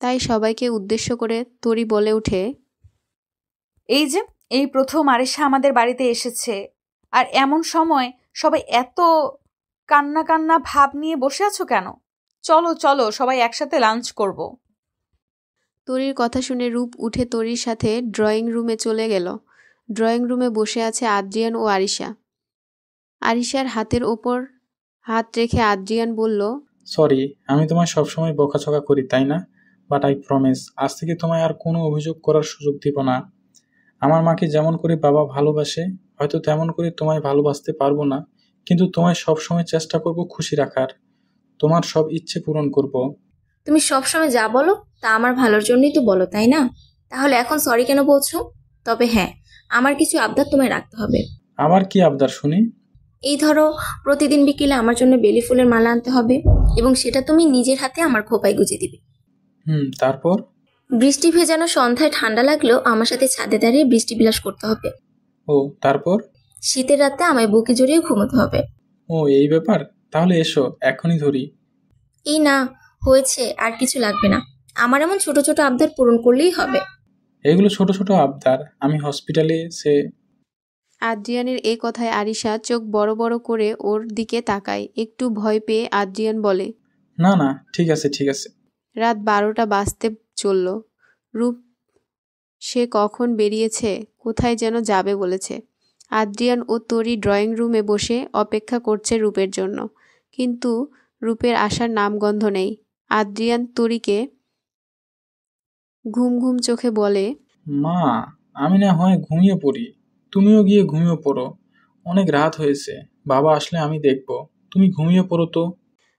তাই সবাইকে উদ্দেশ্য করে তরি বলে ওঠে, এই যে এই প্রথম আরিশা আমাদের বাড়িতে এসেছে, আর এমন সময় সবাই এত কান্না কান্না ভাব নিয়ে বসে আছো কেন? চলো চলো, সবাই একসাথে লাঞ্চ করব। তরির কথা শুনে রূপ উঠে তরির সাথে ড্রয়িং রুমে চলে গেল। ড্রয়িং রুমে বসে আছে আদ্রিয়ান ও আরিশা। আরিশার হাতের ওপর হাত রেখে আদ্রিয়ান বলল, সরি, আমি তোমায় সবসময় বকাঝকা করি তাই না? বাট আই প্রমিস, আজ থেকে তোমায় আর কোনো অভিযোগ করার সুযোগ দিব না। আমার মাকে যেমন করে বাবা ভালোবাসে, হয়তো তেমন করে তোমায় ভালোবাসতে পারবো না, কিন্তু তোমায় সবসময় চেষ্টা করব খুশি রাখার। তোমার সব ইচ্ছে পূরণ করব। তুমি সবসময় যা বলো তা আমার ভালোর জন্যই তো বলো, তাই না? তাহলে এখন সরি কেন বলছো? তবে হ্যাঁ, আমার কিছু আবদার তোমায় রাখতে হবে। আবার কি আবদার শুনি? এই ধরো, প্রতিদিন বিকেলে আমার জন্য বেলি ফুলের মালা আনতে হবে এবং সেটা তুমি নিজের হাতে আমার খোপায় গুজে দিবে। তারপর? বৃষ্টি ভেজানো সন্ধ্যায় ঠান্ডা লাগলেও আমার সাথে ছাদে দাঁড়িয়ে বৃষ্টি বিলাস করতে হবে। ও, তারপর? শীতের রাতে আমায় বুকে জড়িয়ে ঘুমোতে হবে। ও, এই ব্যাপার? তাহলে এসো, এখনই ধরি। এই না, হয়েছে, আর কিছু লাগবে না। আমার এমন ছোট ছোট আবদার পূরণ করলেই হবে। এগুলো ছোট ছোট আবদার? আমি হসপিটালে আদ্রিয়ানের এ কথায় আরিশা চোখ বড় বড় করে ওর দিকে তাকায়। একটু ভয় পেয়ে আদ্রিয়ান বলে, না না, ঠিক আছে ঠিক আছে। রাত 12টা বাজতে চলল। রূপ সে কখন বেরিয়েছে, কোথায় যেন যাবে বলেছে। আদ্রিয়ান ও তরি ড্রয়িং রুমে বসে অপেক্ষা করছে রূপের জন্য, কিন্তু রূপের আসার নামগন্ধ নেই। আদ্রিয়ান তরিকে ঘুম ঘুম চোখে বলে, মা, আমি না হয় ঘুমিয়ে পড়ি, তুমিও গিয়ে ঘুমিয়ে পড়ো। অনেক রাত হয়েছে, বাবা আসলে আমি দেখব। তুমি ঘুমিয়ে পড়ো তো।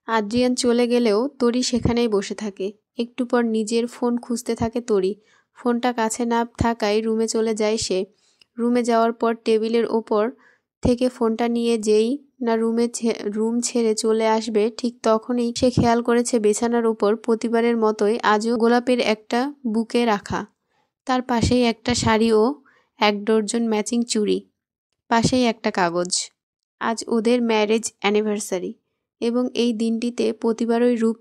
আদ্রিয়ান চলে গেলেও তরি সেখানেই বসে থাকে। একটু পর নিজের ফোন খুঁজতে থাকে তরি। ফোনটা কাছে না থাকায় রুমে চলে যায় সে। রুমে যাওয়ার পর টেবিলের ওপর থেকে ফোনটা নিয়ে যেই না রুম ছেড়ে চলে আসবে, ঠিক তখনই সে খেয়াল করেছে বিছানার ওপর প্রতিবারের মতোই আজও গোলাপের একটা বুকে রাখা। তার পাশেই একটা শাড়ি ও 1 ডজন ম্যাচিং চুড়ি, পাশেই একটা কাগজ। আজ ওদের ম্যারেজ অ্যানিভার্সারি এবং এই দিনটিতে প্রতিবারই রূপ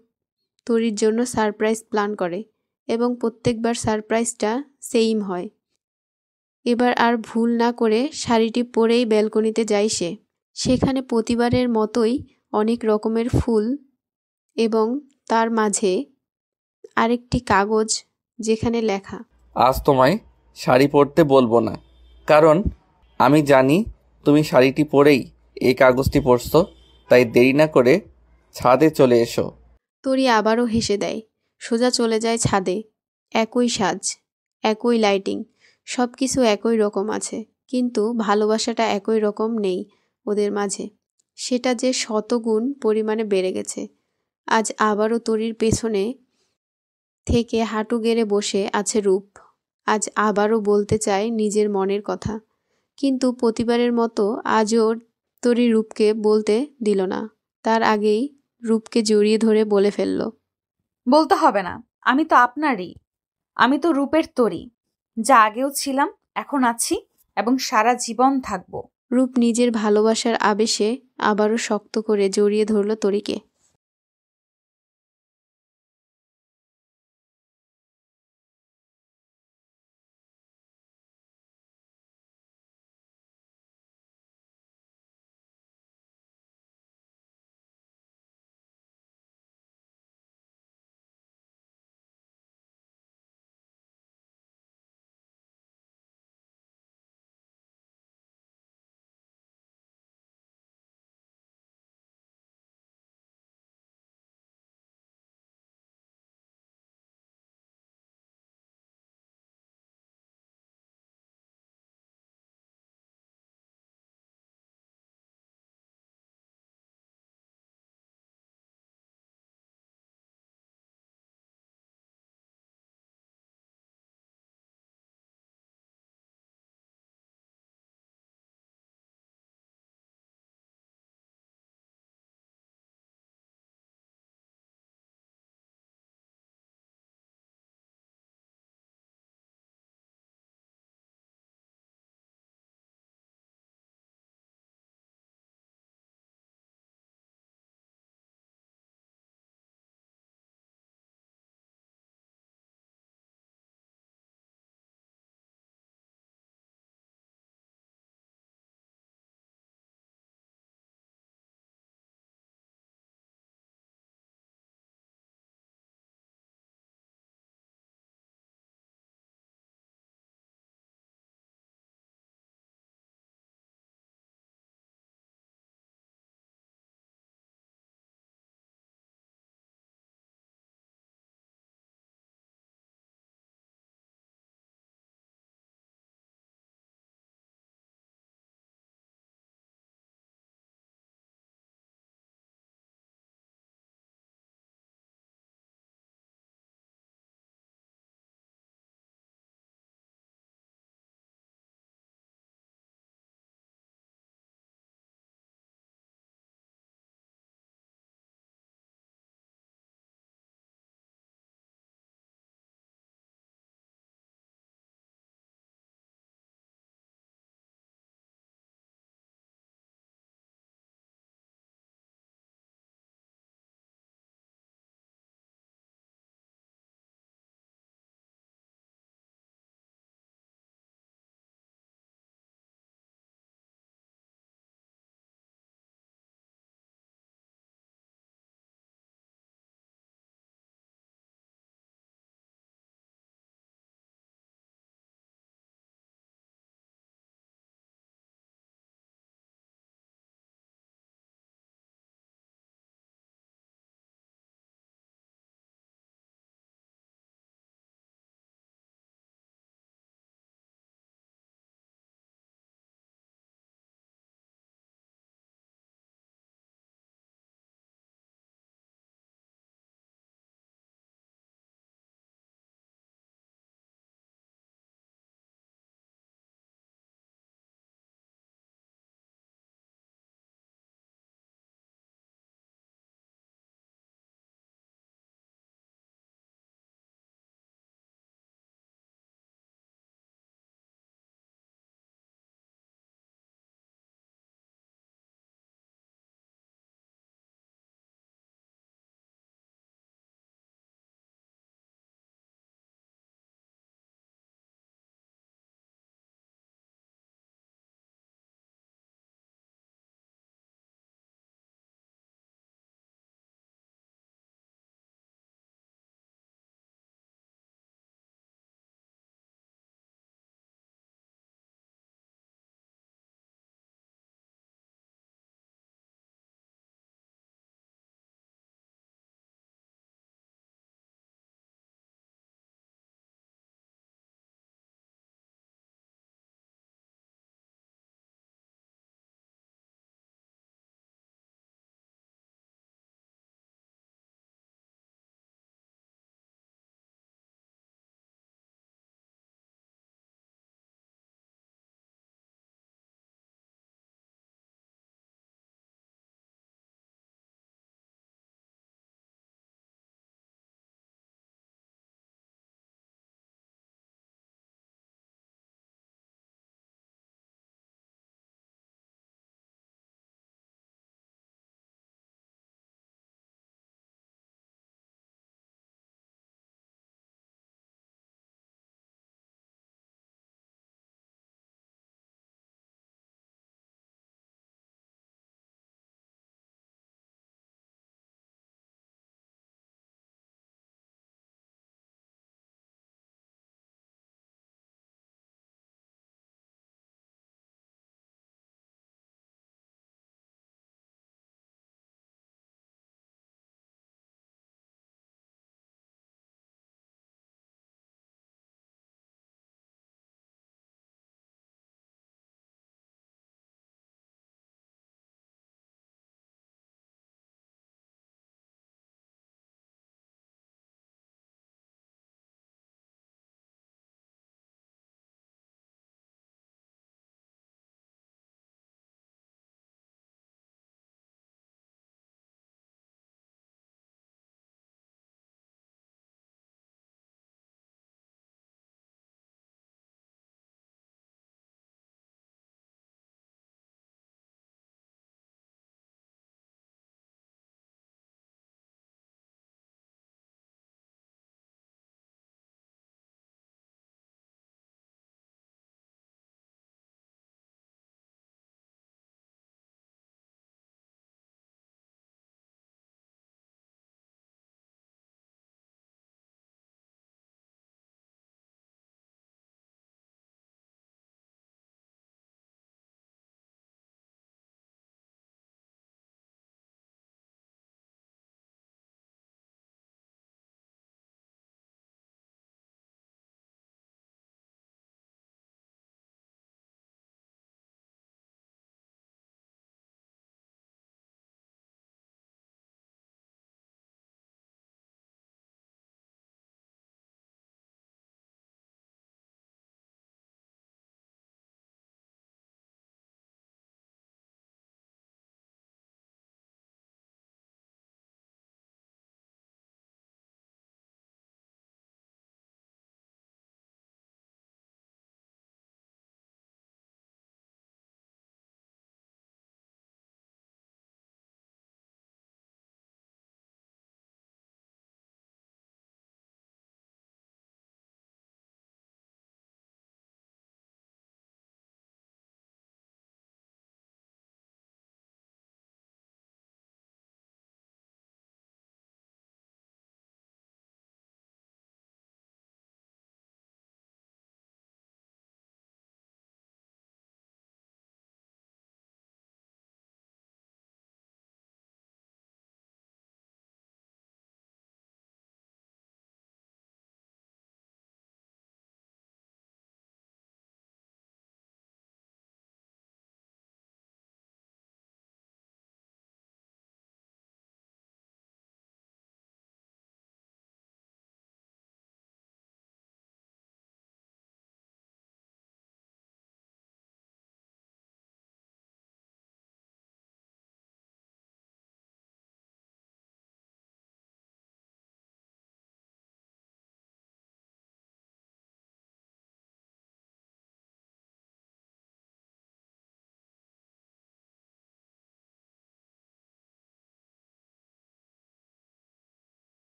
তরির জন্য সারপ্রাইজ প্ল্যান করে এবং প্রত্যেকবার সারপ্রাইজটা সেইম হয়। এবার আর ভুল না করে শাড়িটি পরেই ব্যালকনিতে যায় সে। সেখানে প্রতিবারের মতোই অনেক রকমের ফুল এবং তার মাঝে আরেকটি কাগজ যেখানে লেখা, আজ তোমায় শাড়ি পরতে বলবো না, কারণ আমি জানি তুমি শাড়িটি পরেই এই কাগজটি পড়ছো, তাই দেরি না করে ছাদে চলে এসো। তরি আবারও হেসে দেয়। সোজা চলে যায় ছাদে। একই সাজ, একই লাইটিং, সব কিছু একই রকম আছে, কিন্তু ভালোবাসাটা একই রকম নেই ওদের মাঝে। সেটা যে শতগুণ পরিমাণে বেড়ে গেছে। আজ আবারও তরির পেছনে থেকে হাঁটু গেড়ে বসে আছে রূপ। আজ আবারও বলতে চায় নিজের মনের কথা, কিন্তু প্রতিবারের মতো আজও তরি রূপকে বলতে দিল না। তার আগেই রূপকে জড়িয়ে ধরে বলে ফেলল, বলতে হবে না, আমি তো আপনারই। আমি তো রূপের তরি, যা আগেও ছিলাম, এখন আছি এবং সারা জীবন থাকবো। রূপ নিজের ভালোবাসার আবেশে আবারও শক্ত করে জড়িয়ে ধরল তরিকে।